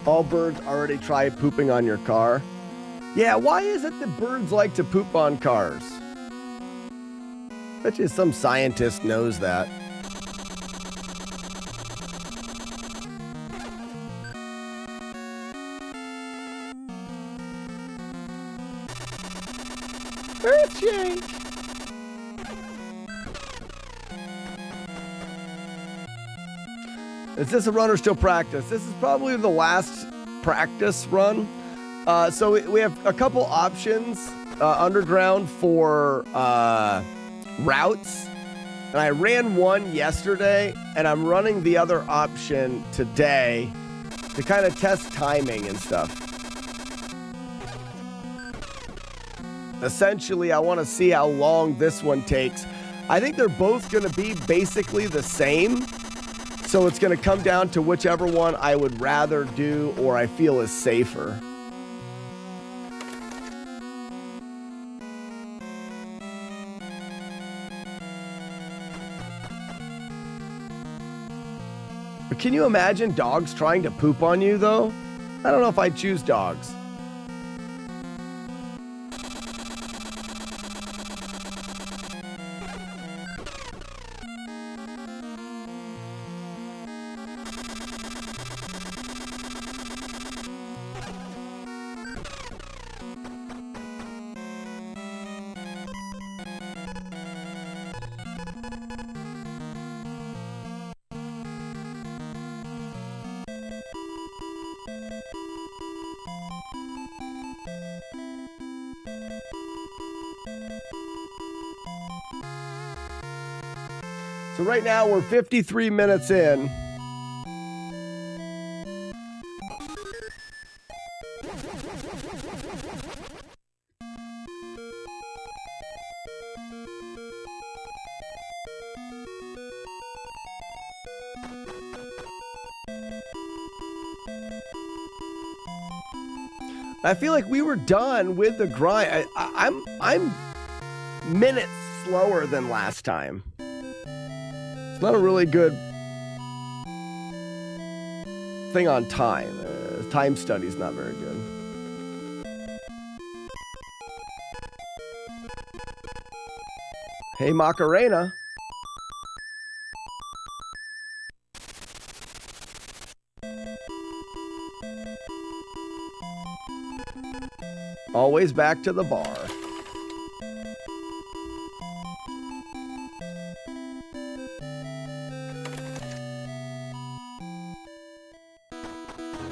All birds already try pooping on your car. Yeah, why is it that birds like to poop on cars? Bet you some scientist knows that. Earthshake! Is this a run or still practice? This is probably the last practice run. So we have a couple options underground for routes. And I ran one yesterday, and I'm running the other option today to kind of test timing and stuff. Essentially, I want to see how long this one takes. I think they're both going to be basically the same. So it's going to come down to whichever one I would rather do or I feel is safer. But can you imagine dogs trying to poop on you, though? I don't know if I'd choose dogs. So right now we're 53 minutes in. I feel like we were done with the grind. I'm minutes slower than last time. It's not a really good thing on time. Time study's not very good. Hey, Macarena. Always back to the bar.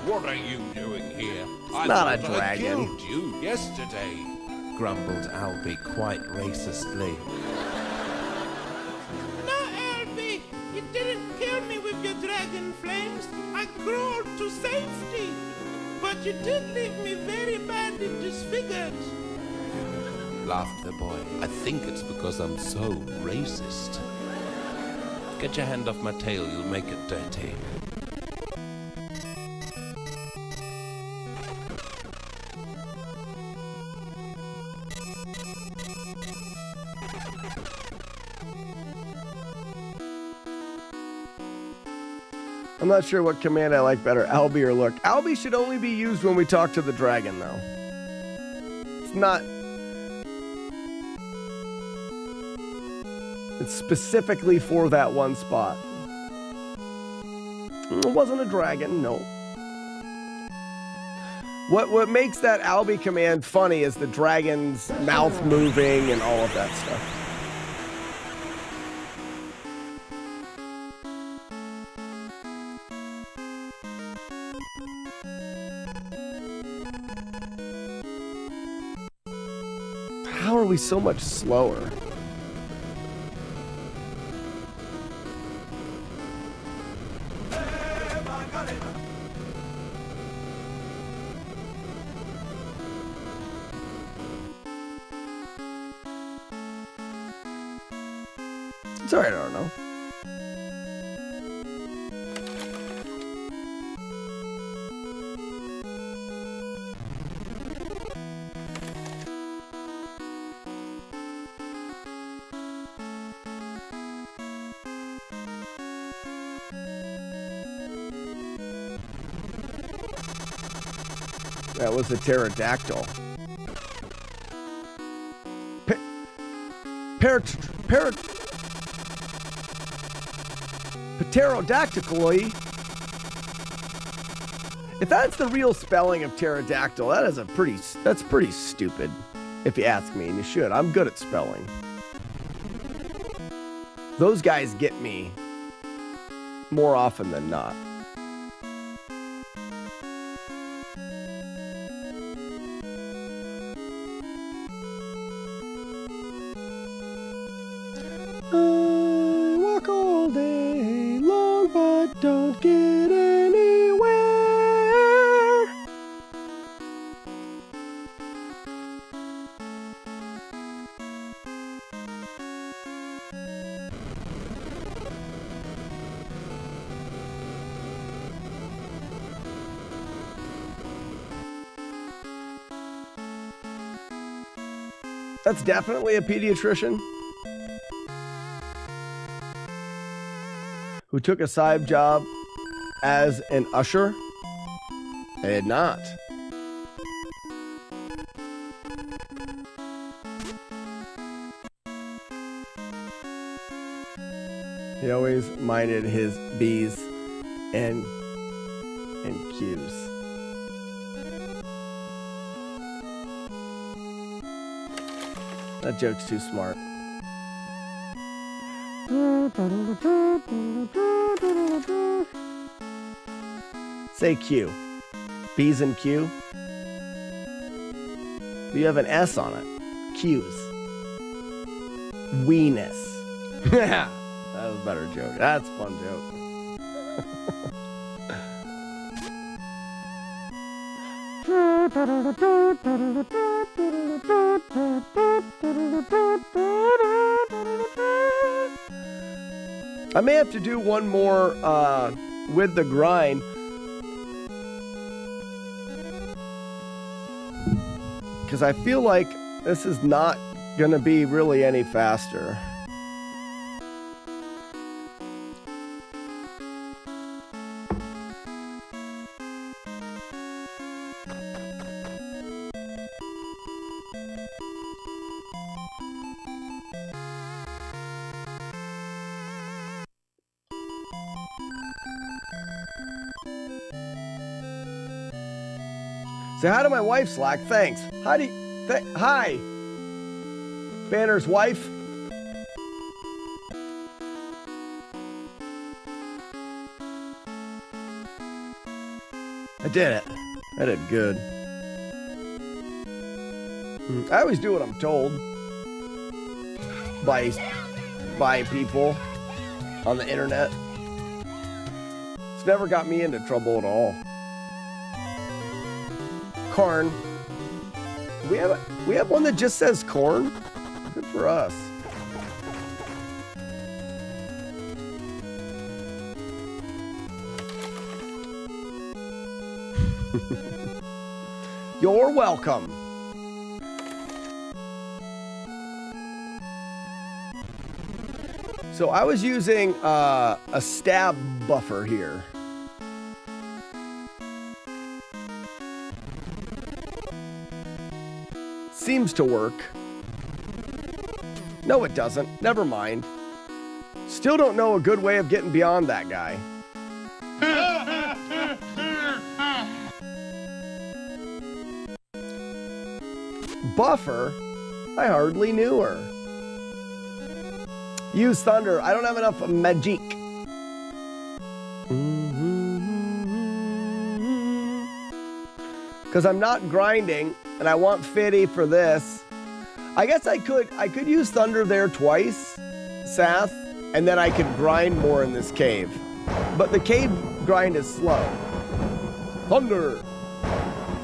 What are you doing here? It's not a dragon. I killed you yesterday, grumbled Albie quite racistly. No, Albie, you didn't kill me with your dragon flames. I crawled to safety. But you did leave me very badly disfigured. Laughed the boy. I think it's because I'm so racist. Get your hand off my tail, you'll make it dirty. I'm not sure what command I like better, Albie or Look. Albie should only be used when we talk to the dragon, though. It's not... It's specifically for that one spot. It wasn't a dragon, no. What makes that Albie command funny is the dragon's mouth moving and all of that stuff. How are we so much slower? It's alright, I don't know. That was a pterodactyl. Pterodactyl. If that's the real spelling of pterodactyl, that's pretty stupid, if you ask me, and you should. I'm good at spelling. Those guys get me more often than not. That's definitely a pediatrician who took a side job as an usher. I did not. He always minded his B's and Q's. That joke's too smart. Say Q. B's and Q. But you have an S on it. Q's. Weenus. Yeah. That was a better joke. That's a fun joke. I may have to do one more with the grind. Because I feel like this is not going to be really any faster. Say hi to my wife, Slack. Thanks. Hi. Banner's wife. I did it. I did good. I always do what I'm told by people on the internet. It's never got me into trouble at all. Corn. We have one that just says corn. Good for us. You're welcome. So I was using a stab buffer here. Seems to work. No, it doesn't. Never mind. Still don't know a good way of getting beyond that guy. Buffer? I hardly knew her. Use thunder. I don't have enough magic. Because I'm not grinding, and I want Fitty for this. I guess I could use thunder there twice, Sath, and then I could grind more in this cave. But the cave grind is slow. Thunder.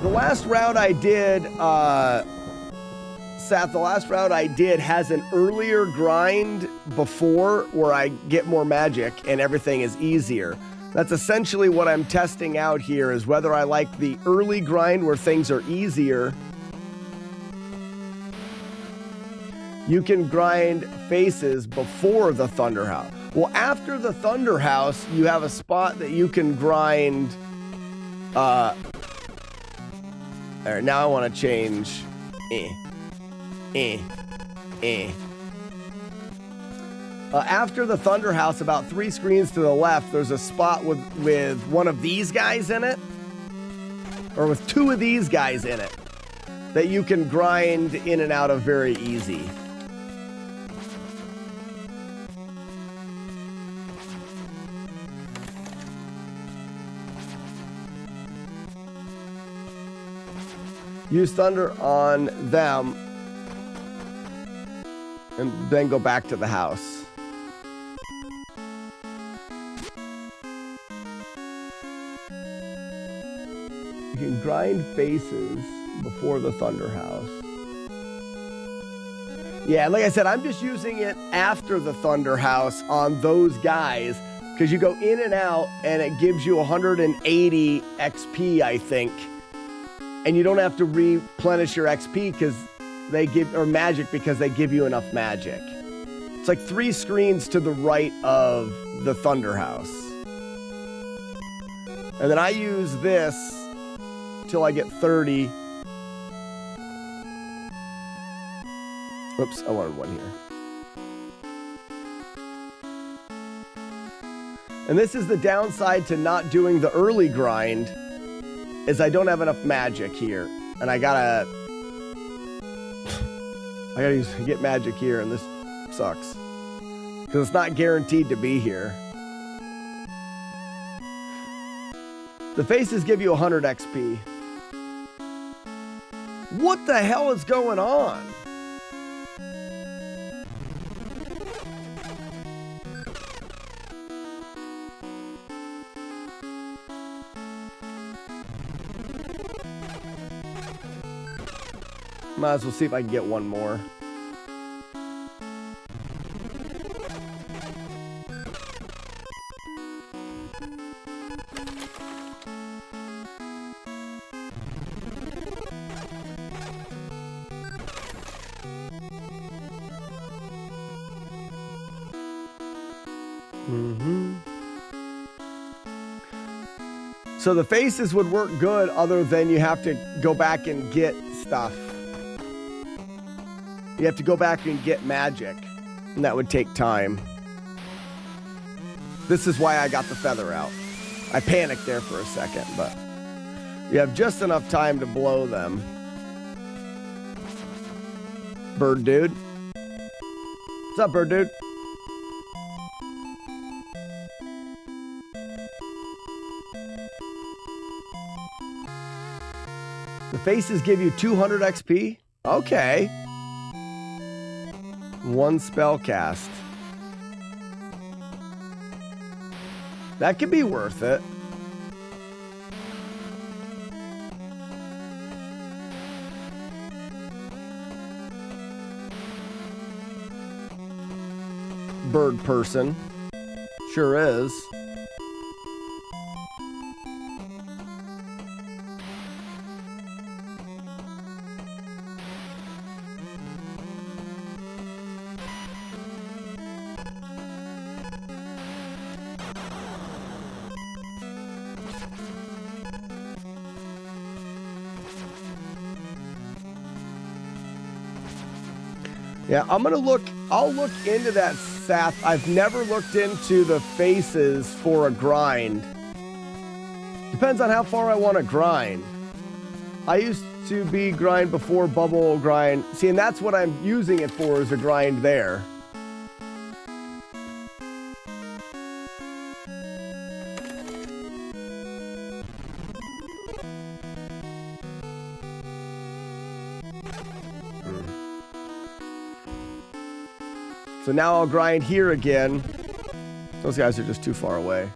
The last route I did, Sath, the last route I did has an earlier grind before where I get more magic and everything is easier. That's essentially what I'm testing out here, is whether I like the early grind where things are easier. You can grind faces before the Thunder House. Well, after the Thunder House, you have a spot that you can grind. All right, now I want to change. After the Thunder House, about 3 screens to the left, there's a spot with one of these guys in it, or with 2 of these guys in it, that you can grind in and out of very easy. Use thunder on them, and then go back to the house. You can grind faces before the Thunder House. Yeah, like I said, I'm just using it after the Thunder House on those guys, because you go in and out, and it gives you 180 XP, I think. And you don't have to replenish your XP, because they give, or magic because they give you enough magic. It's like 3 screens to the right of the Thunder House. And then I use this till I get 30. Oops, I wanted one here. And this is the downside to not doing the early grind, is I don't have enough magic here. And I gotta get magic here, and this sucks. Because it's not guaranteed to be here. The faces give you 100 XP. What the hell is going on? Might as well see if I can get one more. So the faces would work good other than you have to go back and get stuff. You have to go back and get magic, and that would take time. This is why I got the feather out. I panicked there for a second, but you have just enough time to blow them. Bird dude. What's up, bird dude? The faces give you 200 XP? Okay. 1 spell cast. That could be worth it. Bird person. Sure is. Yeah, I'll look into that, Seth. I've never looked into the faces for a grind. Depends on how far I want to grind. I used to be grind before bubble grind. See, and that's what I'm using it for, is a grind there. So now I'll grind here again. Those guys are just too far away.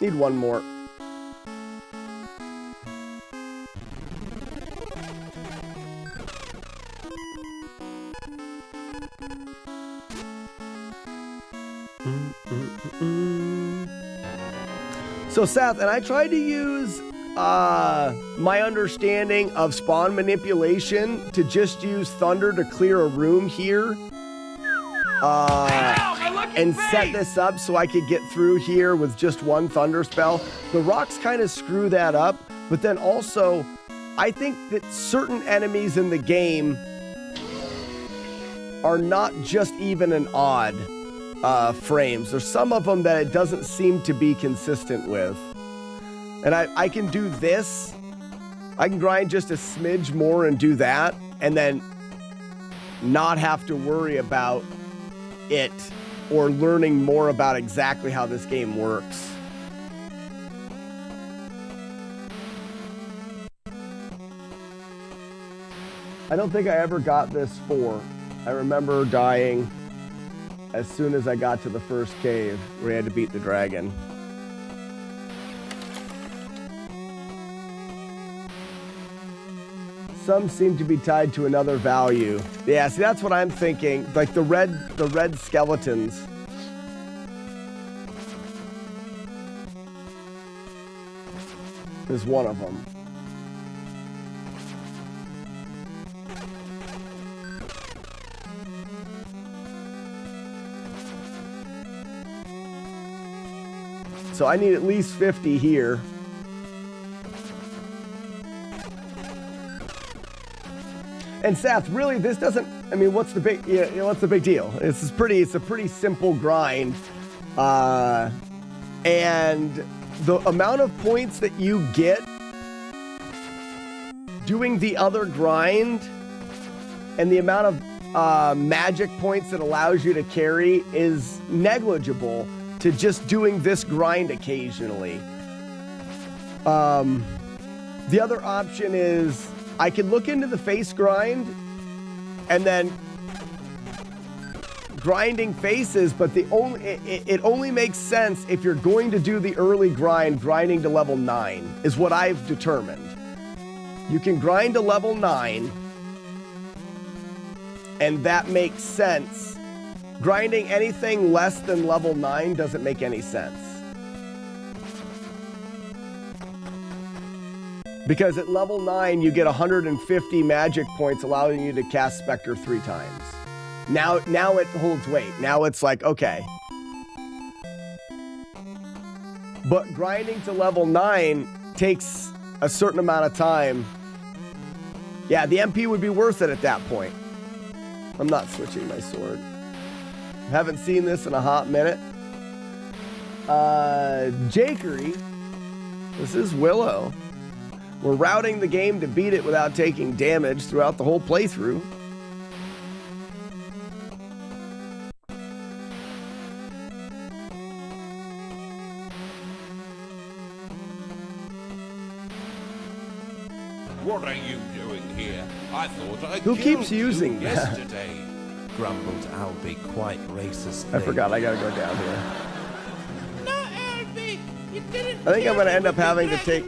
Need one more. So Seth, and I tried to use my understanding of spawn manipulation to just use thunder to clear a room here. And set this up so I could get through here with just 1 thunder spell. The rocks kind of screw that up, but then also I think that certain enemies in the game are not just even an odd frames. There's some of them that it doesn't seem to be consistent with. And I can do this. I can grind just a smidge more and do that, and then not have to worry about it or learning more about exactly how this game works. I don't think I ever got this 4. I remember dying as soon as I got to the first cave where we had to beat the dragon. Some seem to be tied to another value. Yeah, see, that's what I'm thinking. Like the red skeletons. Is one of them. So I need at least 50 here. And Seth, really, this doesn't. I mean, what's the big? What's the big deal? It's a pretty simple grind, and the amount of points that you get doing the other grind, and the amount of magic points that allows you to carry is negligible to just doing this grind occasionally. The other option is I could look into the face grind and then grinding faces, but it only makes sense if you're going to do the early grind, grinding to level 9 is what I've determined. You can grind to level 9, and that makes sense. Grinding anything less than level 9 doesn't make any sense. Because at level 9, you get 150 magic points, allowing you to cast Spectre 3 times. Now it holds weight. Now it's like, okay. But grinding to level 9 takes a certain amount of time. Yeah, the MP would be worth it at that point. I'm not switching my sword. Haven't seen this in a hot minute. Jakery. This is Willow. We're routing the game to beat it without taking damage throughout the whole playthrough. What are you doing here? I thought I Who keeps using that? yesterday. Grumbled Albie quite racist. I forgot I gotta go down here. No, Albie, you didn't. I think I'm gonna end up having to take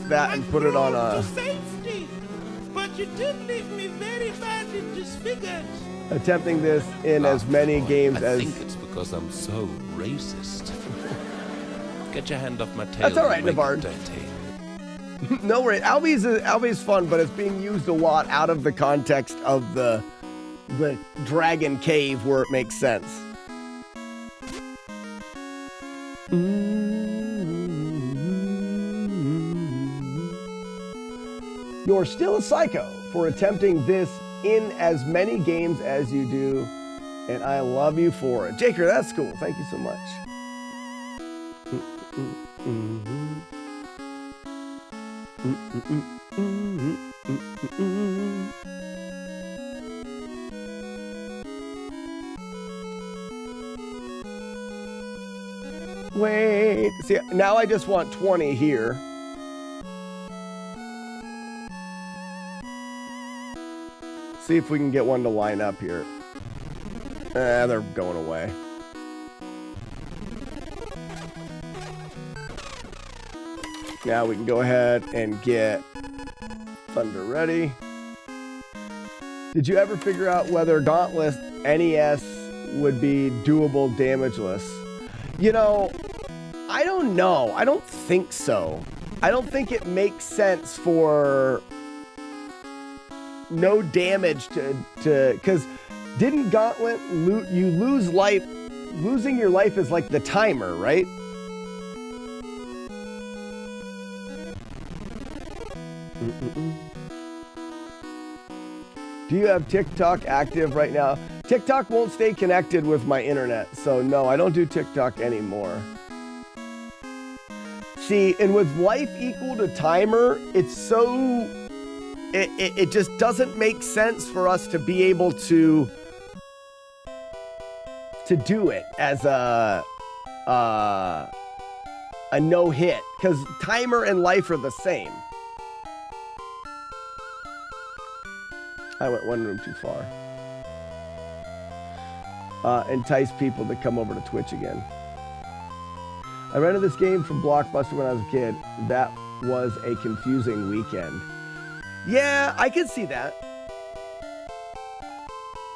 that and put it on a... Safety, but you did leave me very badly disfigured. Attempting this in as many games as... I think it's because I'm so racist. Get your hand off my tail. That's all right, and make Navard. it dirty. No worries. Albie's fun, but it's being used a lot out of the context of the dragon cave where it makes sense. You're still a psycho for attempting this in as many games as you do, and I love you for it. Jaker, that's cool. Thank you so much. Wait. See, now I just want 20 here. See if we can get one to line up here. They're going away. Now we can go ahead and get Thunder ready. Did you ever figure out whether Dauntless NES would be doable damageless? You know, I don't know. I don't think so. I don't think it makes sense for no damage to because didn't Gauntlet you lose life? Losing your life is like the timer, right? Do you have TikTok active right now? TikTok won't stay connected with my internet, so no, I don't do TikTok anymore. See, and with life equal to timer, it's so... It just doesn't make sense for us to be able to do it as a no-hit, because timer and life are the same. I went one room too far. Entice people to come over to Twitch again. I rented this game from Blockbuster when I was a kid. That was a confusing weekend. Yeah, I can see that.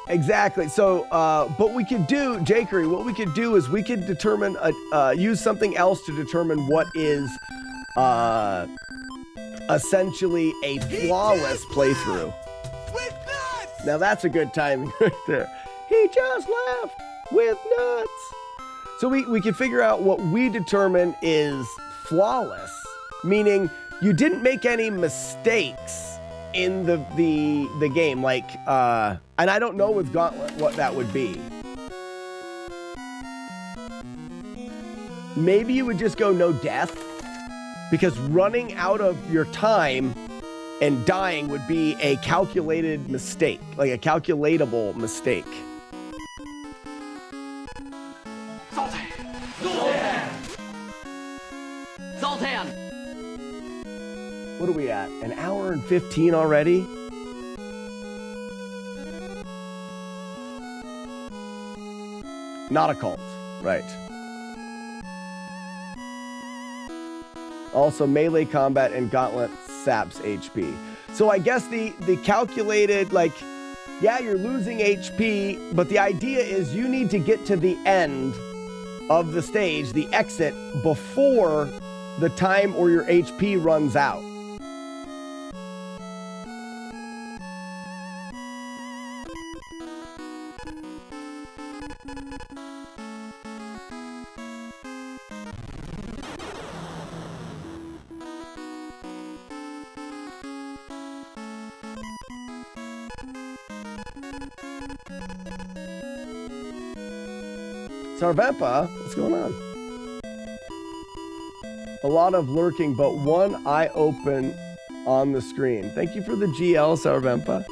Exactly. So, but we could do, Jakery, what we could do is we could determine, use something else to determine what is essentially a flawless playthrough. Now that's a good timing right there. He just left with nuts. So we can figure out what we determine is flawless, meaning you didn't make any mistakes in the game, like and I don't know with Gauntlet what that would be. Maybe you would just go no death, because running out of your time and dying would be a calculated mistake, like a calculatable mistake. Zoltan! What are we at? An hour and 15 already? Not a cult, right. Also, melee combat and Gauntlet saps HP. So I guess the calculated, like, yeah, you're losing HP, but the idea is you need to get to the end of the stage, the exit, before the time or your HP runs out. Sarvempa, what's going on? A lot of lurking, but one eye open on the screen. Thank you for the GL, Sarvempa.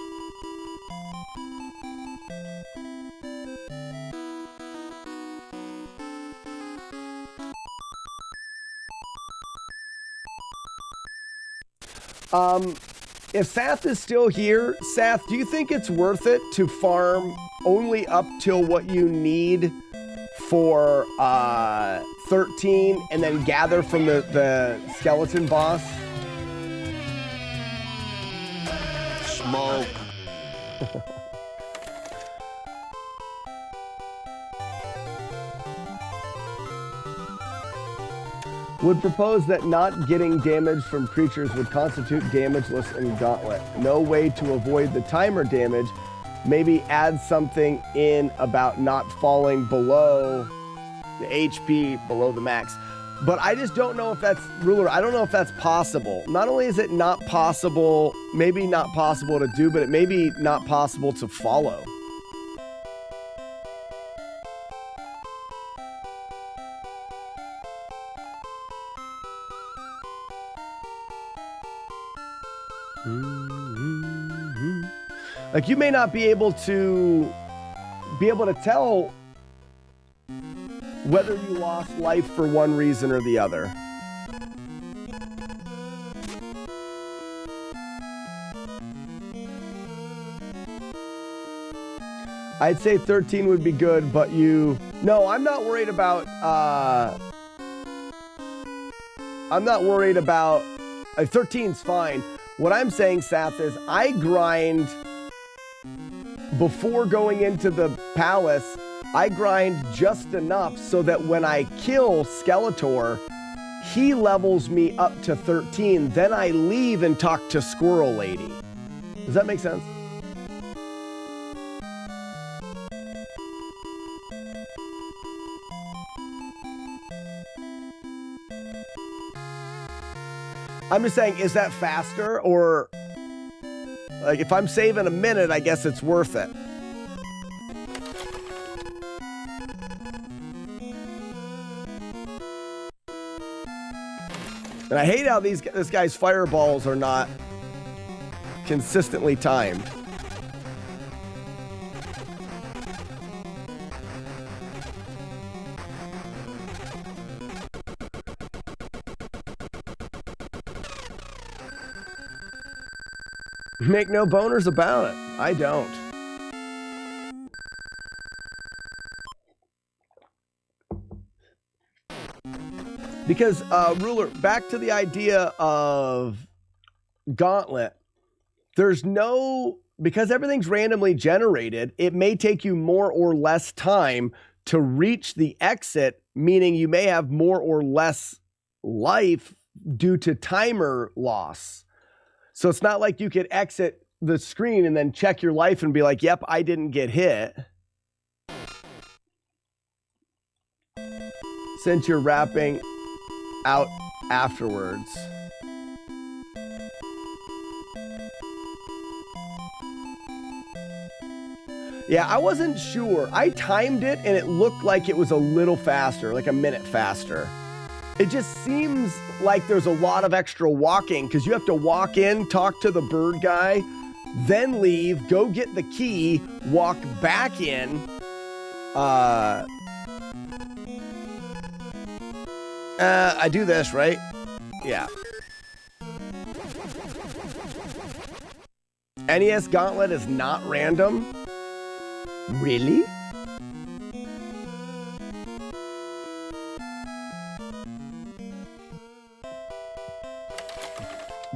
If Sath is still here, Sath, do you think it's worth it to farm only up till what you need for 13 and then gather from the skeleton boss? Smoke. Would propose that not getting damage from creatures would constitute damageless in Gauntlet. No way to avoid the timer damage. Maybe add something in about not falling below the HP, below the max. But I just don't know if that's, Ruler, I don't know if that's possible. Not only is it not possible, maybe not possible to do, but it may be not possible to follow. Like, you may not be able to tell whether you lost life for one reason or the other. I'd say 13 would be good, but no, I'm not worried about, 13's fine. What I'm saying, Sath, is I grind before going into the palace. I grind just enough so that when I kill Skeletor, he levels me up to 13. Then I leave and talk to Squirrel Lady. Does that make sense? I'm just saying, is that faster? Or, like, if I'm saving a minute, I guess it's worth it. And I hate how this guy's fireballs are not consistently timed. Make no boners about it. I don't. Because, Ruler, back to the idea of Gauntlet. there's no, because everything's randomly generated, it may take you more or less time to reach the exit, meaning you may have more or less life due to timer loss. So it's not like you could exit the screen and then check your life and be like, yep, I didn't get hit. Since you're wrapping out afterwards. Yeah, I wasn't sure. I timed it and it looked like it was a little faster, like a minute faster. It just seems like there's a lot of extra walking because you have to walk in, talk to the bird guy, then leave, go get the key, walk back in. I do this, right? Yeah. NES Gauntlet is not random. Really?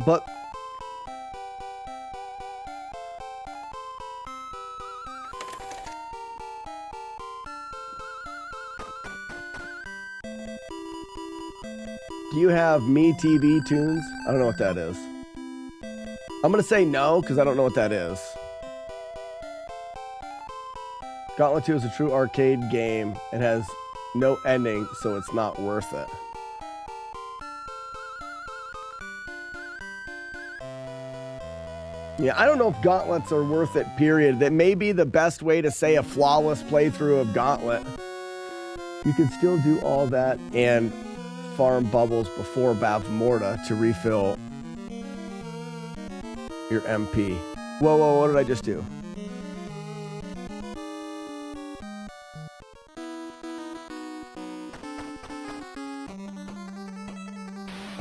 But do you have Me TV Tunes? I don't know what that is. I'm going to say no because I don't know what that is. Gauntlet 2 is a true arcade game and has no ending, so it's not worth it. Yeah, I don't know if Gauntlets are worth it, period. That may be the best way to say a flawless playthrough of Gauntlet. You can still do all that and farm bubbles before Bavmorda to refill your MP. Whoa, what did I just do?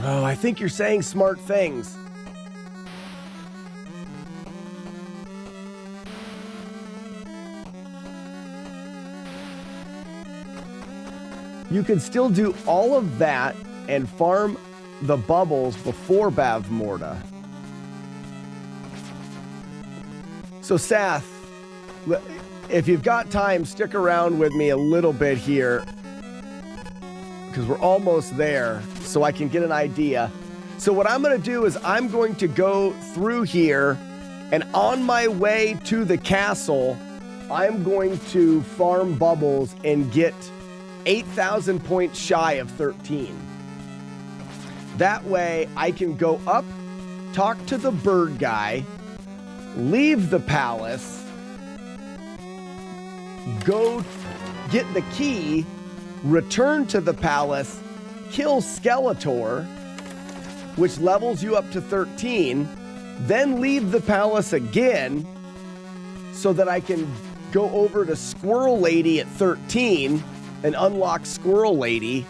Oh, I think you're saying smart things. You can still do all of that and farm the bubbles before Bavmorda. So Seth, if you've got time, stick around with me a little bit here because we're almost there so I can get an idea. So what I'm going to do is I'm going to go through here and on my way to the castle, I'm going to farm bubbles and get 8,000 points shy of 13. That way I can go up, talk to the bird guy, leave the palace, go get the key, return to the palace, kill Skeletor, which levels you up to 13, then leave the palace again so that I can go over to Squirrel Lady at 13 and unlock Squirrel Lady.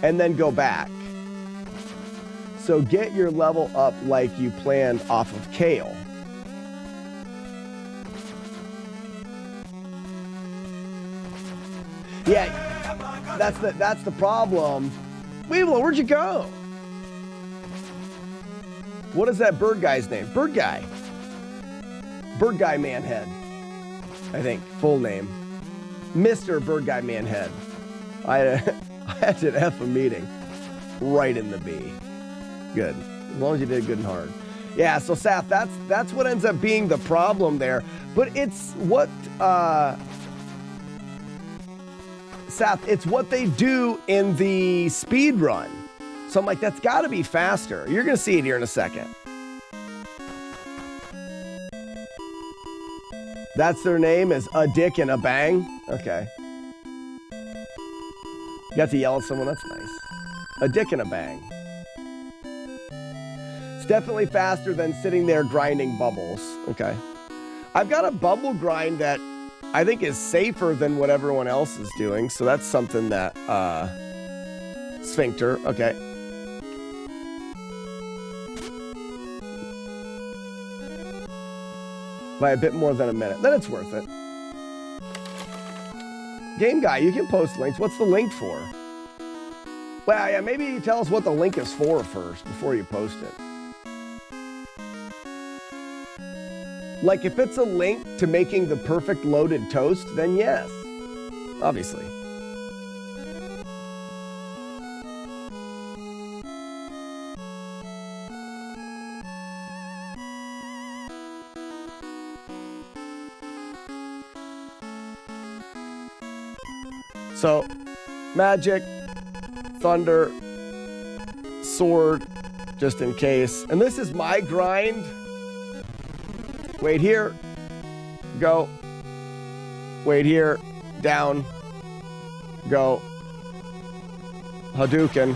And then go back. So get your level up like you planned off of Kale. Yeah, that's the problem. Weevil, where'd you go? What is that bird guy's name? Bird Guy. Bird Guy Manhead. I think, full name. Mr. Bird Guy Manhead. I had to F a meeting. Right in the B. Good. As long as you did good and hard. Yeah, so Seth, that's what ends up being the problem there. But it's what Seth, it's what they do in the speed run. So I'm like, that's got to be faster. You're going to see it here in a second. That's their name, is A Dick and a Bang? Okay. You got to yell at someone, that's nice. A Dick and a Bang. It's definitely faster than sitting there grinding bubbles. Okay. I've got a bubble grind that I think is safer than what everyone else is doing. So that's something that, Sphincter, okay. By a bit more than a minute, then it's worth it. Game Guy, you can post links. What's the link for? Well, yeah, maybe you tell us what the link is for first before you post it. Like, if it's a link to making the perfect loaded toast, then yes, obviously. So, magic, thunder, sword, just in case. And this is my grind. Wait here, go. Wait here, down, go. Hadouken.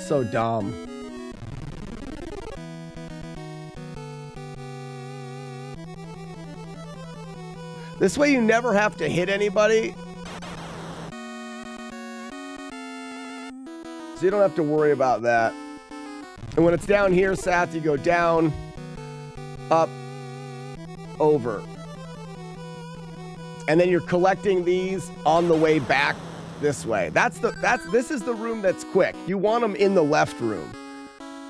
So dumb. This way you never have to hit anybody. So you don't have to worry about that. And when it's down here, Seth, you go down, up, over. And then you're collecting these on the way back this way. This is the room that's quick. You want them in the left room.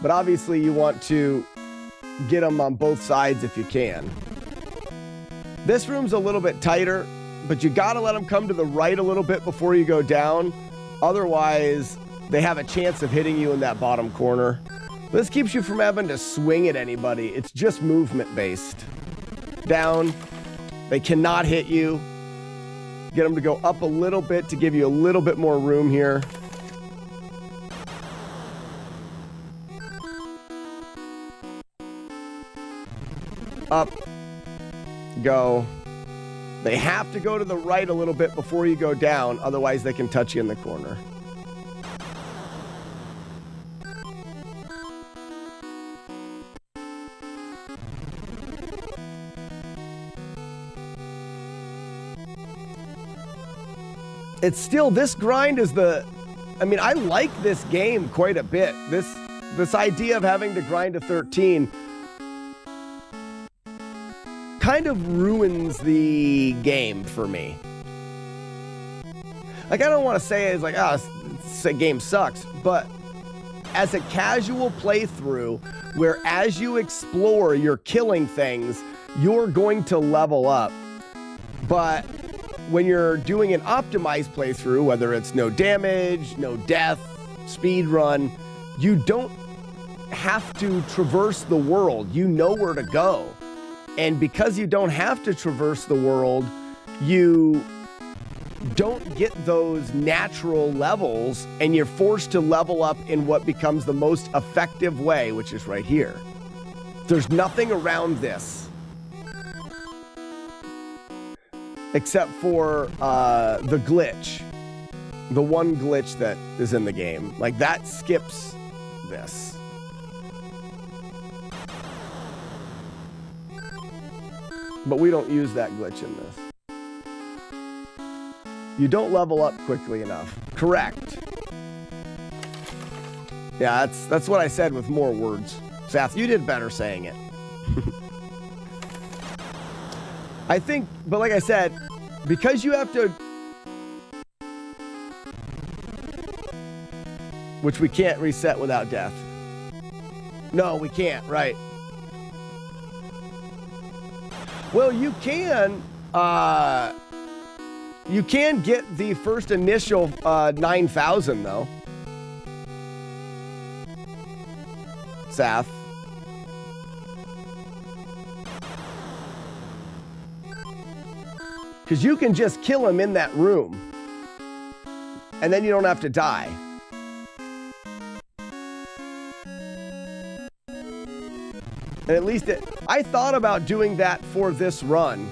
But obviously you want to get them on both sides if you can. This room's a little bit tighter, but you gotta let them come to the right a little bit before you go down. Otherwise, they have a chance of hitting you in that bottom corner. This keeps you from having to swing at anybody. It's just movement based. Down, they cannot hit you. Get them to go up a little bit to give you a little bit more room here. Up, go. They have to go to the right a little bit before you go down, otherwise they can touch you in the corner. It's still, this grind is I mean, I like this game quite a bit. This idea of having to grind to 13 kind of ruins the game for me. Like, I don't want to say it's like, the game sucks, but as a casual playthrough where as you explore, you're killing things, you're going to level up. But when you're doing an optimized playthrough, whether it's no damage, no death, speed run, you don't have to traverse the world. You know where to go. And because you don't have to traverse the world, you don't get those natural levels, and you're forced to level up in what becomes the most effective way, which is right here. There's nothing around this. Except for the glitch. The one glitch that is in the game. Like, that skips this. But we don't use that glitch in this. You don't level up quickly enough. Correct. Yeah, that's what I said with more words. Seth, you did better saying it. I think, but like I said, because you have to... Which we can't reset without death. No, we can't, right. Well, you can get the first initial 9,000 though. Saf. Because you can just kill him in that room. And then you don't have to die. And at least I thought about doing that for this run,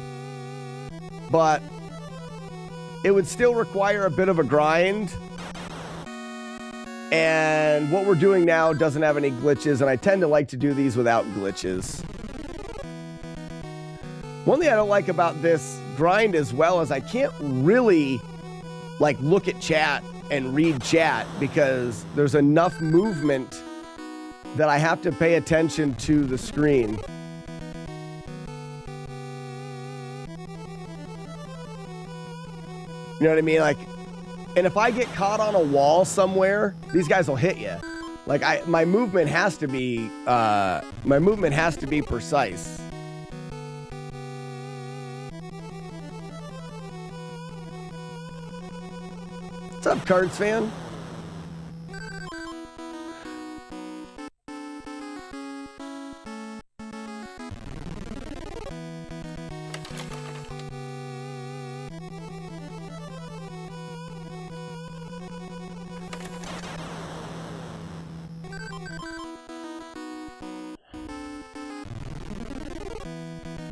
but it would still require a bit of a grind. And what we're doing now doesn't have any glitches, and I tend to like to do these without glitches. One thing I don't like about this grind as well is I can't really like look at chat and read chat because there's enough movement that I have to pay attention to the screen. You know what I mean? Like, and if I get caught on a wall somewhere, these guys will hit you. Like my movement has to be precise. What's up, Cards fan?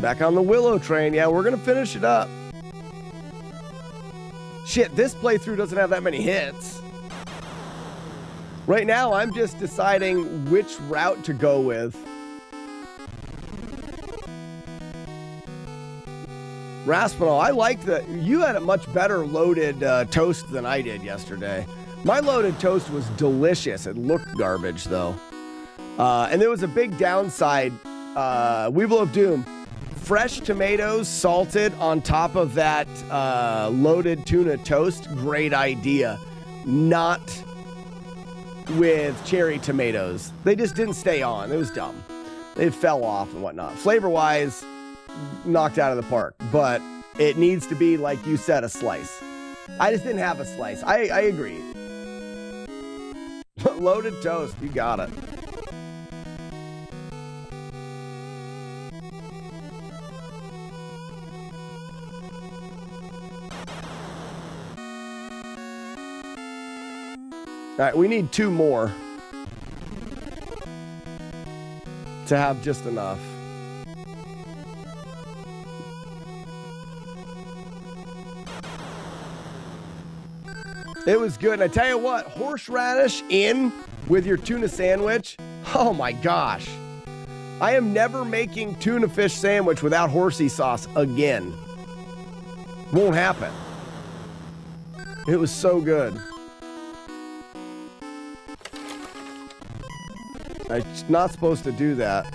Back on the Willow train. Yeah, we're gonna finish it up. Shit, this playthrough doesn't have that many hits. Right now, I'm just deciding which route to go with. Raspinall, I liked that. You had a much better loaded toast than I did yesterday. My loaded toast was delicious. It looked garbage, though. And there was a big downside. Weevil of Doom. Fresh tomatoes salted on top of that loaded tuna toast, great idea. Not with cherry tomatoes. They just didn't stay on. It was dumb. They fell off and whatnot. Flavor-wise, knocked out of the park. But it needs to be, like you said, a slice. I just didn't have a slice. I agree. Loaded toast, you got it. All right, we need 2 more to have just enough. It was good. And I tell you what, horseradish in with your tuna sandwich. Oh my gosh. I am never making tuna fish sandwich without horsey sauce again. Won't happen. It was so good. I'm not supposed to do that.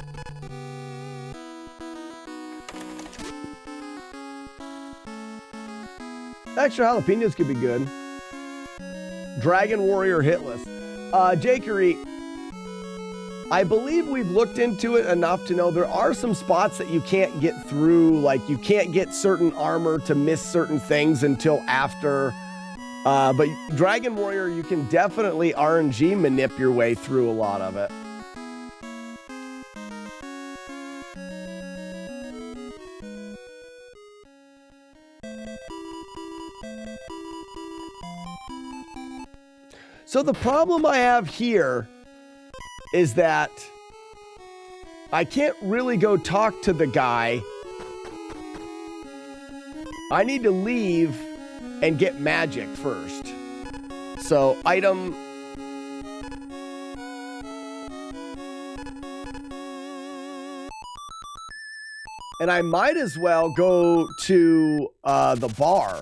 Extra jalapenos could be good. Dragon Warrior hitless. Jakery, I believe we've looked into it enough to know there are some spots that you can't get through. Like you can't get certain armor to miss certain things until after. But Dragon Warrior, you can definitely RNG manip your way through a lot of it. So the problem I have here is that I can't really go talk to the guy. I need to leave and get magic first. So item. And I might as well go to the bar.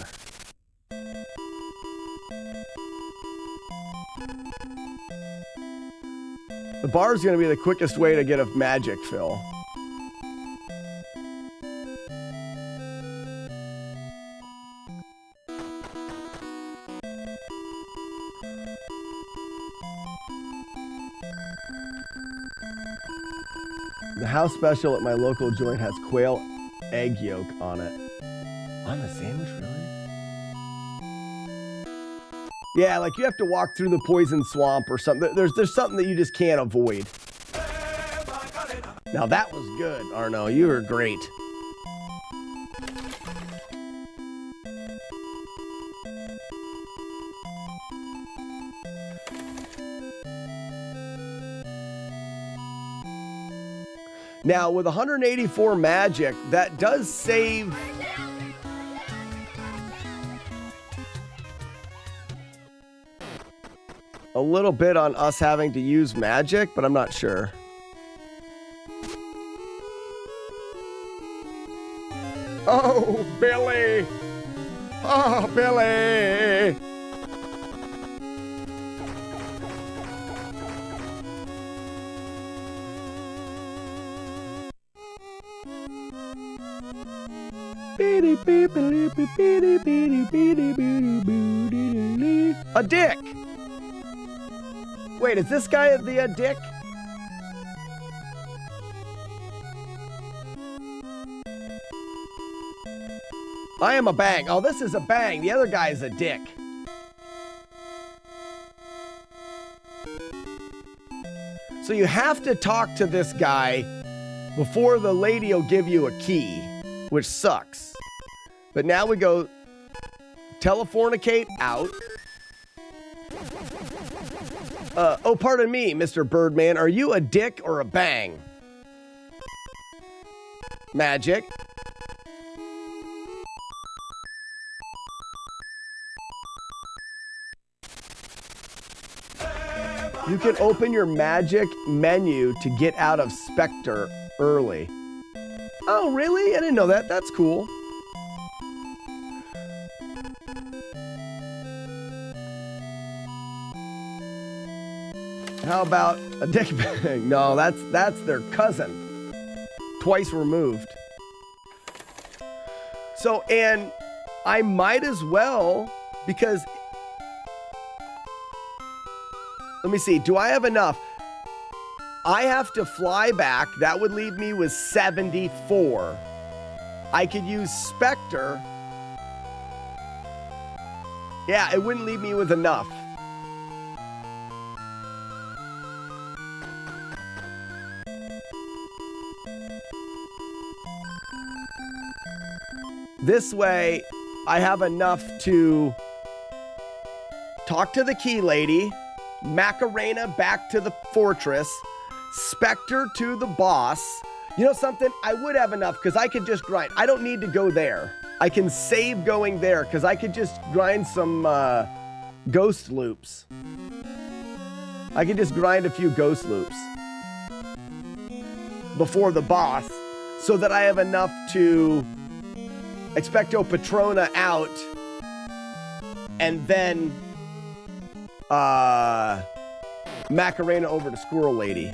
The bar is going to be the quickest way to get a magic fill. The house special at my local joint has quail egg yolk on it. On the sandwich, really? Yeah, like you have to walk through the poison swamp or something. There's something that you just can't avoid. Now that was good, Arno. You were great. Now with 184 magic, that does save. A little bit on us having to use magic, but I'm not sure. Oh, Billy! Oh, Billy! A dick! Wait, is this guy the dick? I am a bang. Oh, this is a bang. The other guy is a dick. So you have to talk to this guy before the lady will give you a key, which sucks. But now we go telefornicate out. Oh, pardon me, Mr. Birdman. Are you a dick or a bang? Magic. You can open your magic menu to get out of Spectre early. Oh, really? I didn't know that. That's cool. How about a dick bang? No, that's their cousin. Twice removed. So, and I might as well, because... Let me see. Do I have enough? I have to fly back. That would leave me with 74. I could use Spectre. Yeah, it wouldn't leave me with enough. This way, I have enough to talk to the key lady, Macarena back to the fortress, Spectre to the boss. You know something? I would have enough because I could just grind. I don't need to go there. I can save going there because I could just grind some ghost loops. I could just grind a few ghost loops before the boss so that I have enough to Expecto Patrona out and then Macarena over to Squirrel Lady.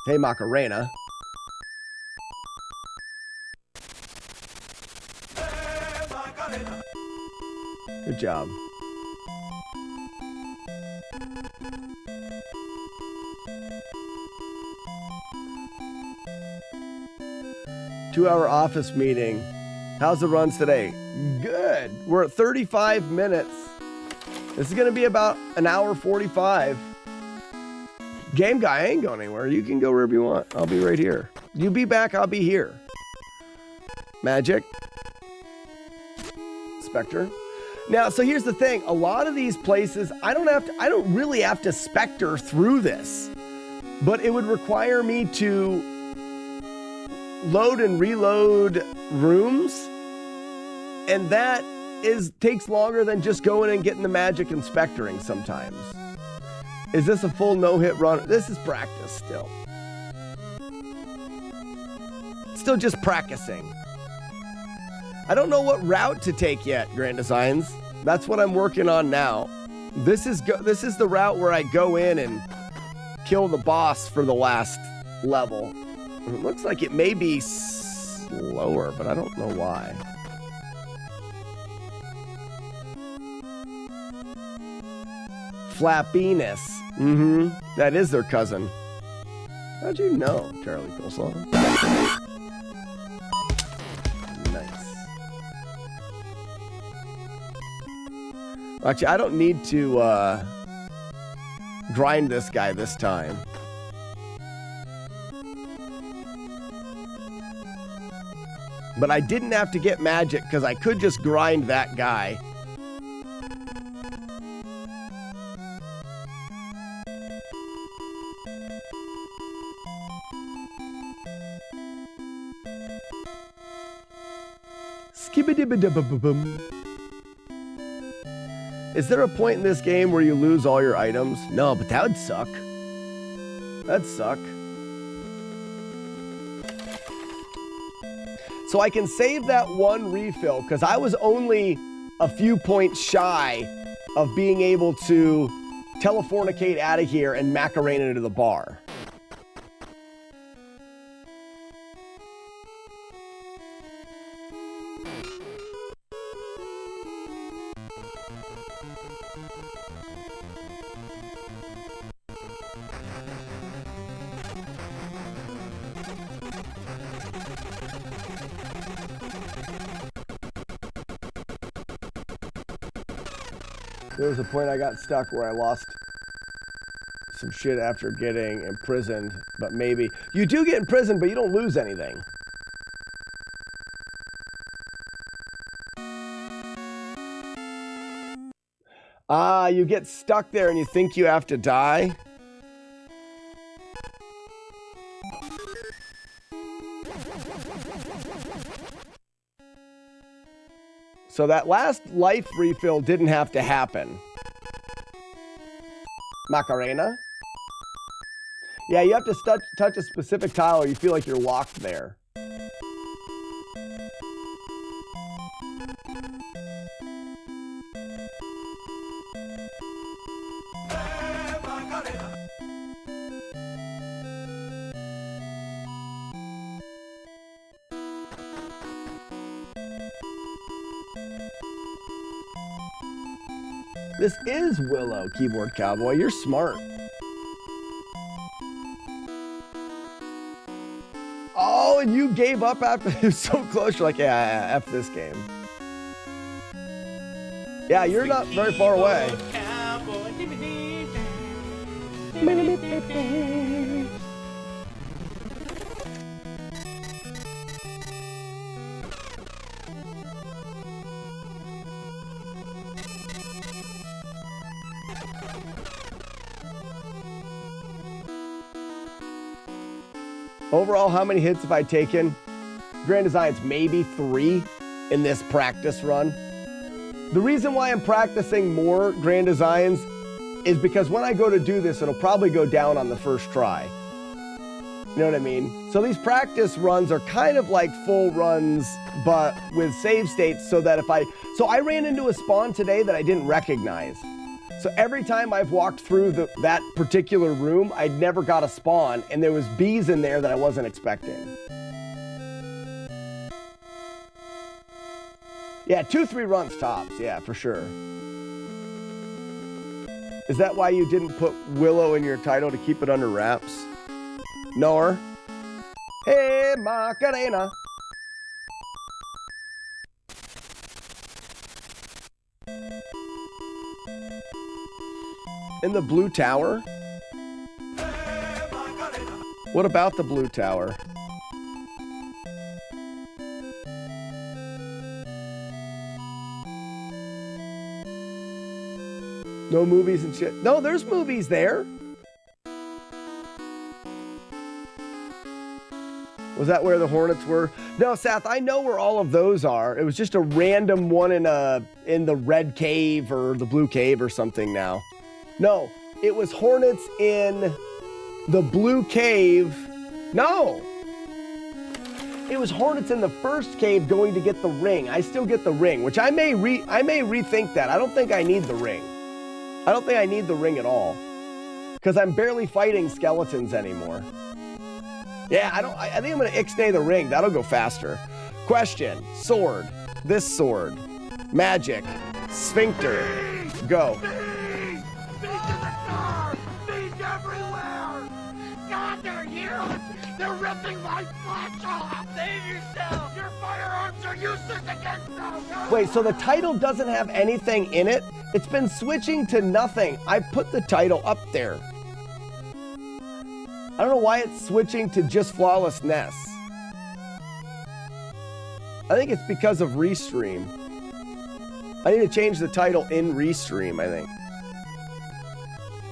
Hey, Macarena. Good job. Two-hour office meeting. How's the runs today? Good. We're at 35 minutes. This is going to be about an hour 45. Game guy, I ain't going anywhere. You can go wherever you want. I'll be right here. You be back, I'll be here. Magic. Spectre. Now, so here's the thing. A lot of these places, I don't really have to Spectre through this. But it would require me to load and reload rooms, and that takes longer than just going and getting the magic and spectering sometimes. Is this a full no-hit run? This is practice still. Still just practicing. I don't know what route to take yet, Grand Designs. That's what I'm working on now. This is the route where I go in and kill the boss for the last level. It looks like it may be slower, but I don't know why. Flappiness. Mm-hmm. That is their cousin. How'd you know, Charlie Coleslaw? Nice. Actually, I don't need to grind this guy this time. But I didn't have to get magic because I could just grind that guy. Skibidi-bidi-bum-bum. Is there a point in this game where you lose all your items? No, but that would suck. That'd suck. So I can save that one refill because I was only a few points shy of being able to telefornicate out of here and Macarena to the bar. There was a point I got stuck where I lost some shit after getting imprisoned, but maybe... You do get imprisoned, but you don't lose anything. Ah, you get stuck there and you think you have to die? So that last life refill didn't have to happen. Macarena? Yeah, you have to touch a specific tile or you feel like you're locked there. This is Willow, Keyboard Cowboy. You're smart. Oh, and you gave up after it was so close. You're like, yeah, F this game. Yeah, you're not very far away. Overall, how many hits have I taken? Grand Designs, maybe 3 in this practice run. The reason why I'm practicing more Grand Designs is because when I go to do this, it'll probably go down on the first try. You know what I mean? So these practice runs are kind of like full runs, but with save states so that if So I ran into a spawn today that I didn't recognize. So every time I've walked through that particular room, I'd never got a spawn, and there was bees in there that I wasn't expecting. Yeah, 2-3 runs tops, yeah, for sure. Is that why you didn't put Willow in your title to keep it under wraps? Nor? Hey, Macarena. In the blue tower? What about the blue tower? No movies and shit. No, there's movies there. Was that where the Hornets were? No, Seth, I know where all of those are. It was just a random one in the red cave or the blue cave or something now. No, it was Hornets in the blue cave. No! It was Hornets in the first cave going to get the ring. I still get the ring, which I may rethink that. I don't think I need the ring. I don't think I need the ring at all. Because I'm barely fighting skeletons anymore. Yeah, I think I'm going to ixnay the ring. That'll go faster. Question. Sword. This sword. Magic. Sphincter. Go. God, they're huge! They're ripping my flesh off! Save yourself! Your firearms are useless against them! Wait, so the title doesn't have anything in it? It's been switching to nothing. I put the title up there. I don't know why it's switching to just FlawlessNES. I think it's because of Restream. I need to change the title in Restream, I think.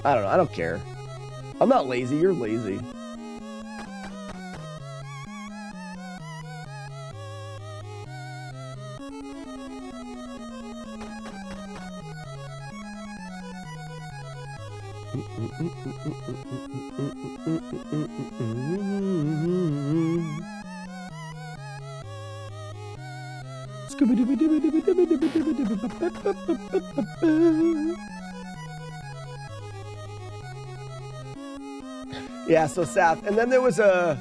I don't know. I don't care. I'm not lazy. You're lazy. Yeah, so Seth, and then there was a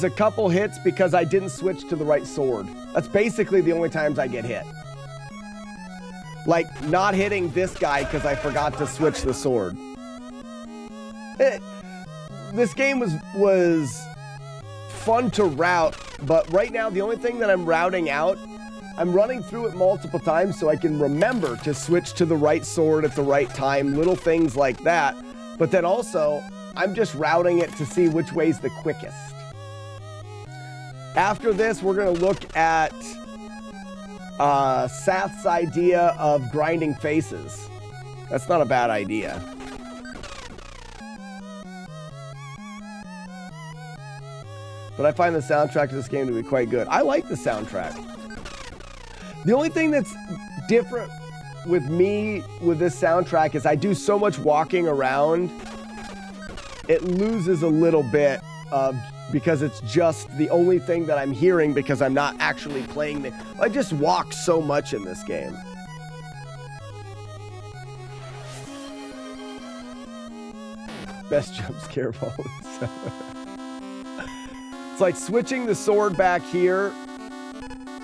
couple hits because I didn't switch to the right sword. That's basically the only times I get hit. Like not hitting this guy because I forgot to switch the sword. This game was fun to route, but right now the only thing that I'm routing out, I'm running through it multiple times so I can remember to switch to the right sword at the right time, little things like that. But then also, I'm just routing it to see which way's the quickest. After this, we're gonna look at Seth's idea of grinding faces. That's not a bad idea. But I find the soundtrack to this game to be quite good. I like the soundtrack. The only thing that's different with me with this soundtrack is I do so much walking around, it loses a little bit because it's just the only thing that I'm hearing because I'm not actually playing the... I just walk so much in this game. Best jump scare bones. It's like switching the sword back here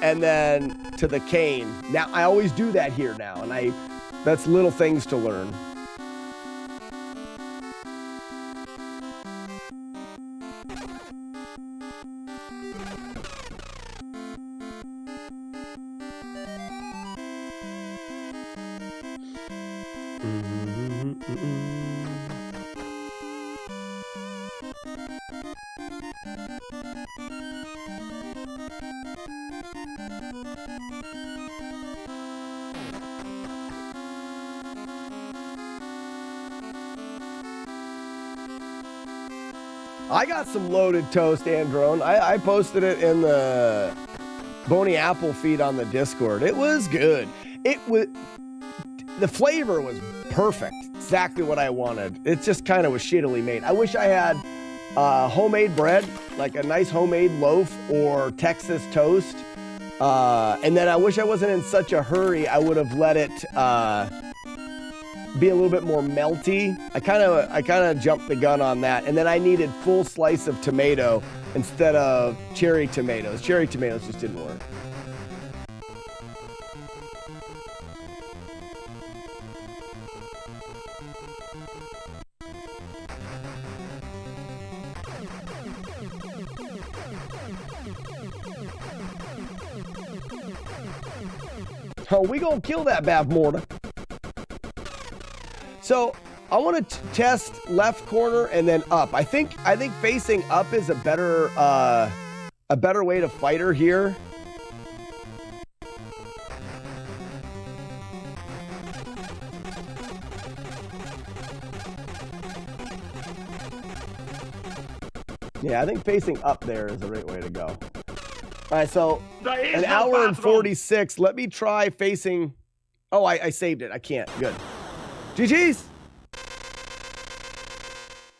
and then to the cane. Now, I always do that here now, and that's little things to learn. I got some loaded toast, Androne. I posted it in the Boney Apple feed on the Discord. It was good. The flavor was perfect. Exactly what I wanted. It just kind of was shittily made. I wish I had homemade bread, like a nice homemade loaf or Texas toast. And then I wish I wasn't in such a hurry. I would have let it be a little bit more melty. I kind of jumped the gun on that. And then I needed full slice of tomato instead of cherry tomatoes. Cherry tomatoes just didn't work. Oh, we gonna kill that Bavmortar. So I want to test left corner and then up. I think facing up is a better way to fight her here. Yeah, I think facing up there is the right way to go. All right, so an hour and 46. Let me try facing. Oh, I saved it. I can't. Good. GG's.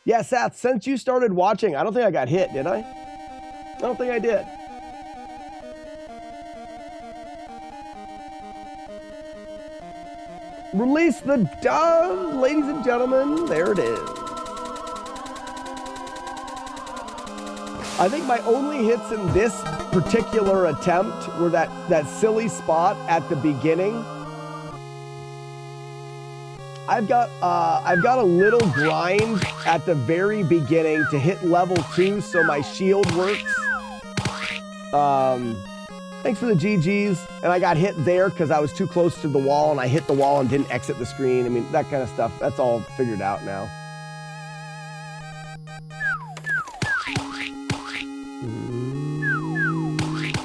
Yeah, Seth, since you started watching, I don't think I got hit, did I? I don't think I did. Release the dove, ladies and gentlemen. There it is. I think my only hits in this particular attempt were that silly spot at the beginning. I've got a little grind at the very beginning to hit level 2 so my shield works. Thanks for the GGs. And I got hit there because I was too close to the wall and I hit the wall and didn't exit the screen. I mean, that kind of stuff. That's all figured out now.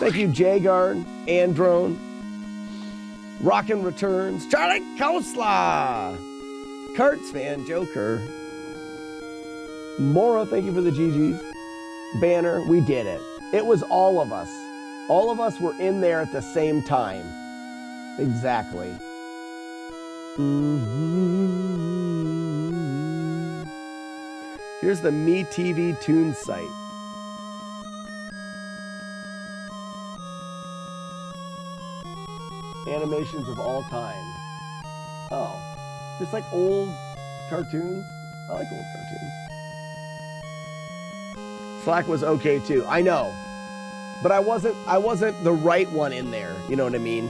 Thank you, Jagard, Androne, Rockin' Returns, Charlie Coleslaw, Kurtz fan, Joker, Mora, thank you for the GGs, Banner, we did it. It was all of us. All of us were in there at the same time. Exactly. Here's the Me TV Tune site. animations of all time. Oh, just like old cartoons. I like old cartoons. Slack was okay too. I know, but I wasn't the right one in there. You know what I mean?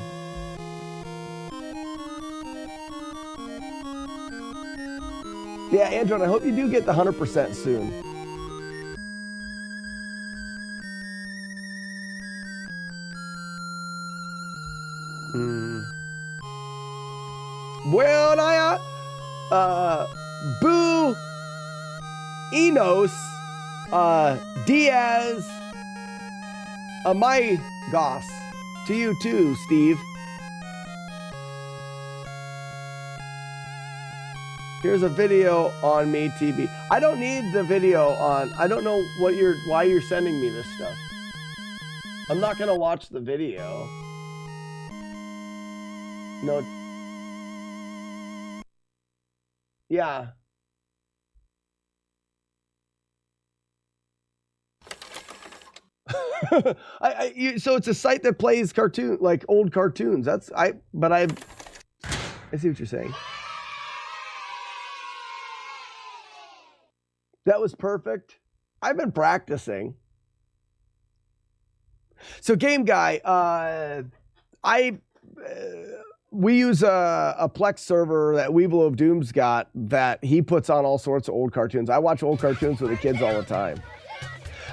Yeah, Andrew, I hope you do get the 100% soon. Well, Boo, Enos, Diaz, my goss. To you too, Steve. Here's a video on me TV. I don't need the video on. I don't know why you're sending me this stuff. I'm not gonna watch the video. No. Yeah. So it's a site that plays old cartoons. But I see what you're saying. That was perfect. I've been practicing. So Game Guy, we use a Plex server that Weevil of Doom's got that he puts on all sorts of old cartoons. I watch old cartoons with the kids all the time.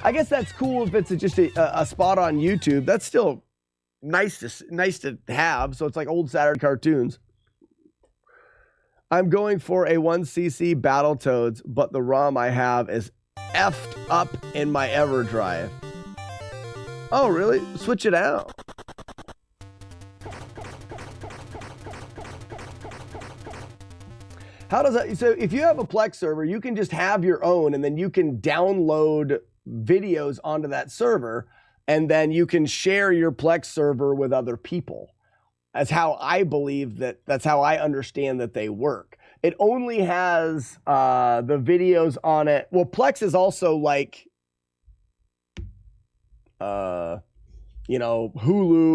I guess that's cool if it's just a spot on YouTube. That's still nice to have. So it's like old Saturday cartoons. I'm going for a 1cc Battletoads, but the ROM I have is effed up in my EverDrive. Oh, really? Switch it out. How does that? So if you have a Plex server, you can just have your own, and then you can download videos onto that server, and then you can share your Plex server with other people. That's how I believe that's how I understand that they work. It only has the videos on it. Well, Plex is also like, Hulu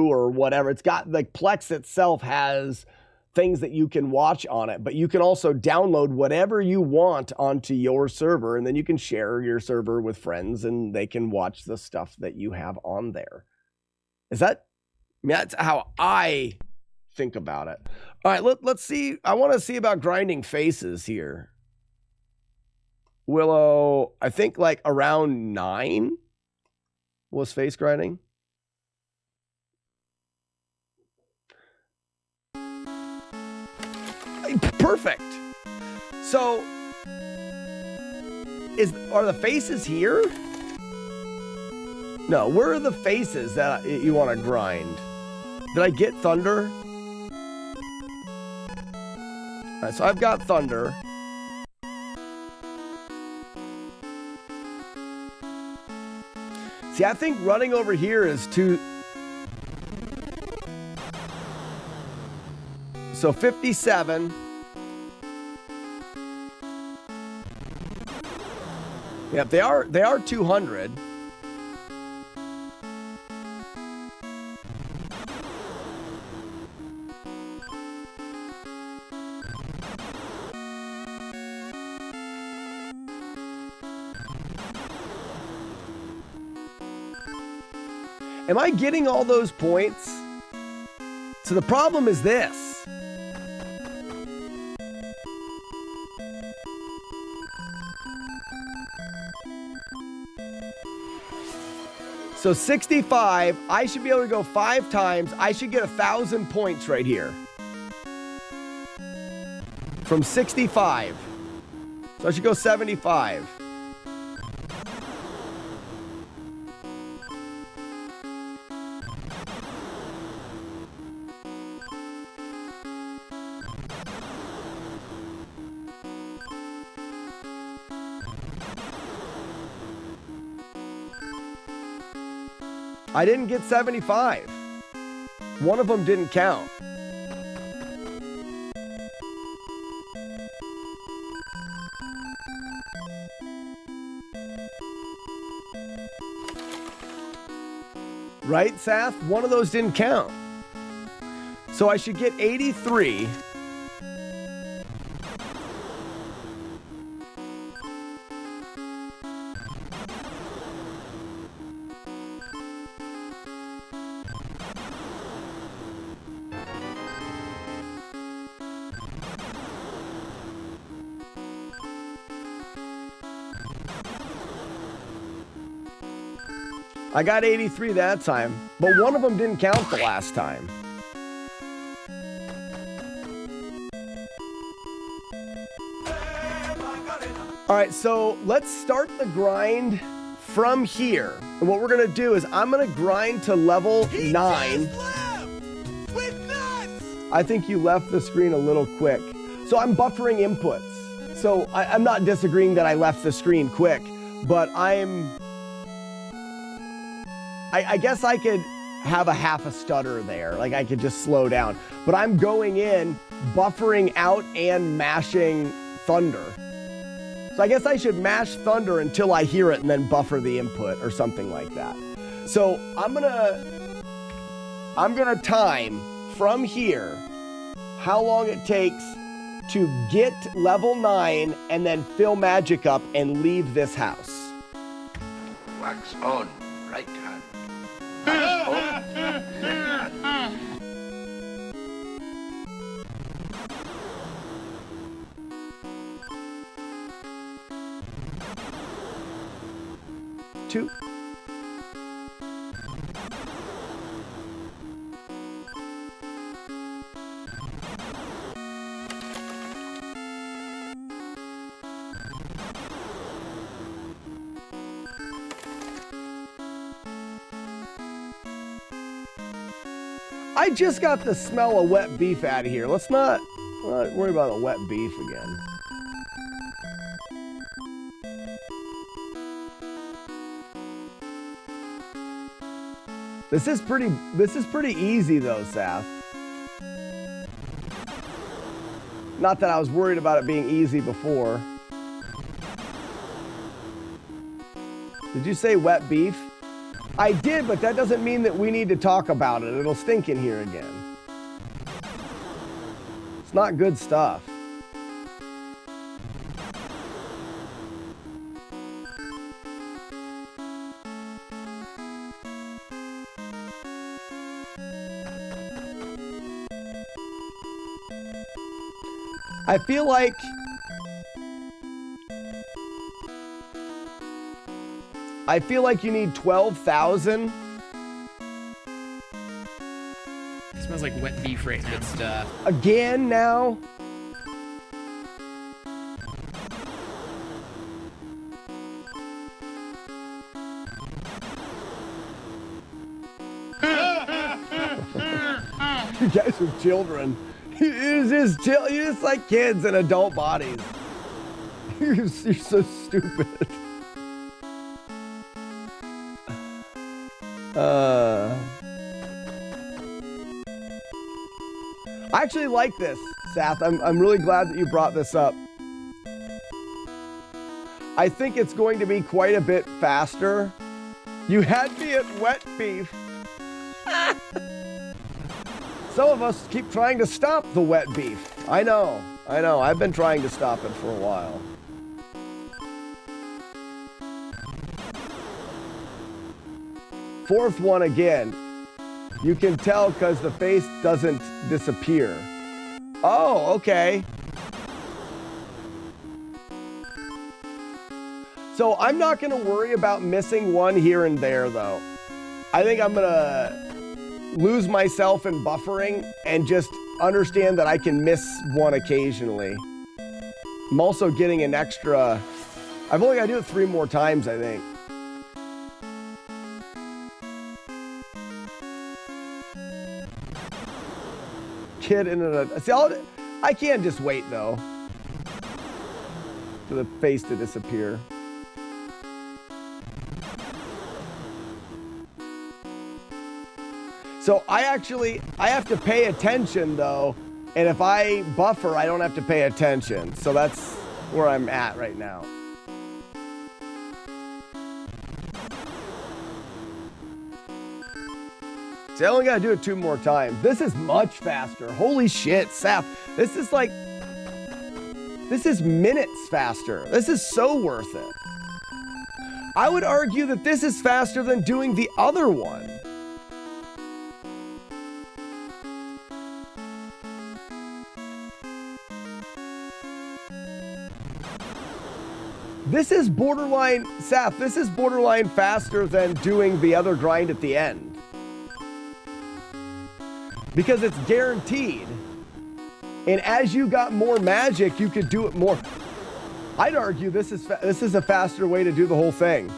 or whatever. It's got like Plex itself has things that you can watch on it, but you can also download whatever you want onto your server, and then you can share your server with friends, and they can watch the stuff that you have on there. That's how I think about it. All right, let's see. I want to see about grinding faces here. Willow, I think like around 9 was face grinding. Perfect. So, are the faces here? No, where are the faces that you want to grind? Did I get Thunder? All right, so I've got Thunder. See, I think running over here is too... So 57. Yep, they are 200. Am I getting all those points? So the problem is this. So 65, I should be able to go 5 times. I should get 1,000 points right here. From 65. So I should go 75. I didn't get 75. One of them didn't count. Right, Saf? One of those didn't count. So I should get 83. I got 83 that time, but one of them didn't count the last time. All right, so let's start the grind from here. And what we're gonna do is I'm gonna grind to level 9. I think you left the screen a little quick. So I'm buffering inputs. So I'm not disagreeing that I left the screen quick, but I guess I could have a half a stutter there. Like I could just slow down. But I'm going in, buffering out and mashing thunder. So I guess I should mash thunder until I hear it and then buffer the input or something like that. So I'm gonna time from here how long it takes to get level 9 and then fill magic up and leave this house. Wax on, right hand. Wax on, left hand. 2. I just got the smell of wet beef out of here. Let's not worry about the wet beef again. This is pretty easy though, Saf. Not that I was worried about it being easy before. Did you say wet beef? I did, but that doesn't mean that we need to talk about it. It'll stink in here again. It's not good stuff. I feel like you need 12,000. It smells like wet beef right now. Good stuff. Again now? You guys are children. You're just like kids in adult bodies. You're so stupid. I actually like this, Seth. I'm really glad that you brought this up. I think it's going to be quite a bit faster. You had me at wet beef. Some of us keep trying to stop the wet beef. I know. I've been trying to stop it for a while. Fourth one again. You can tell because the face doesn't disappear. Oh, okay. So I'm not going to worry about missing one here and there, though. I think I'm going to lose myself in buffering and just understand that I can miss one occasionally. I'm also getting an extra... I've only got to do it 3 more times, I think. Kid in a... See, I can't just wait, though, for the face to disappear. So I have to pay attention, though, and if I buffer, I don't have to pay attention. So that's where I'm at right now. See, I only gotta do it 2 more times. This is much faster. Holy shit, Seth. This is like... This is minutes faster. This is so worth it. I would argue that this is faster than doing the other one. This is borderline, Seth, this is borderline faster than doing the other grind at the end. Because it's guaranteed. And as you got more magic, you could do it more. I'd argue this is a faster way to do the whole thing.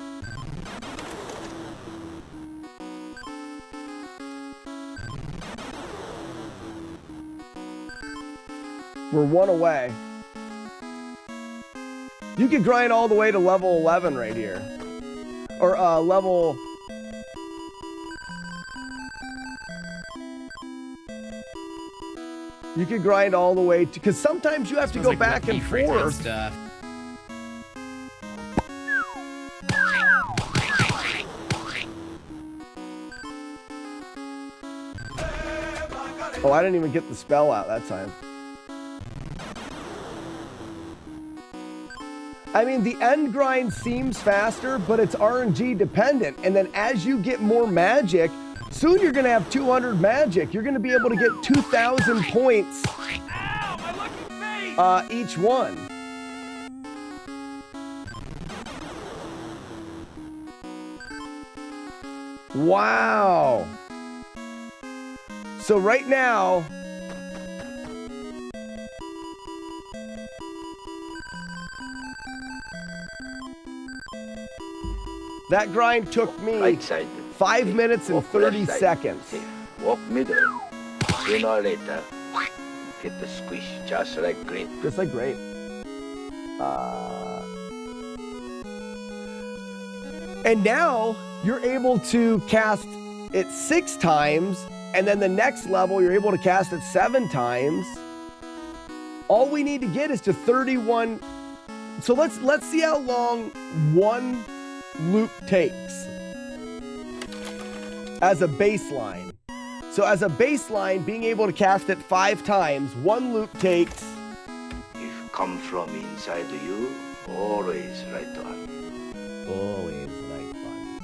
We're 1 away. You could grind all the way to level 11 right here. Or level... You could grind all the way to... Because sometimes you have to go like back and forth. Stuff. Oh, I didn't even get the spell out that time. I mean, the end grind seems faster, but it's RNG dependent. And then as you get more magic, soon you're going to have 200 magic. You're going to be able to get 2,000 points each one. Wow. So right now, that grind took me 5 minutes and 30 seconds. Walk middle. Sooner or later, get the squish, just like grape. Just like grape. And now you're able to cast it 6 times, and then the next level you're able to cast it 7 times. All we need to get is to 31. So let's see how long one loop takes as a baseline. So as a baseline, being able to cast it 5 times, one loop takes... If come from inside you, always right one. Always right one.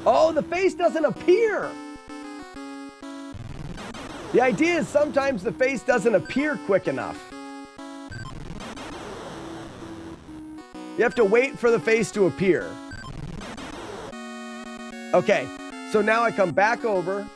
Oh, the face doesn't appear! The idea is sometimes the face doesn't appear quick enough. You have to wait for the face to appear. Okay, so now I come back over.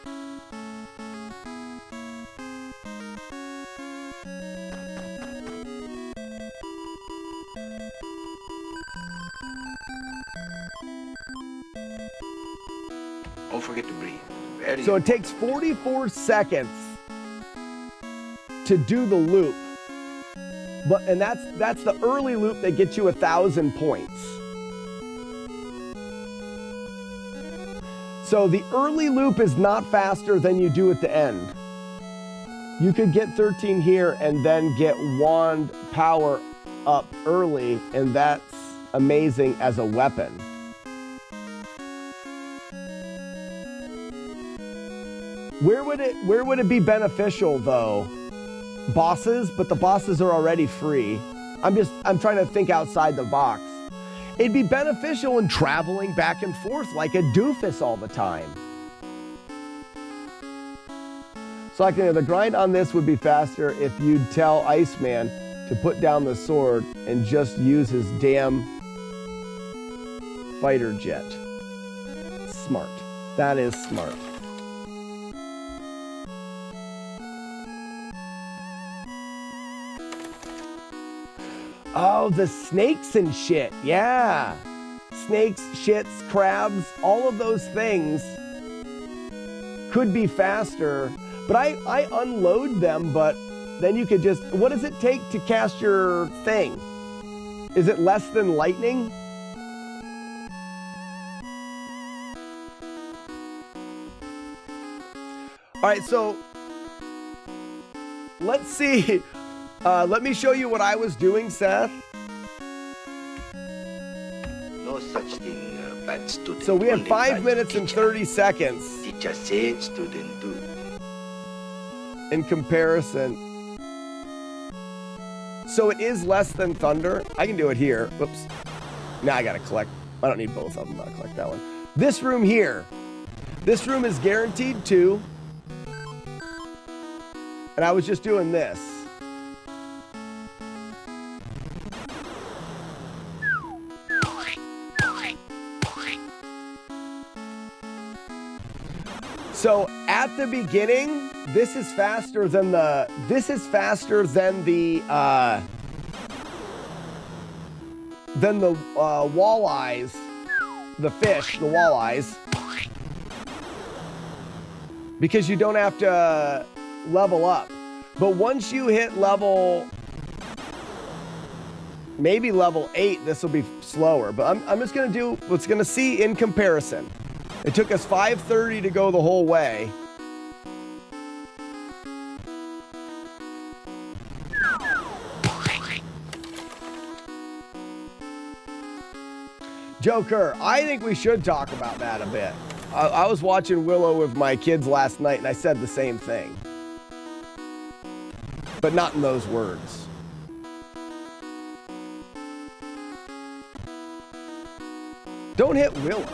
Don't forget to breathe. So it takes 44 seconds to do the loop. And that's the early loop that gets you 1,000 points. So the early loop is not faster than you do at the end. You could get 13 here and then get wand power up early, and that's amazing as a weapon. Where would it be beneficial though? Bosses, but the bosses are already free. I'm trying to think outside the box. It'd be beneficial in traveling back and forth like a doofus all the time. So like, the grind on this would be faster if you'd tell Iceman to put down the sword and just use his damn fighter jet. Smart. That is smart. Oh, the snakes and shit. Yeah. Snakes, shits, crabs, all of those things could be faster. But I unload them, but then you could just... What does it take to cast your thing? Is it less than lightning? All right, so let's see. Let me show you what I was doing, Seth. but student So we have only 5 but minutes and 30 seconds teacher say, student do. in comparison. So it is less than Thunder. I can do it here. Whoops. Now I gotta collect. I don't need both of them. I'll collect that one. This room here. This room is guaranteed 2. And I was just doing this. So at the beginning, this is faster than the walleyes, the fish, the walleyes, because you don't have to level up. But once you hit level, maybe level 8, this will be slower. But I'm just gonna do what's gonna see in comparison. It took us 5:30 to go the whole way. Joker, I think we should talk about that a bit. I was watching Willow with my kids last night and I said the same thing. But not in those words. Don't hit Willow.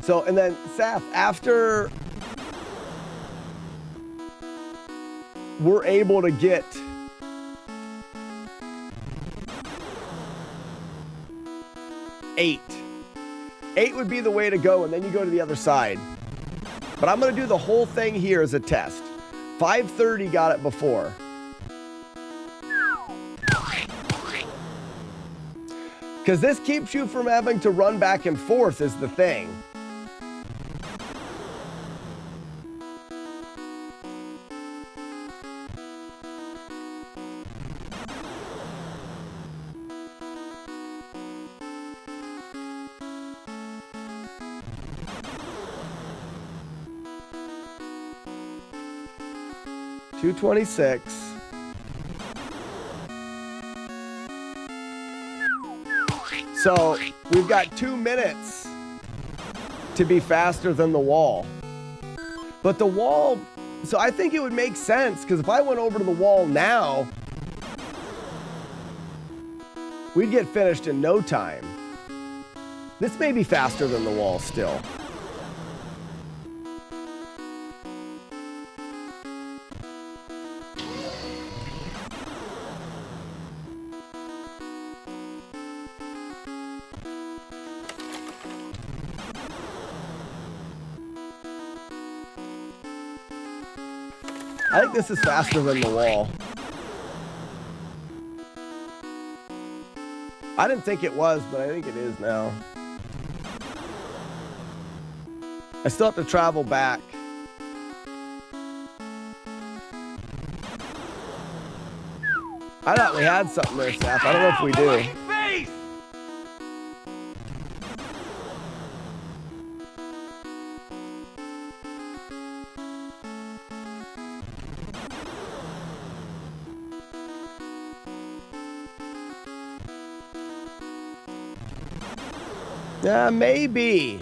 So, and then Saf, after we're able to get eight would be the way to go, and then you go to the other side. But I'm going to do the whole thing here as a test. 5:30 got it before. Because this keeps you from having to run back and forth is the thing. $226. So we've got 2 minutes to be faster than the wall. But the wall, so I think it would make sense, because if I went over to the wall now, we'd get finished in no time. This may be faster than the wall still. I think this is faster than the wall. I didn't think it was, but I think it is now. I still have to travel back. I thought we had something there, Seth. I don't know if we do. Yeah, maybe.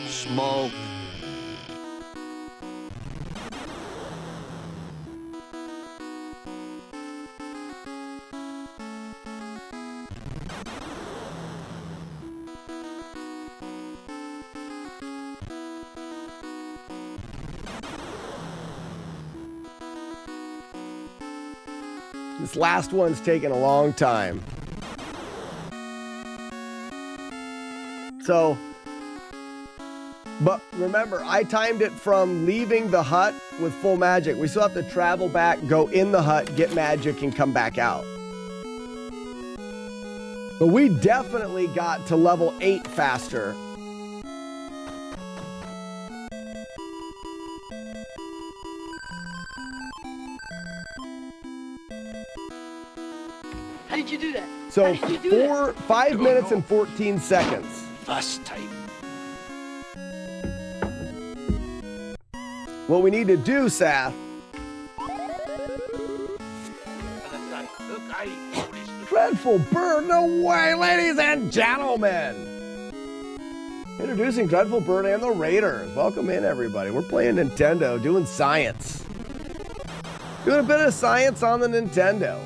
Smoke. This last one's taking a long time. So, but remember, I timed it from leaving the hut with full magic. We still have to travel back, go in the hut, get magic, and come back out. But we definitely got to level 8 faster. How did you do that? So 5 minutes and 14 seconds. Fast type. What we need to do, Seth. Dreadful Bird, no way, ladies and gentlemen. Introducing Dreadful Bird and the Raiders. Welcome in, everybody. We're playing Nintendo, doing science. Doing a bit of science on the Nintendo.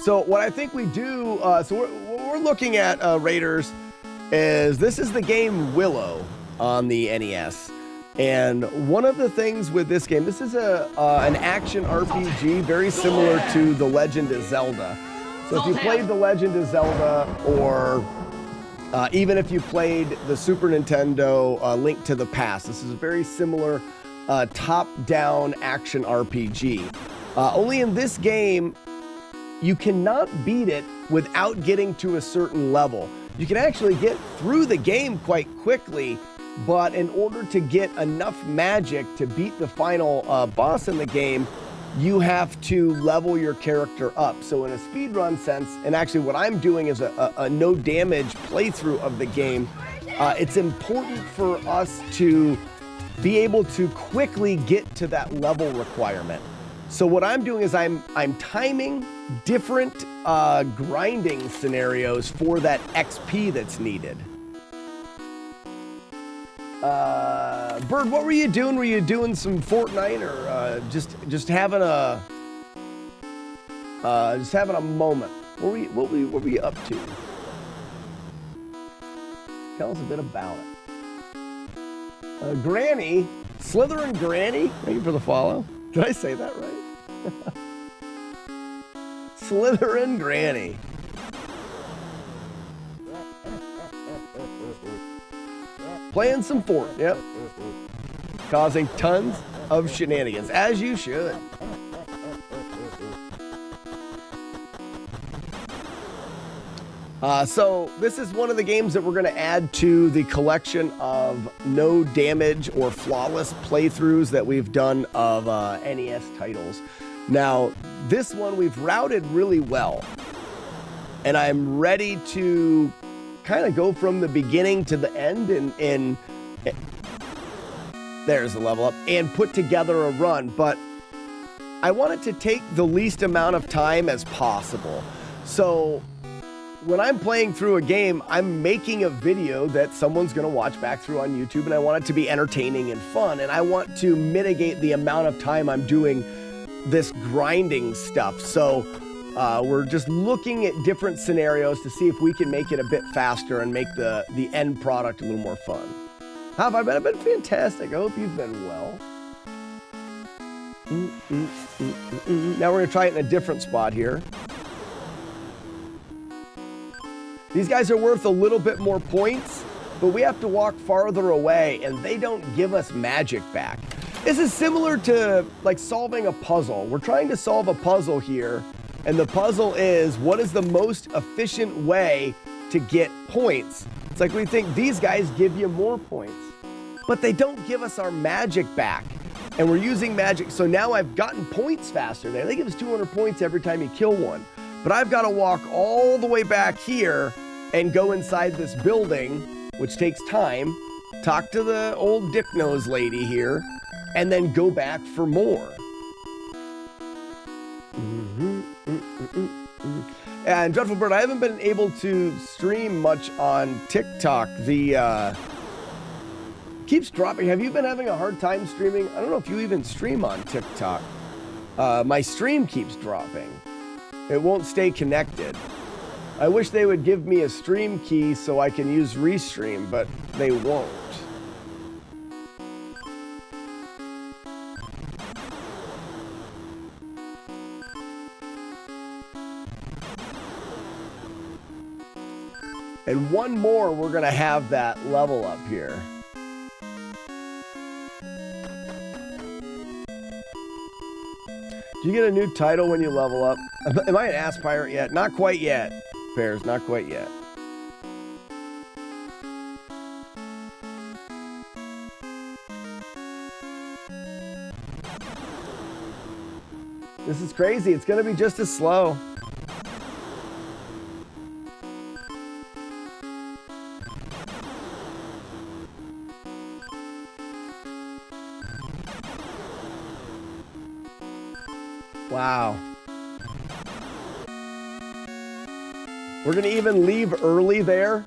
So what I think we do, what we're looking at, Raiders, is this is the game Willow on the NES. And one of the things with this game, this is an action RPG very similar to The Legend of Zelda. So if you played The Legend of Zelda, or even if you played the Super Nintendo Link to the Past, this is a very similar top-down action RPG. Only in this game, you cannot beat it without getting to a certain level. You can actually get through the game quite quickly, but in order to get enough magic to beat the final boss in the game, you have to level your character up. So in a speedrun sense, and actually what I'm doing is a no damage playthrough of the game, it's important for us to be able to quickly get to that level requirement. So what I'm doing is I'm timing different grinding scenarios for that XP that's needed. Bird, what were you doing? Were you doing some Fortnite, or just having a moment? What were you up to? Tell us a bit about it. Granny, Slytherin Granny. Thank you for the follow. Did I say that right? Slytherin Granny. Playing some Fort, yep. Causing tons of shenanigans, as you should. So this is one of the games that we're going to add to the collection of no damage or flawless playthroughs that we've done of NES titles. Now, this one we've routed really well, and I'm ready to kind of go from the beginning to the end and there's the level up and put together a run, but I want it to take the least amount of time as possible. So when I'm playing through a game, I'm making a video that someone's going to watch back through on YouTube, and I want it to be entertaining and fun, and I want to mitigate the amount of time I'm doing this grinding stuff. So we're just looking at different scenarios to see if we can make it a bit faster and make the end product a little more fun. How have I been? I've been fantastic. I hope you've been well. Now we're going to try it in a different spot here. These guys are worth a little bit more points, but we have to walk farther away, and they don't give us magic back. This is similar to like solving a puzzle. We're trying to solve a puzzle here, and the puzzle is, what is the most efficient way to get points? It's like we think these guys give you more points, but they don't give us our magic back. And we're using magic, so now I've gotten points faster. They give us 200 points every time you kill one. But I've got to walk all the way back here and go inside this building, which takes time, talk to the old dick nose lady here, and then go back for more. And Dreadful Bird, I haven't been able to stream much on TikTok. The keeps dropping. Have you been having a hard time streaming? I don't know if you even stream on TikTok. My stream keeps dropping. It won't stay connected. I wish they would give me a stream key so I can use Restream, but they won't. And one more, we're gonna have that level up here. Do you get a new title when you level up? Am I an ass pirate yet? Not quite yet. Bears, not quite yet. This is crazy. It's going to be just as slow. Wow. We're going to even leave early there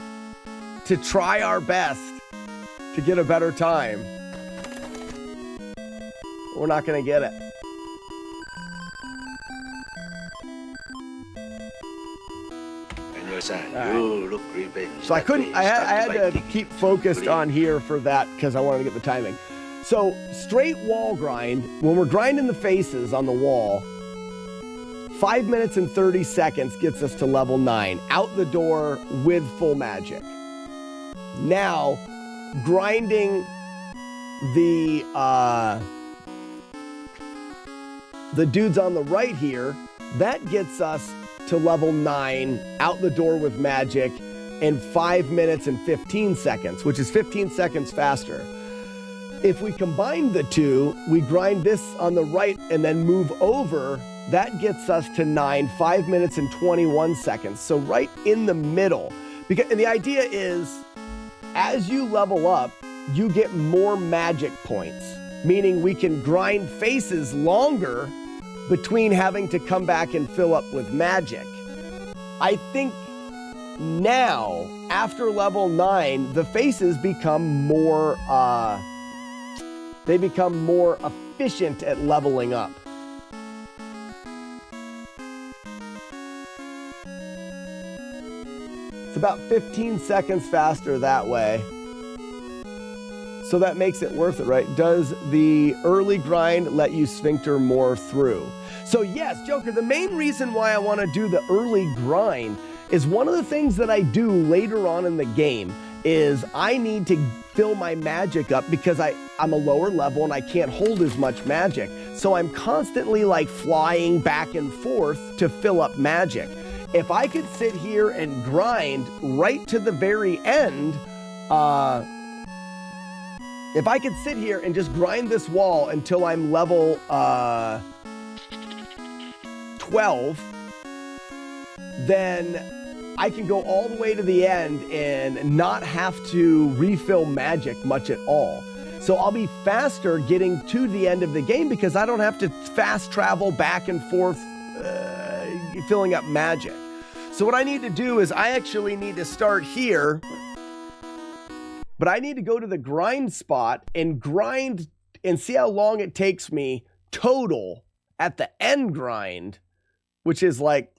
to try our best to get a better time. We're not going to get it. You look revenged. So I couldn't, I had to keep focused on here for that because I wanted to get the timing. So straight wall grind, when we're grinding the faces on the wall, 5 minutes and 30 seconds gets us to level 9, out the door with full magic. Now, grinding the dudes on the right here, that gets us to level 9, out the door with magic, in 5 minutes and 15 seconds, which is 15 seconds faster. If we combine the two, we grind this on the right and then move over, that gets us to 9, 5 minutes and 21 seconds. So right in the middle. And the idea is, as you level up, you get more magic points, meaning we can grind faces longer between having to come back and fill up with magic. I think now, after level 9, the faces become more, they become more efficient at leveling up. It's about 15 seconds faster that way. So that makes it worth it, right? Does the early grind let you sphincter more through? So yes, Joker, the main reason why I want to do the early grind is one of the things that I do later on in the game is I need to fill my magic up because I'm a lower level and I can't hold as much magic. So I'm constantly like flying back and forth to fill up magic. If I could sit here and grind right to the very end, if I could sit here and just grind this wall until I'm level 12, then I can go all the way to the end and not have to refill magic much at all. So I'll be faster getting to the end of the game because I don't have to fast travel back and forth filling up magic. So what I need to do is I actually need to start here, but I need to go to the grind spot and grind and see how long it takes me total at the end grind, which is like,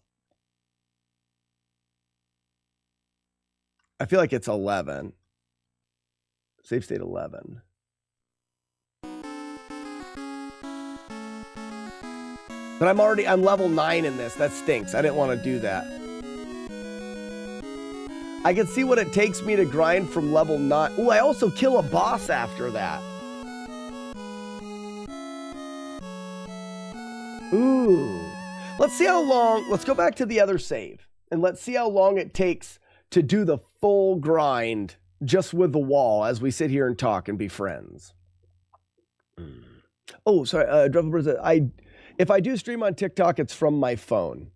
I feel like it's 11. Save state 11. But I'm level 9 in this. That stinks. I didn't want to do that. I can see what it takes me to grind from level 9. Oh, I also kill a boss after that. Ooh. Let's see how long, let's go back to the other save. And let's see how long it takes to do the full grind just with the wall as we sit here and talk and be friends. Oh, sorry, if I do stream on TikTok, it's from my phone.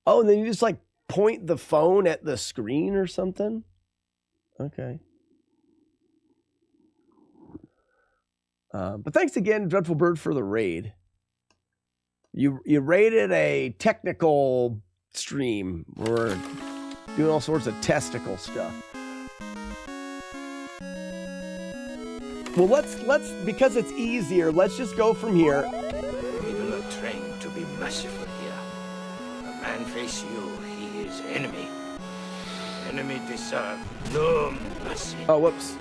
Oh, and then you just like point the phone at the screen or something? Okay. But thanks again, Dreadful Bird, for the raid. You raided a technical stream. We're doing all sorts of testicle stuff. Well, let's because it's easier, let's just go from here. People are trained to be merciful here. A man face you, he is enemy. Enemy deserve no mercy. Oh, whoops.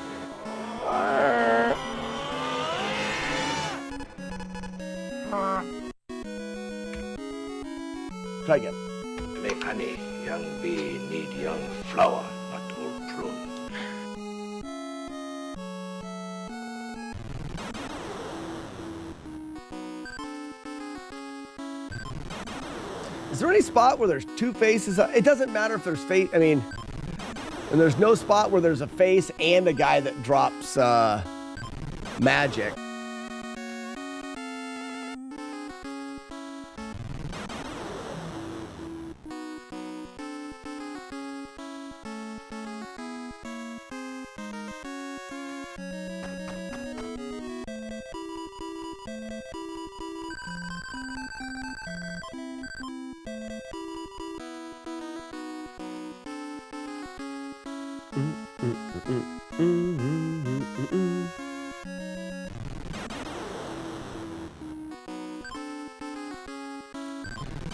Try again. To make honey, young bee need young flower, not old prune. Is there any spot where there's two faces? It doesn't matter if there's face. I mean, and there's no spot where there's a face and a guy that drops magic.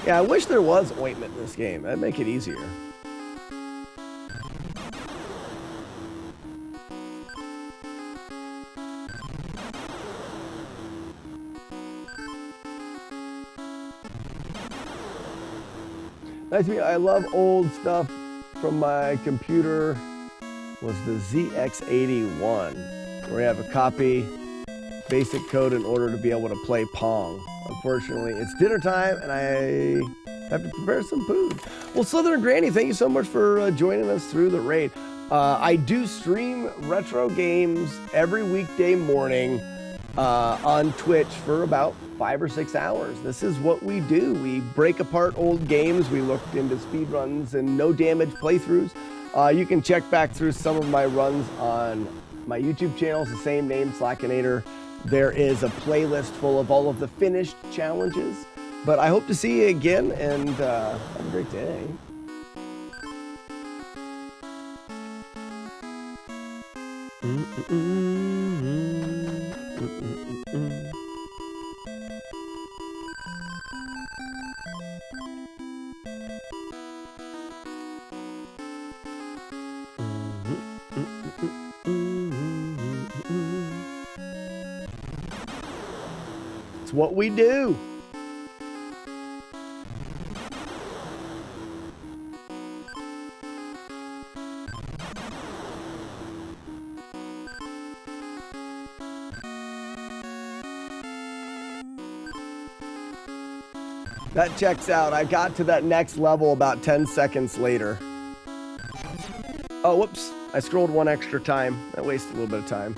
Yeah, I wish there was ointment in this game. That'd make it easier. Nice to meet you. I love old stuff from my computer. Was the ZX81, where we have a copy, basic code in order to be able to play Pong. Unfortunately, it's dinner time and I have to prepare some food. Well, Southern Granny, thank you so much for joining us through the raid. I do stream retro games every weekday morning on Twitch for about 5 or 6 hours. This is what we do. We break apart old games. We look into speedruns and no damage playthroughs. You can check back through some of my runs on my YouTube channel. It's the same name, Slackinator. There is a playlist full of all of the finished challenges. But I hope to see you again and have a great day. It's what we do. That checks out. I got to that next level about 10 seconds later. Oh, whoops. I scrolled one extra time. That wasted a little bit of time.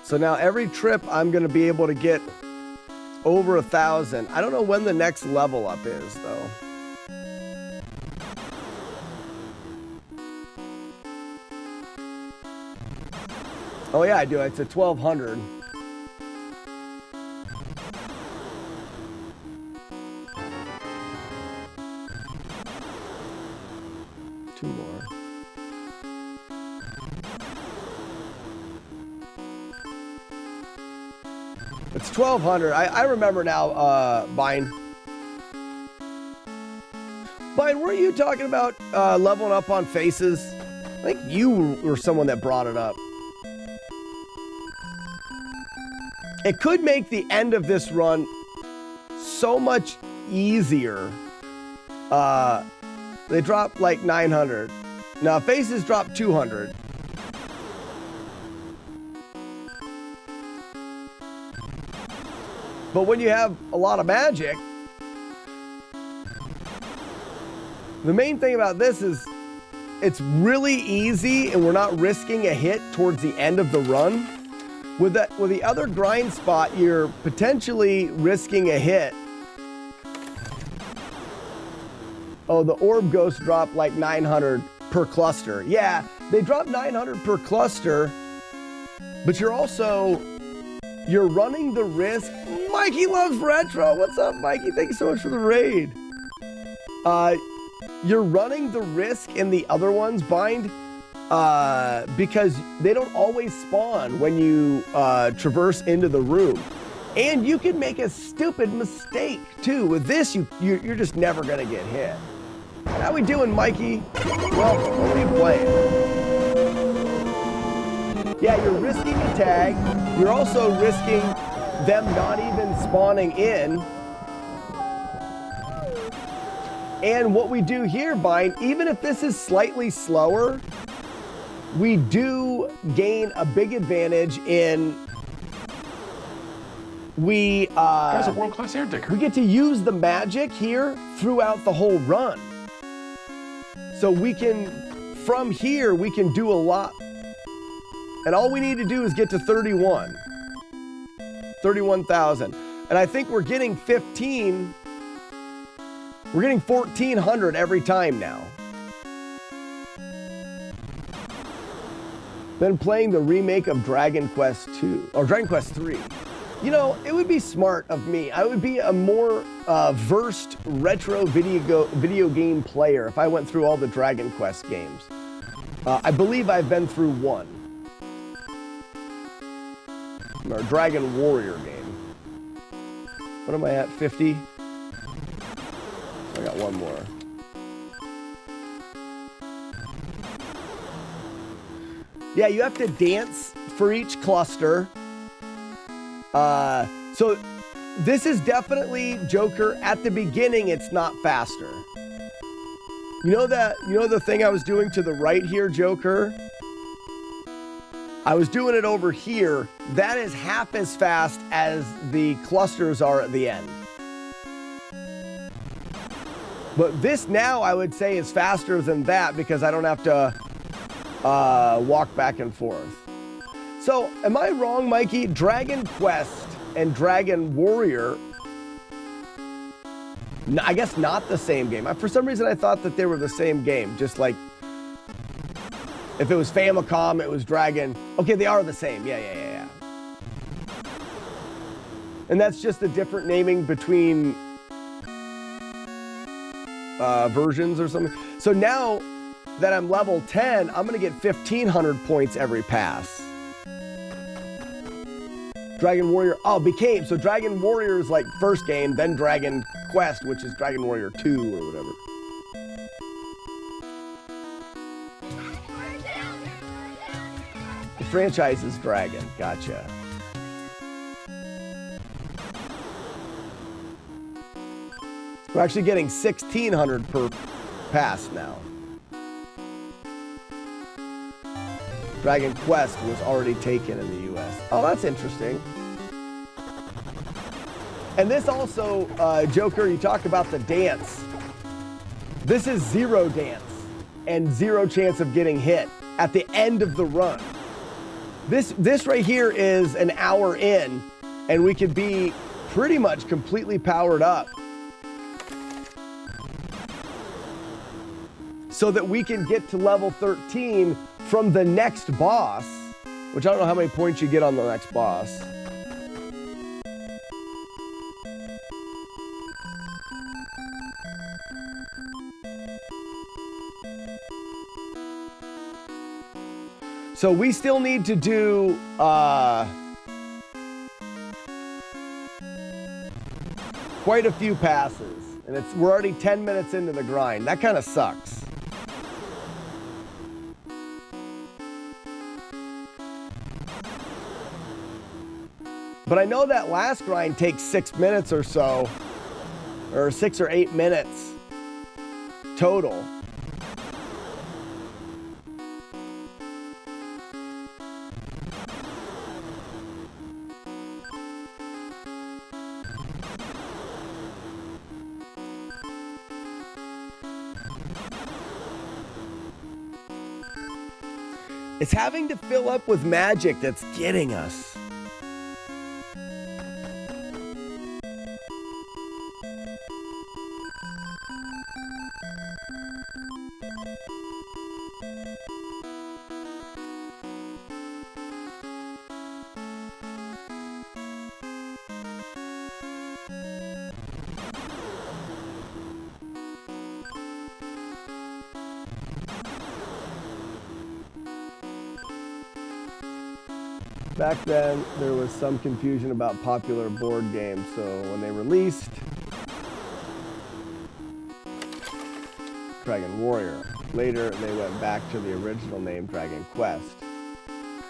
So now every trip I'm going to be able to get over 1,000. I don't know when the next level up is though. Oh yeah, I do. It's a 1,200. Two more. It's 1,200. I remember now, Bine. Bine, were you talking about leveling up on faces? I think you were someone that brought it up. It could make the end of this run so much easier. They drop like 900. Now faces drop 200. But when you have a lot of magic, the main thing about this is it's really easy and we're not risking a hit towards the end of the run. With the other grind spot, you're potentially risking a hit. Oh, the orb ghosts drop like 900 per cluster. Yeah, they drop 900 per cluster, but you're running the risk. Mikey loves retro. What's up, Mikey? Thank you so much for the raid. You're running the risk in the other ones, Bind, because they don't always spawn when you traverse into the room. And you can make a stupid mistake, too. With this, you're just never going to get hit. How we doing, Mikey? Welcome. What are you playing? Yeah, you're risking a tag. You're also risking them not even spawning in. And what we do here, Bind, even if this is slightly slower, we do gain a big advantage in Guy's a world-class air digger. we get to use the magic here throughout the whole run. So we can, from here, we can do a lot. And all we need to do is get to 31,000. And I think we're getting 1,400 every time now. Been playing the remake of Dragon Quest 2, or Dragon Quest 3. You know, it would be smart of me. I would be a more versed retro video game player if I went through all the Dragon Quest games. I believe I've been through one. Our Dragon Warrior game. What am I at, 50? I got one more. Yeah, you have to dance for each cluster. So this is definitely, Joker, at the beginning, it's not faster. You know the thing I was doing to the right here, Joker? I was doing it over here. That is half as fast as the clusters are at the end. But this now, I would say, is faster than that because I don't have to walk back and forth. So, am I wrong, Mikey? Dragon Quest and Dragon Warrior, I guess not the same game. For some reason, I thought that they were the same game. Just like, if it was Famicom, it was Dragon. Okay, they are the same. Yeah. And that's just a different naming between versions or something. So now that I'm level 10, I'm going to get 1,500 points every pass. Dragon Warrior, so Dragon Warrior is like first game, then Dragon Quest, which is Dragon Warrior 2 or whatever. The franchise is Dragon, gotcha. We're actually getting 1,600 per pass now. Dragon Quest was already taken in the US. Oh, that's interesting. And this also, Joker, you talk about the dance. This is zero dance and zero chance of getting hit at the end of the run. This right here is an hour in, and we could be pretty much completely powered up so that we can get to level 13 from the next boss, which I don't know how many points you get on the next boss. So we still need to do quite a few passes, and we're already 10 minutes into the grind. That kind of sucks. But I know that last grind takes 6 minutes or so, or 6 or 8 minutes total. It's having to fill up with magic that's getting us. Back then, there was some confusion about popular board games, so when they released Dragon Warrior, later they went back to the original name Dragon Quest.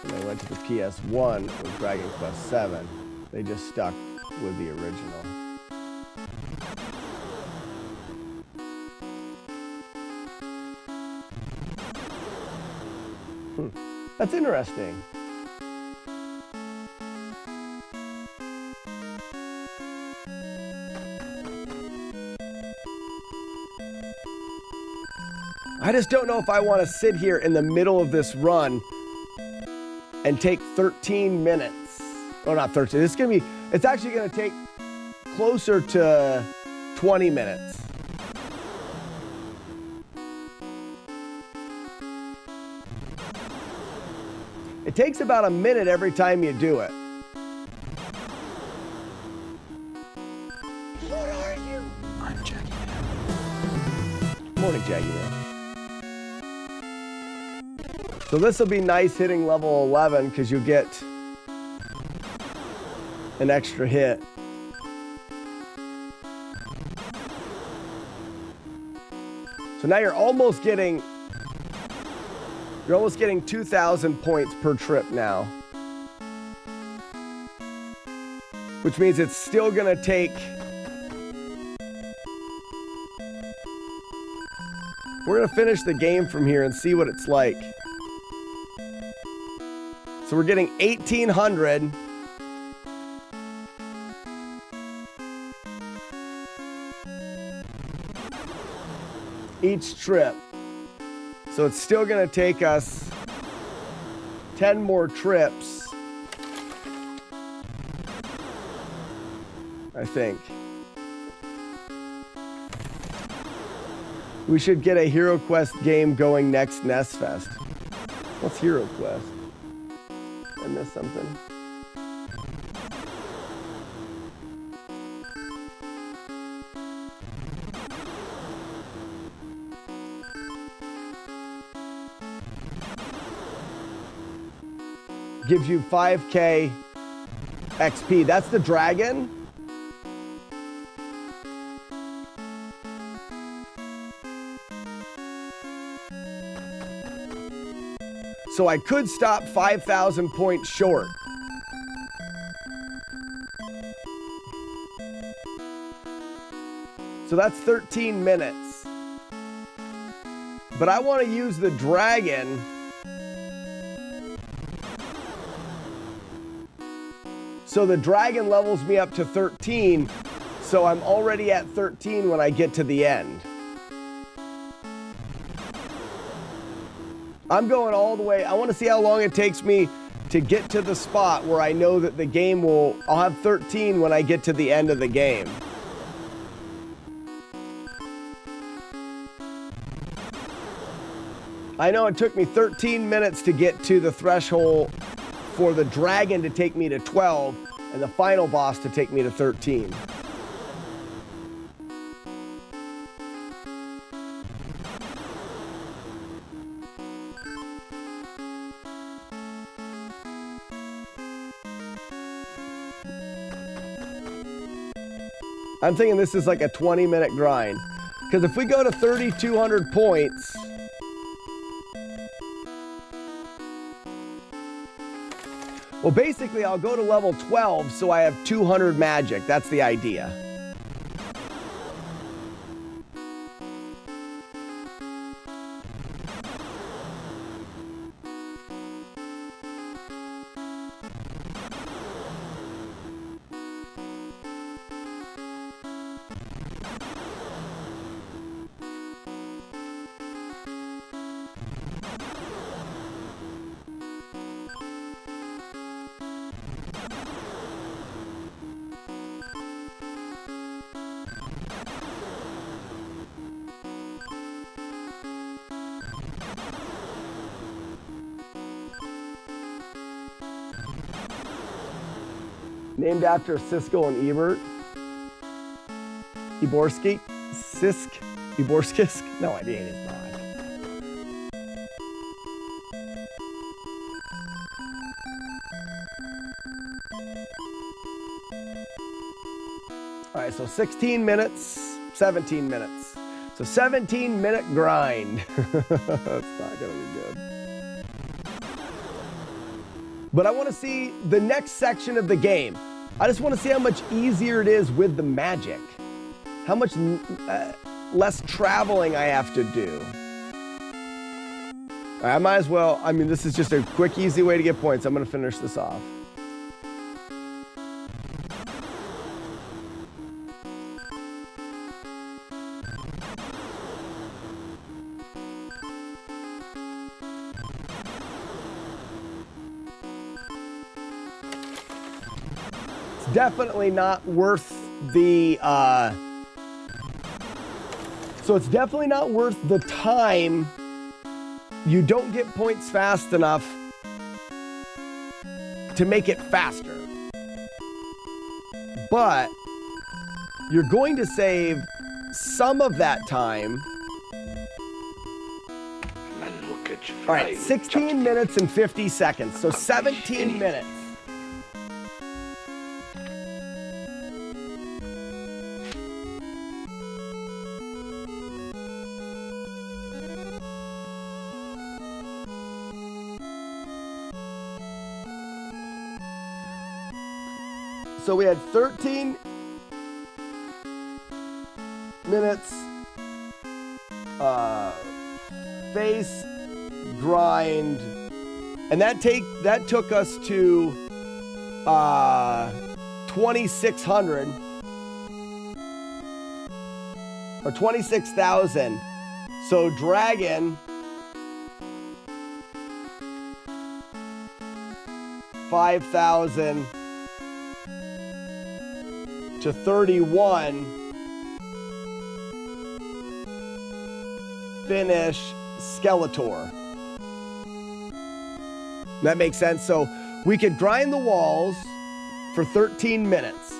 When they went to the PS1 with Dragon Quest VII, they just stuck with the original. That's interesting. I just don't know if I want to sit here in the middle of this run and take 13 minutes. Oh, not 13. It's actually going to take closer to 20 minutes. It takes about a minute every time you do it. What are you? I'm Jackie Man. Morning, Jackie Man. So this will be nice hitting level 11 because you get an extra hit. So now you're almost getting 2,000 points per trip now. Which means it's still gonna take we're gonna finish the game from here and see what it's like. So we're getting 1,800. Each trip. So it's still gonna take us 10 more trips, I think. We should get a Hero Quest game going next NES Fest. What's Hero Quest? I missed something. Gives you 5K XP. That's the dragon? So I could stop 5,000 points short. So that's 13 minutes. But I want to use the dragon so the dragon levels me up to 13, so I'm already at 13 when I get to the end. I'm going all the way. I want to see how long it takes me to get to the spot where I know that the game I'll have 13 when I get to the end of the game. I know it took me 13 minutes to get to the threshold for the dragon to take me to 12 and the final boss to take me to 13. I'm thinking this is like a 20-minute grind. Because if we go to 3,200 points, well, basically, I'll go to level 12, so I have 200 magic. That's the idea. Named after Siskel and Ebert. Eborski? Sisk? Eborskis? No idea, it is not. All right, so 16 minutes, 17 minutes. So 17-minute grind. That's not gonna be good. But I want to see the next section of the game. I just want to see how much easier it is with the magic. How much less traveling I have to do. All right, I might as well, I mean, this is just a quick, easy way to get points. I'm gonna finish this off. Definitely not worth the so it's definitely not worth the time. You don't get points fast enough to make it faster, but you're going to save some of that time. All right, 16 minutes and 50 seconds, so 17 minutes. So we had 13 minutes face grind, and that took us to 2,600 or 26,000. So dragon 5,000 to 31, finish Skeletor. That makes sense. So we could grind the walls for 13 minutes.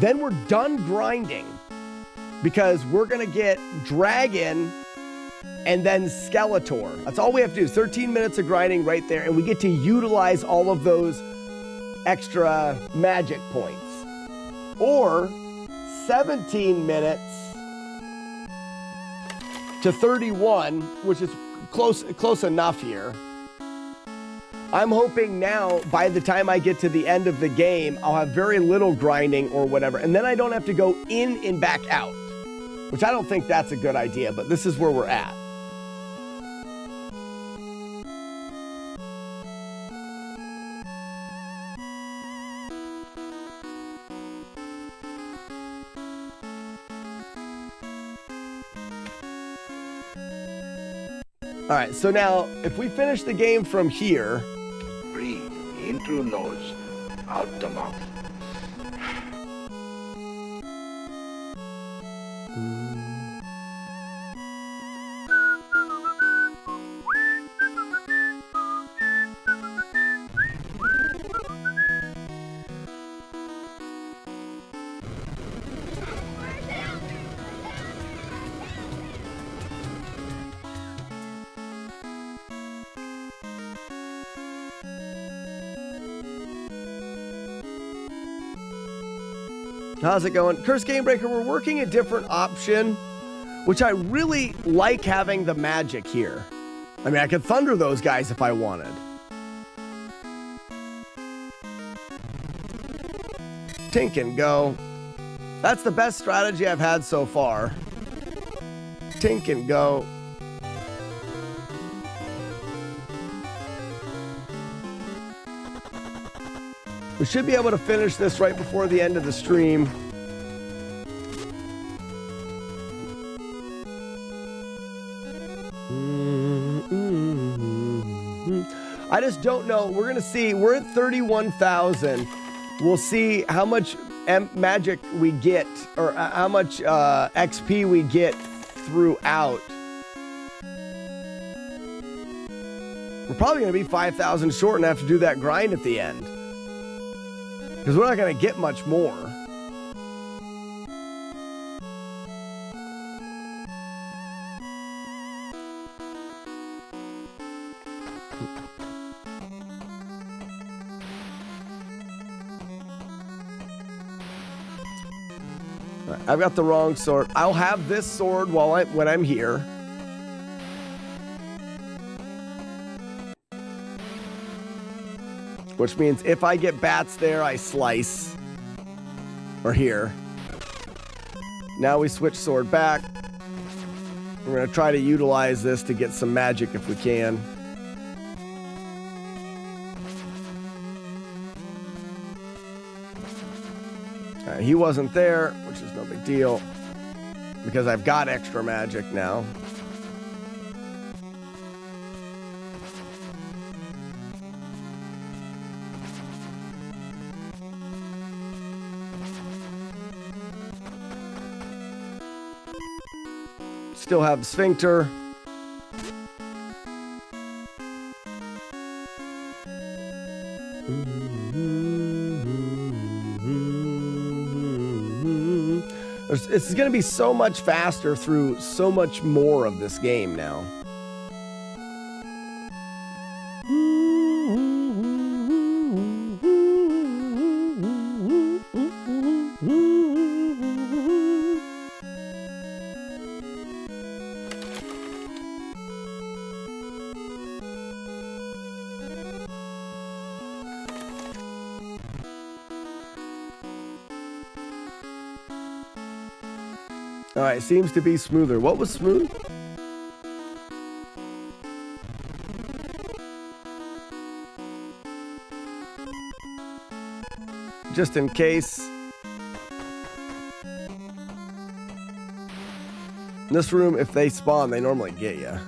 Then we're done grinding because we're gonna get Dragon and then Skeletor. That's all we have to do. 13 minutes of grinding right there, and we get to utilize all of those extra magic points. Or 17 minutes to 31, which is close enough here. I'm hoping now by the time I get to the end of the game, I'll have very little grinding or whatever, and then I don't have to go in and back out, which I don't think that's a good idea, but this is where we're at. All right, so now if we finish the game from here. Breathe in through nose, out the mouth. How's it going? Curse Game Breaker, we're working a different option, which I really like having the magic here. I mean, I could thunder those guys if I wanted. Tink and go. That's the best strategy I've had so far. Tink and go. We should be able to finish this right before the end of the stream. I just don't know. We're going to see. We're at 31,000. We'll see how much magic we get, or how much XP we get throughout. We're probably going to be 5,000 short and have to do that grind at the end, because we're not going to get much more. All right, I've got the wrong sword. I'll have this sword when I'm here. Which means if I get bats there, I slice. Or here. Now we switch sword back. We're going to try to utilize this to get some magic if we can. All right, he wasn't there, which is no big deal. Because I've got extra magic now. Still have Sphincter. It's going to be so much faster through so much more of this game now. All right, seems to be smoother. What was smooth? Just in case. In this room, if they spawn, they normally get you.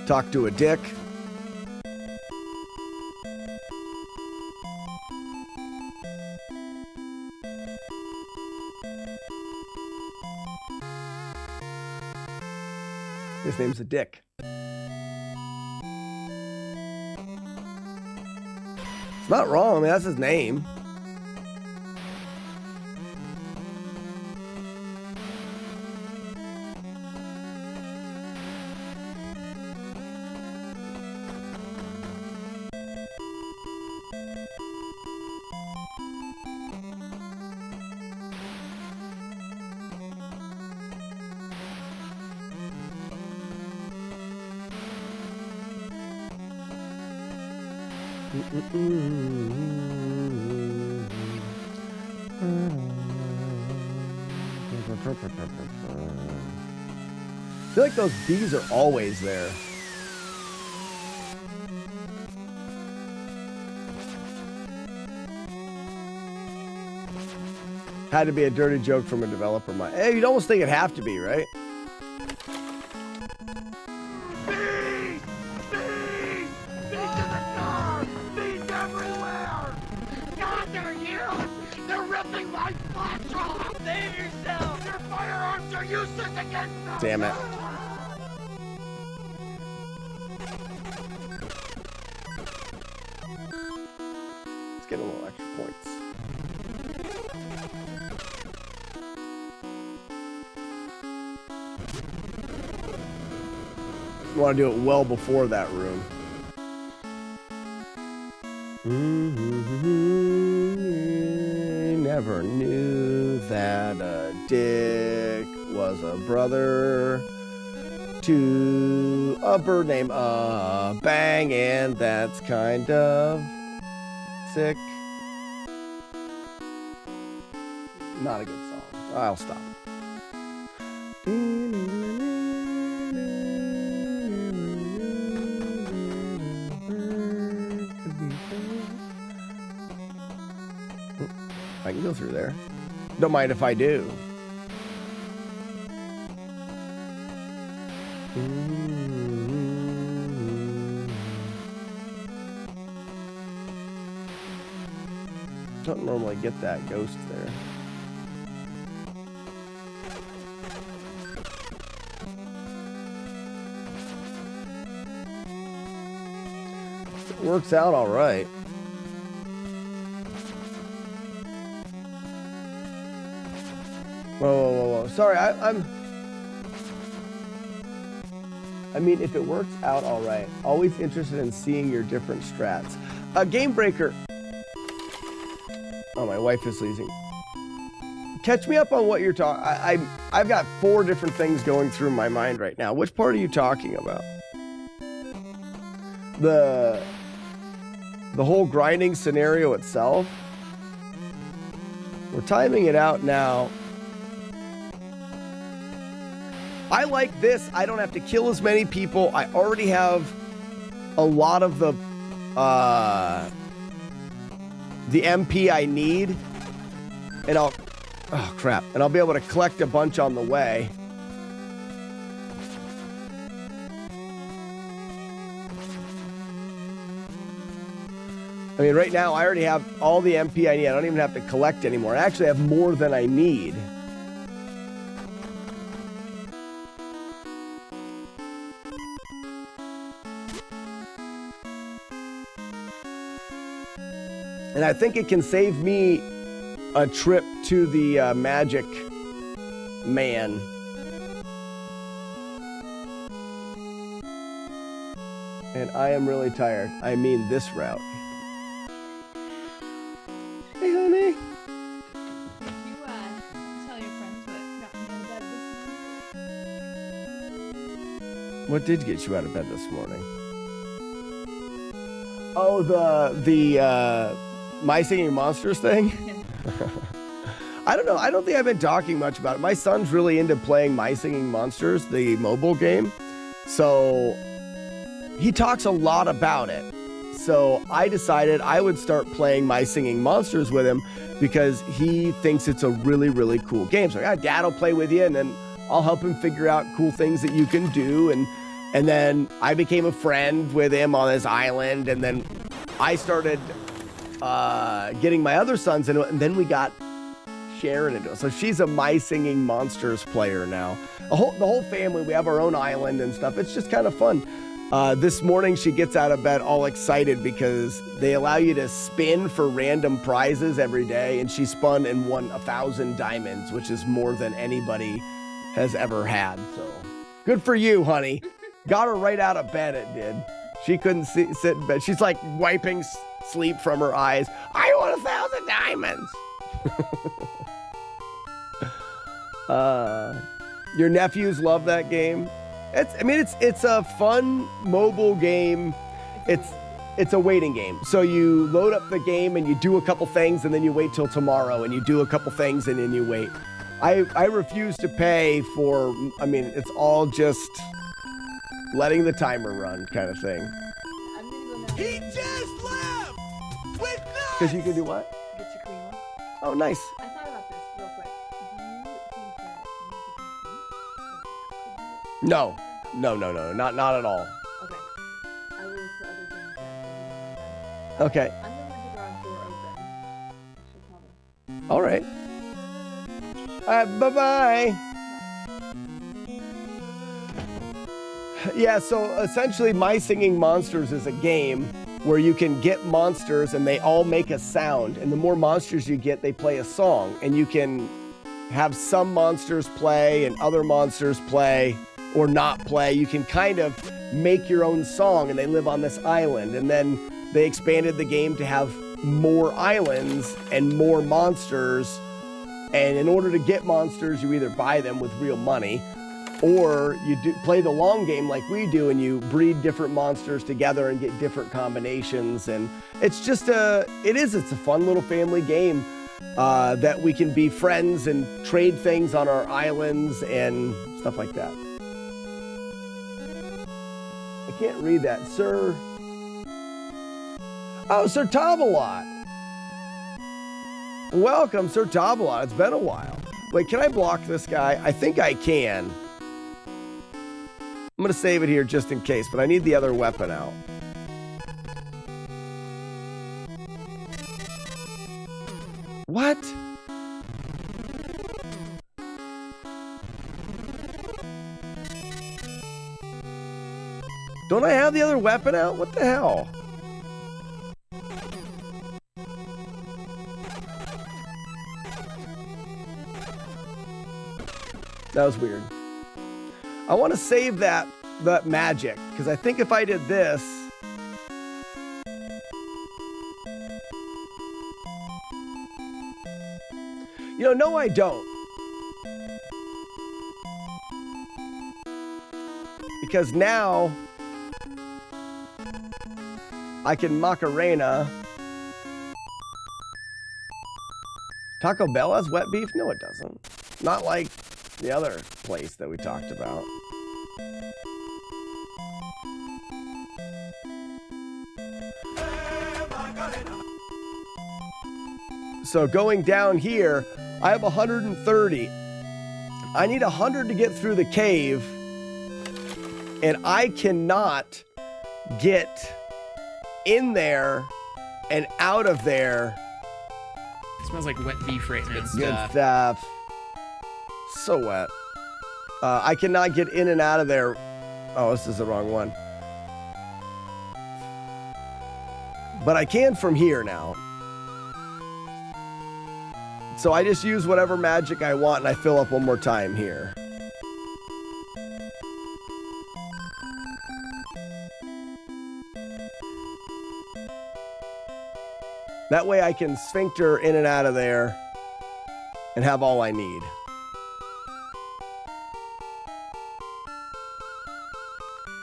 Talk to a dick. His name's a dick. It's not wrong. I mean, that's his name. I feel like those bees are always there. Had to be a dirty joke from a developer mind. Hey, you'd almost think it'd have to be, right? Damn it. Let's get a little extra points. You want to do it well before that room. Never knew that a dick was a brother to a bird named Bang, and that's kind of sick. Not a good song. I'll stop. I can go through there. Don't mind if I do. Don't normally get that ghost there. It works out all right. Whoa. Sorry, I'm... I mean, if it works out all right. Always interested in seeing your different strats. Game Breaker. Oh, my wife is sneezing. Catch me up on what you're talking. I've got 4 different things going through my mind right now. Which part are you talking about? The whole grinding scenario itself. We're timing it out now. I like this. I don't have to kill as many people. I already have a lot of the MP I need. And oh crap. And I'll be able to collect a bunch on the way. I mean, right now, I already have all the MP I need. I don't even have to collect anymore. I actually have more than I need. And I think it can save me a trip to the Magic Man. And I am really tired. I mean this route. Hey, honey. Did you tell your friends what got me out of bed this morning? What did get you out of bed this morning? Oh, the My Singing Monsters thing? I don't know. I don't think I've been talking much about it. My son's really into playing My Singing Monsters, the mobile game. So he talks a lot about it. So I decided I would start playing My Singing Monsters with him because he thinks it's a really, really cool game. So Dad will play with you, and then I'll help him figure out cool things that you can do. And then I became a friend with him on his island, and then I started getting my other sons into it, and then we got Sharon into it. So she's a My Singing Monsters player now. The whole family, we have our own island and stuff. It's just kind of fun. This morning she gets out of bed all excited because they allow you to spin for random prizes every day, and she spun and won 1,000 diamonds, which is more than anybody has ever had. So good for you, honey. Got her right out of bed, it did. She couldn't sit in bed. She's like wiping sleep from her eyes. I want 1,000 diamonds. Your nephews love that game. It's a fun mobile game. It's a waiting game. So you load up the game and you do a couple things and then you wait till tomorrow and you do a couple things and then you wait. I refuse to pay for, it's all just letting the timer run kind of thing. He just left! With nuts! Because you can do what? Get your cream on. Oh, nice. I thought about this real quick. Do you think that No, not at all. Okay. I will look for other things that Okay. I'm gonna leave the garage door open. She'll probably. All right. Bye-bye. Yeah, so essentially My Singing Monsters is a game where you can get monsters and they all make a sound. And the more monsters you get, they play a song. And you can have some monsters play and other monsters play or not play. You can kind of make your own song, and they live on this island. And then they expanded the game to have more islands and more monsters. And in order to get monsters, you either buy them with real money, or you play the long game like we do, and you breed different monsters together and get different combinations. And it's just it's a fun little family game that we can be friends and trade things on our islands and stuff like that. I can't read that, sir. Oh, Sir Tobalot. Welcome, Sir Tobalot. It's been a while. Wait, can I block this guy? I think I can. I'm going to save it here just in case, but I need the other weapon out. What? Don't I have the other weapon out? What the hell? That was weird. I want to save that that magic, because I think if I did this, no, I don't. Because now I can Macarena. Taco Bell has wet beef? No, it doesn't. Not like the other place that we talked about. So going down here, I have 130. I need 100 to get through the cave, and I cannot get in there and out of there. It smells like wet beef right now. Good stuff. So wet. I cannot get in and out of there. Oh, this is the wrong one. But I can from here now. So I just use whatever magic I want and I fill up one more time here. That way I can sphincter in and out of there and have all I need.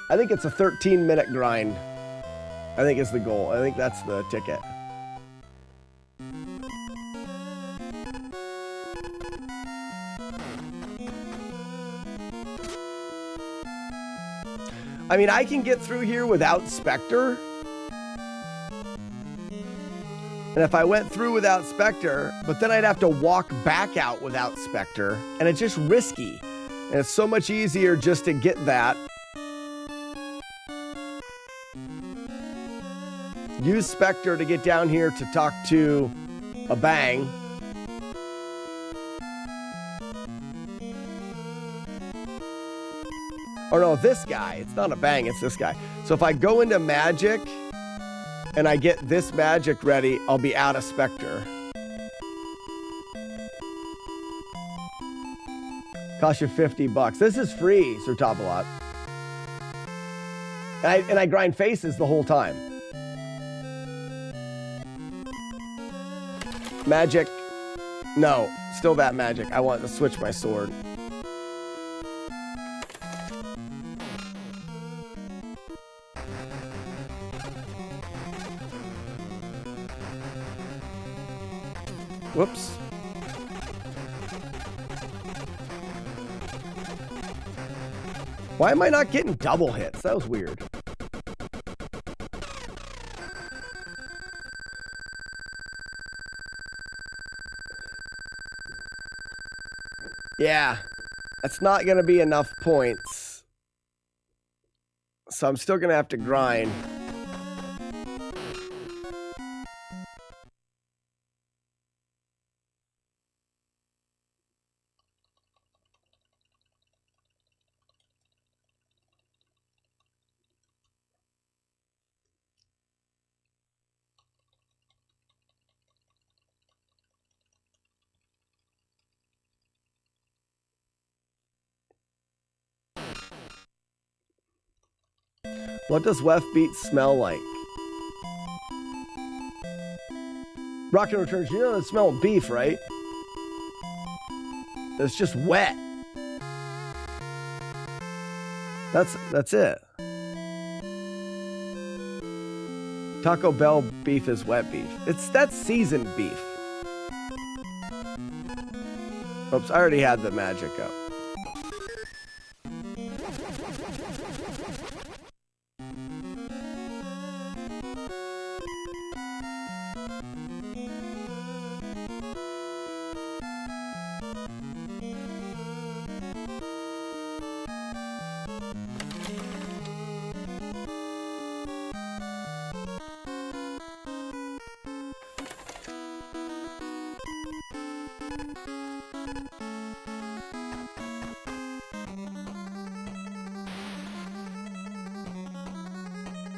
I think it's a 13-minute grind. I think it's the goal. I think that's the ticket. I mean, I can get through here without Spectre. And if I went through without Spectre, but then I'd have to walk back out without Spectre, and it's just risky. And it's so much easier just to get that. Use Spectre to get down here to talk to a Bang. Or no, this guy. It's not a Bang, it's this guy. So if I go into magic and I get this magic ready, I'll be out of Spectre. Cost you $50. This is free, Sir Top-A-Lot. And I grind faces the whole time. Magic. No, still that magic. I want to switch my sword. Whoops. Why am I not getting double hits? That was weird. Yeah, that's not going to be enough points. So I'm still going to have to grind. What does Wef Beat smell like? Rockin' Returns, you know the smell of beef, right? It's just wet. That's it. Taco Bell beef is wet beef. That's seasoned beef. Oops, I already had the magic up.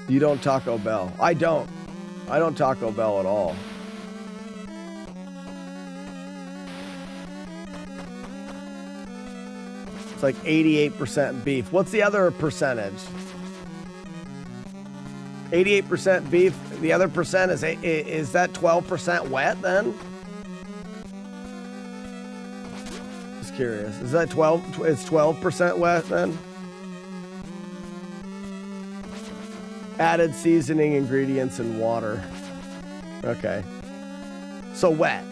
You don't Taco Bell. I don't Taco Bell at all. It's like 88% beef. What's the other percentage? 88% beef. The other percent is that 12% wet then? Just curious. Is that 12? It's 12% wet then? Added seasoning, ingredients, and water. Okay. So wet.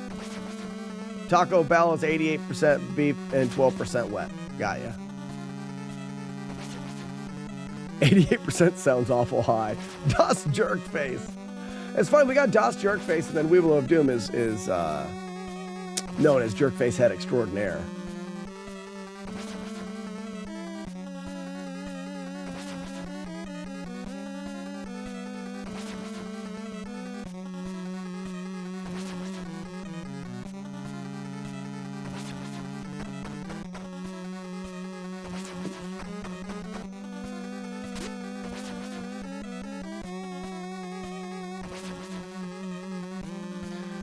Taco Bell is 88% beef and 12% wet. Got ya. 88% sounds awful high. Das Jerkface. It's fun. We got Das Jerkface, and then Weevil of Doom is known as Jerkface Head Extraordinaire.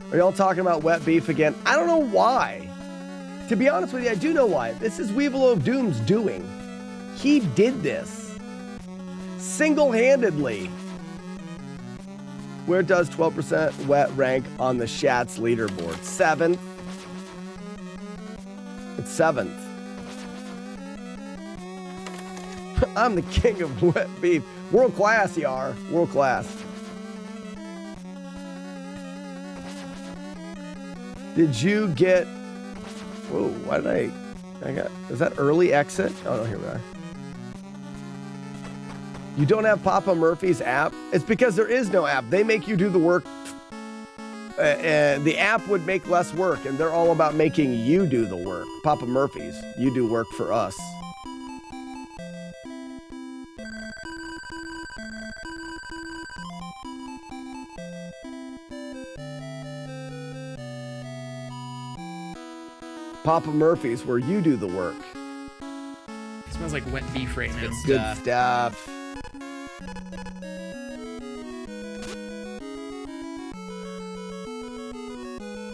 Are y'all talking about wet beef again? I don't know why. To be honest with you, I do know why. This is Weevil of Doom's doing. He did this. Single-handedly. Where does 12% wet rank on the Shats leaderboard? 7th. It's 7th. I'm the king of wet beef. World class, you are. World class. Did you get... Whoa, why did I got... Is that early exit? Oh, no, here we are. You don't have Papa Murphy's app? It's because there is no app. They make you do the work. The app would make less work, and they're all about making you do the work. Papa Murphy's, you do work for us. Papa Murphy's, where you do the work. It smells like wet beef right now. Good stuff.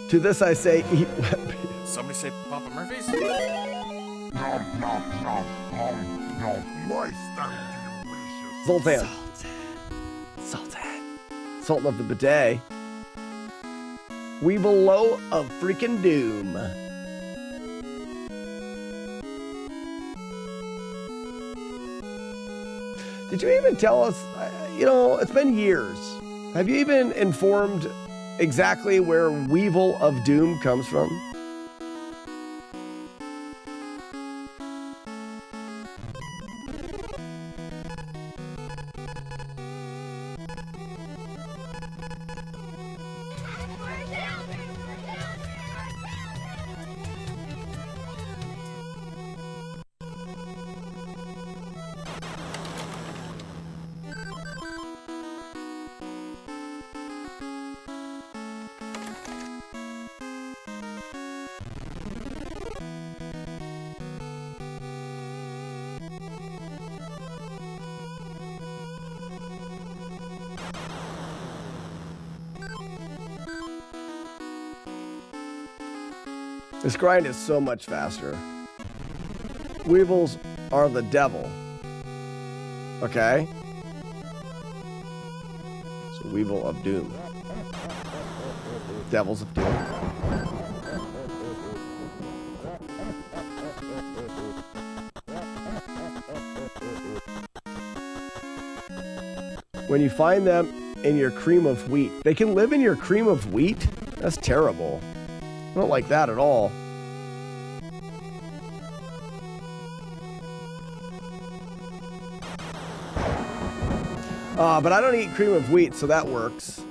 To this I say, eat wet beef. Somebody say Papa Murphy's? Zoltan. Sultan of the Bidet. Weevil Low of freaking Doom. Did you even tell us, you know, it's been years. Have you even informed exactly where Weevil of Doom comes from? This grind is so much faster. Weevils are the devil. Okay? So Weevil of Doom. Devils of Doom. When you find them in your cream of wheat. They can live in your cream of wheat? That's terrible. I don't like that at all. But I don't eat cream of wheat, so that works.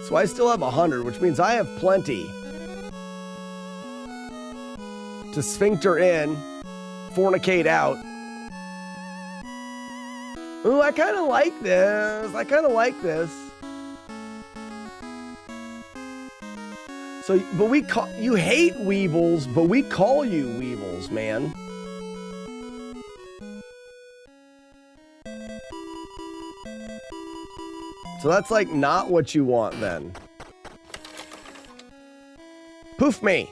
So I still have 100, which means I have plenty to sphincter in, fornicate out. Ooh, I kind of like this. I kind of like this. So, but we call you hate Weebles, but we call you Weebles, man. So that's like not what you want then. Poof me.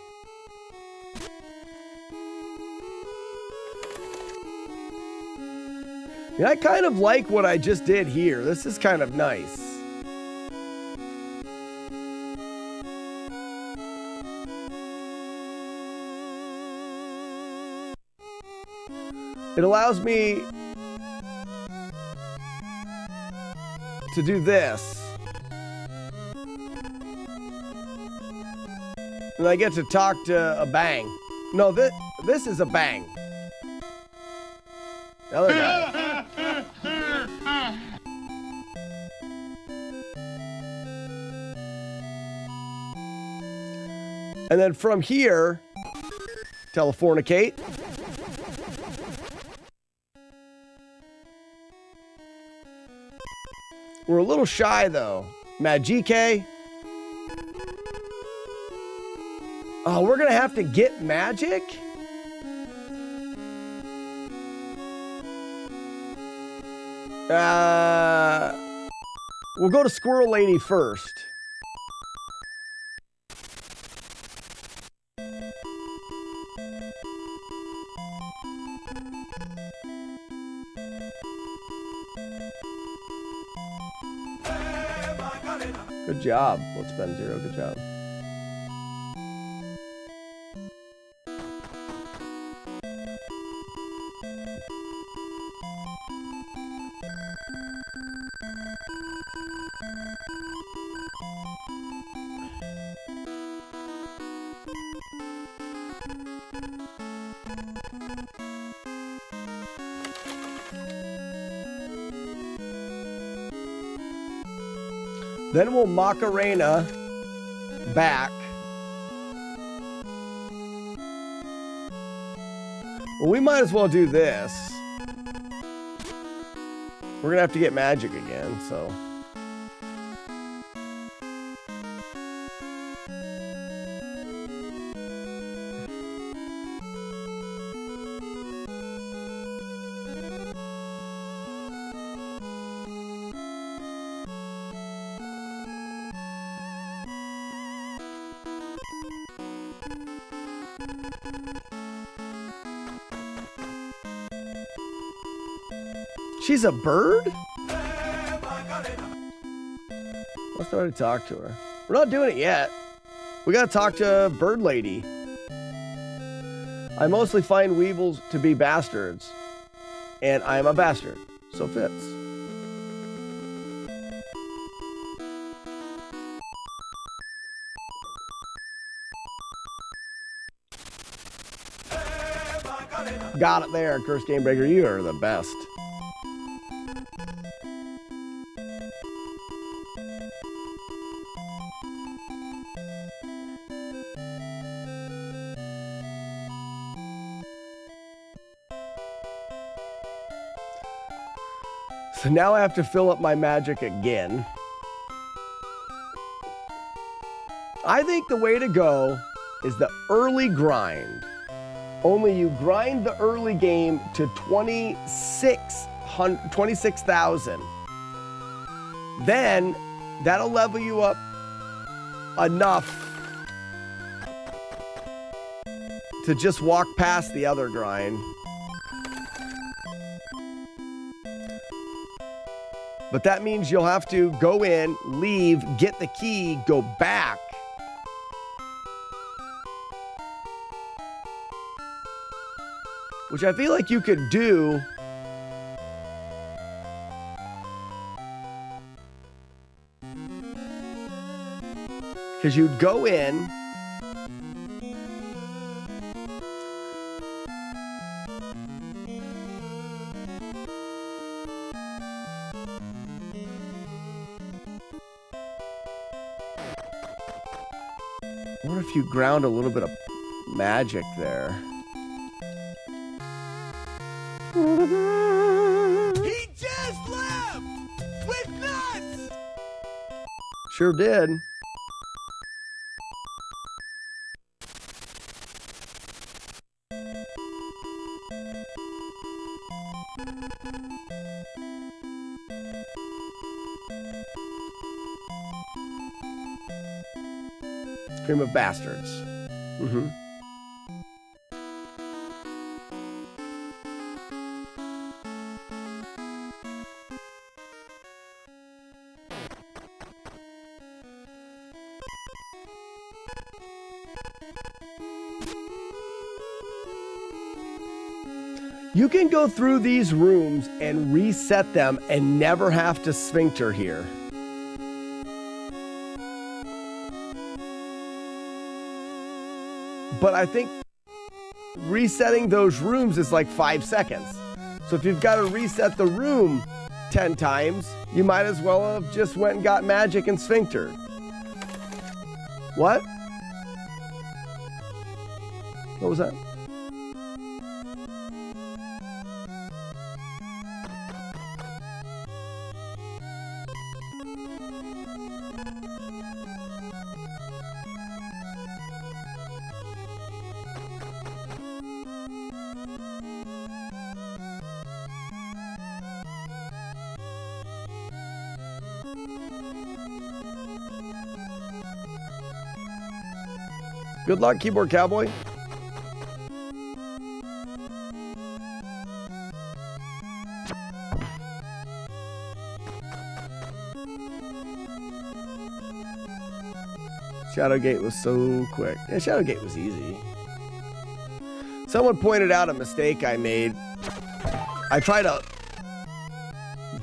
Yeah, I kind of like what I just did here. This is kind of nice. It allows me to do this. And I get to talk to a bang. No, this is a bang. The other guy. And then from here, telefornicate. We're a little shy though. Magique. Oh, we're gonna have to get magic? We'll go to Squirrel Lady first. Good job. Let's spend 0. Good job. Then we'll Macarena back. Well, we might as well do this. We're gonna have to get magic again, so. She's a bird? Let's already talk to her. We're not doing it yet. We gotta talk to Bird Lady. I mostly find Weebles to be bastards. And I am a bastard. So fits. Got it there, Curse Game Breaker. You are the best. So now I have to fill up my magic again. I think the way to go is the early grind. Only you grind the early game to 26,000. Then that'll level you up enough to just walk past the other grind. But that means you'll have to go in, leave, get the key, go back. Which I feel like you could do. Because you'd go in. What if you ground a little bit of magic there? He just left with nuts. Sure did. Cream of bastards. Mm-hmm. You can go through these rooms and reset them and never have to sphincter here. But I think resetting those rooms is like 5 seconds. So if you've got to reset the room 10 times, you might as well have just went and got magic and sphinctered. What? What was that? Good luck, keyboard cowboy. Shadowgate was so quick. Yeah, Shadowgate was easy. Someone pointed out a mistake I made. I tried to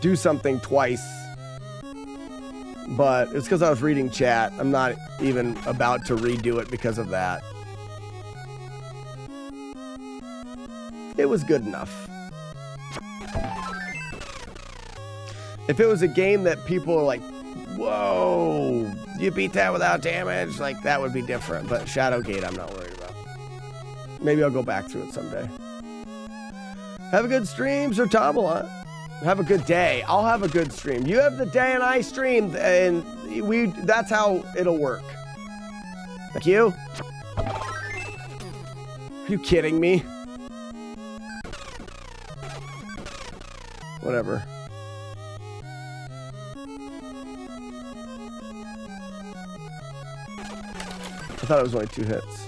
do something twice, but it's because I was reading chat. I'm not even about to redo it because of that. It was good enough. If it was a game that people are like, whoa, you beat that without damage, like that would be different. But Shadowgate, I'm not worried about. Maybe I'll go back through it someday. Have a good stream, Sir Tabala. Have a good day. I'll have a good stream. You have the day and I stream, and that's how it'll work. Thank you. Are you kidding me? Whatever. I thought it was only 2 hits.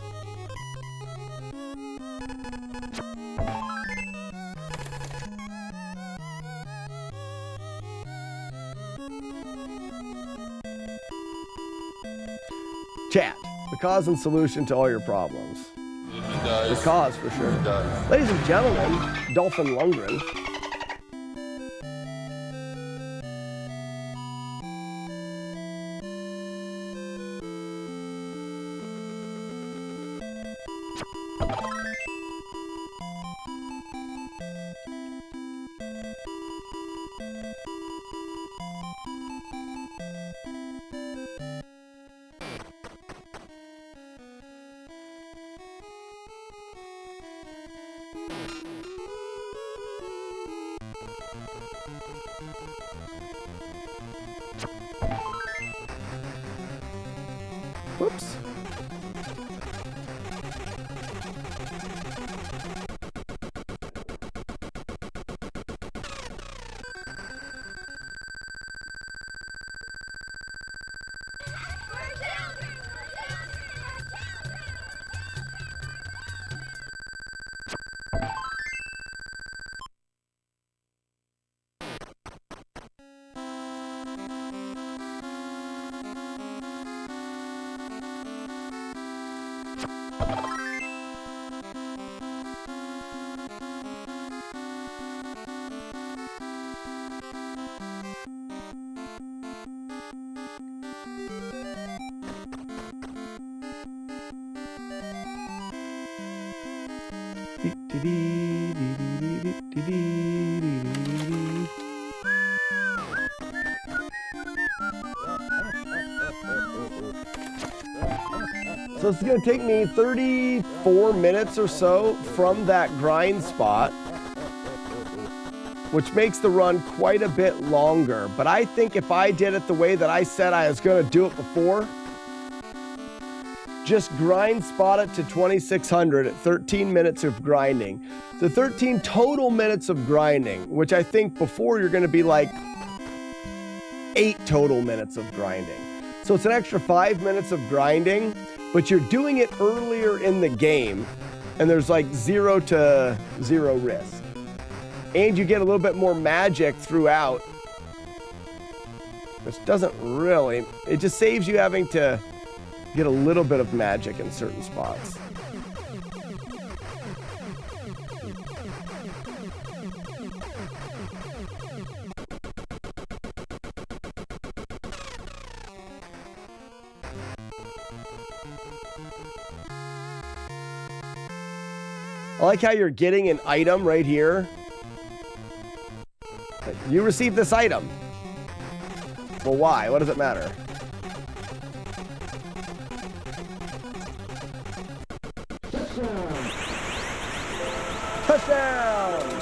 Chat, the cause and solution to all your problems. The cause, for sure. Ladies and gentlemen, Dolphin Lundgren. Whoops. So it's going to take me 34 minutes or so from that grind spot, which makes the run quite a bit longer. But I think if I did it the way that I said I was going to do it before, just grind spot it to 2600 at 13 minutes of grinding. The 13 total minutes of grinding, which I think before you're going to be like 8 total minutes of grinding. So it's an extra 5 minutes of grinding but you're doing it earlier in the game, and there's like 0 to 0 risk. And you get a little bit more magic throughout, which doesn't really, it just saves you having to get a little bit of magic in certain spots. I like how you're getting an item right here. You received this item. Well, why? What does it matter? Touchdown!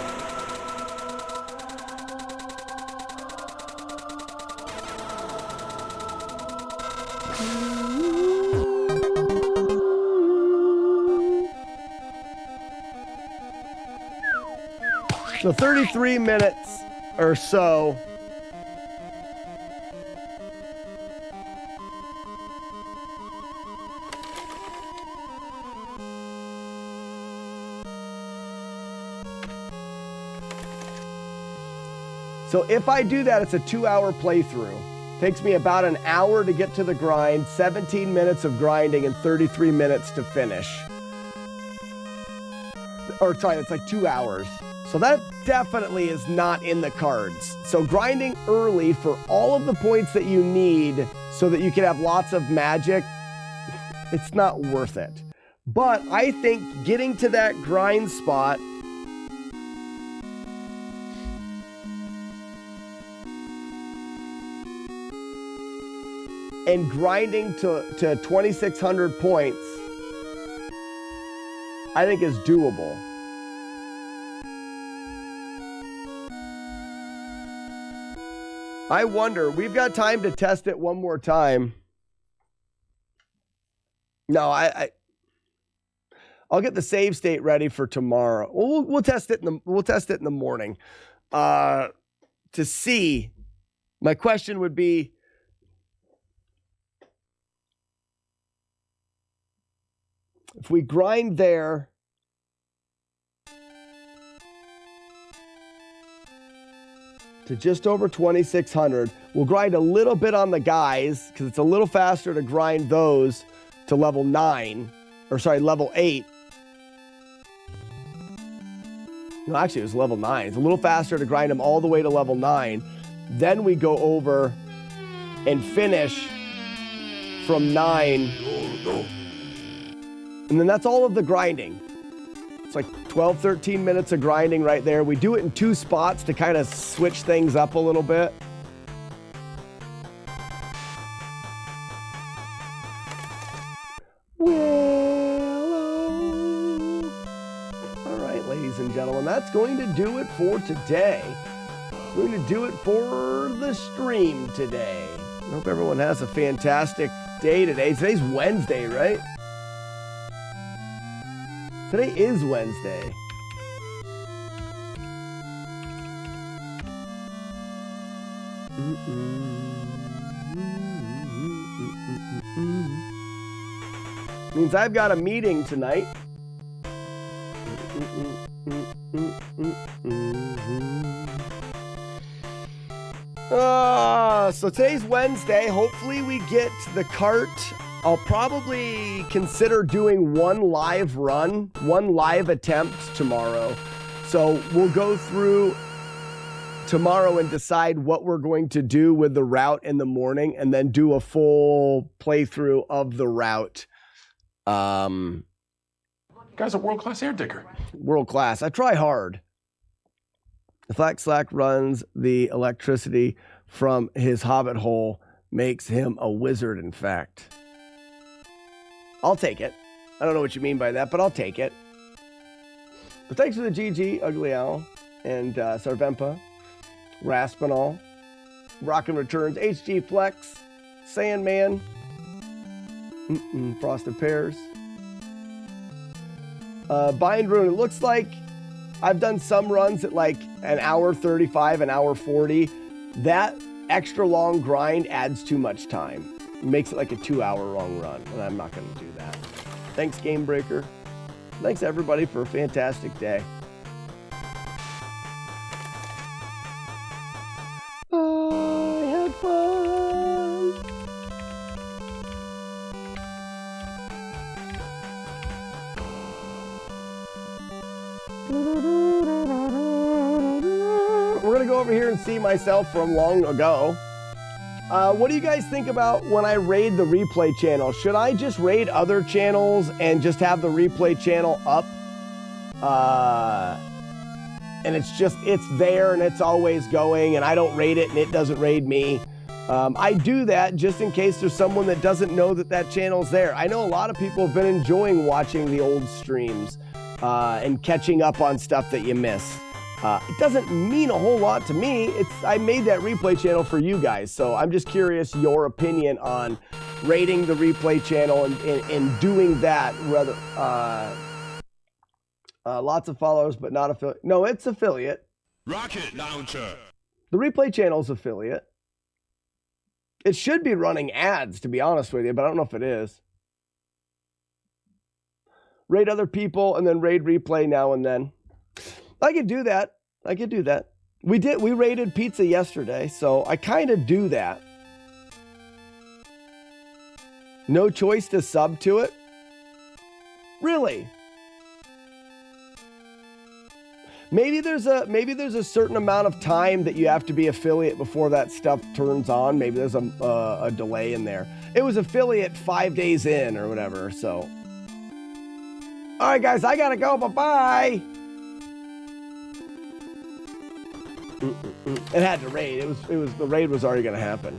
So 33 minutes or so. So if I do that, it's a 2-hour playthrough. Takes me about an hour to get to the grind, 17 minutes of grinding, and 33 minutes to finish. Or sorry, it's like 2 hours. So that definitely is not in the cards. So grinding early for all of the points that you need so that you can have lots of magic, it's not worth it. But I think getting to that grind spot and grinding to 2,600 points, I think is doable. I wonder, we've got time to test it one more time. No, I'll get the save state ready for tomorrow. We'll test it in the morning. To see, my question would be, if we grind there, to just over 2,600, we'll grind a little bit on the guys because it's a little faster to grind those to level 9, or sorry, level 8. No, actually it was level 9. It's a little faster to grind them all the way to level 9. Then we go over and finish from 9. And then that's all of the grinding. It's like 12, 13 minutes of grinding right there. We do it in 2 spots to kind of switch things up a little bit. Willow. All right, ladies and gentlemen, that's going to do it for today. We're going to do it for the stream today. I hope everyone has a fantastic day today. Today's Wednesday, right? Today is Wednesday. Means I've got a meeting tonight. So today's Wednesday. Hopefully we get the cart. I'll probably consider doing one live run, one live attempt tomorrow. So we'll go through tomorrow and decide what we're going to do with the route in the morning and then do a full playthrough of the route. Guy's a world-class air digger. World class. I try hard. The Flack Slack runs the electricity from his hobbit hole, makes him a wizard, in fact. I'll take it. I don't know what you mean by that, but I'll take it. But thanks for the GG, Ugly Owl, and Sarvempa, Raspinall, Rockin' Returns, HG Flex, Sandman, Frosted Pears, Bind Rune. It looks like I've done some runs at like an hour 35, an hour 40. That extra long grind adds too much time. makes it like a 2-hour long run, and I'm not going to do that. Thanks, Game Breaker. Thanks, everybody, for a fantastic day. I had fun. We're going to go over here and see myself from long ago. What do you guys think about when I raid the replay channel? Should I just raid other channels and just have the replay channel up? And it's there and it's always going, and I don't raid it and it doesn't raid me. I do that just in case there's someone that doesn't know that that channel's there. I know a lot of people have been enjoying watching the old streams and catching up on stuff that you miss. It doesn't mean a whole lot to me. I made that replay channel for you guys, so I'm just curious your opinion on rating the replay channel and doing that. Rather, lots of followers, but not affiliate. No, it's affiliate. Rocket launcher. The replay channel's affiliate. It should be running ads, to be honest with you, but I don't know if it is. Raid other people and then raid replay now and then. I could do that. We raided pizza yesterday, so I kind of do that. No choice to sub to it? Really? Maybe there's a certain amount of time that you have to be affiliate before that stuff turns on. Maybe there's a delay in there. It was affiliate 5 days in or whatever, so. All right, guys, I gotta go. Bye-bye. It had to raid. The raid was already gonna happen.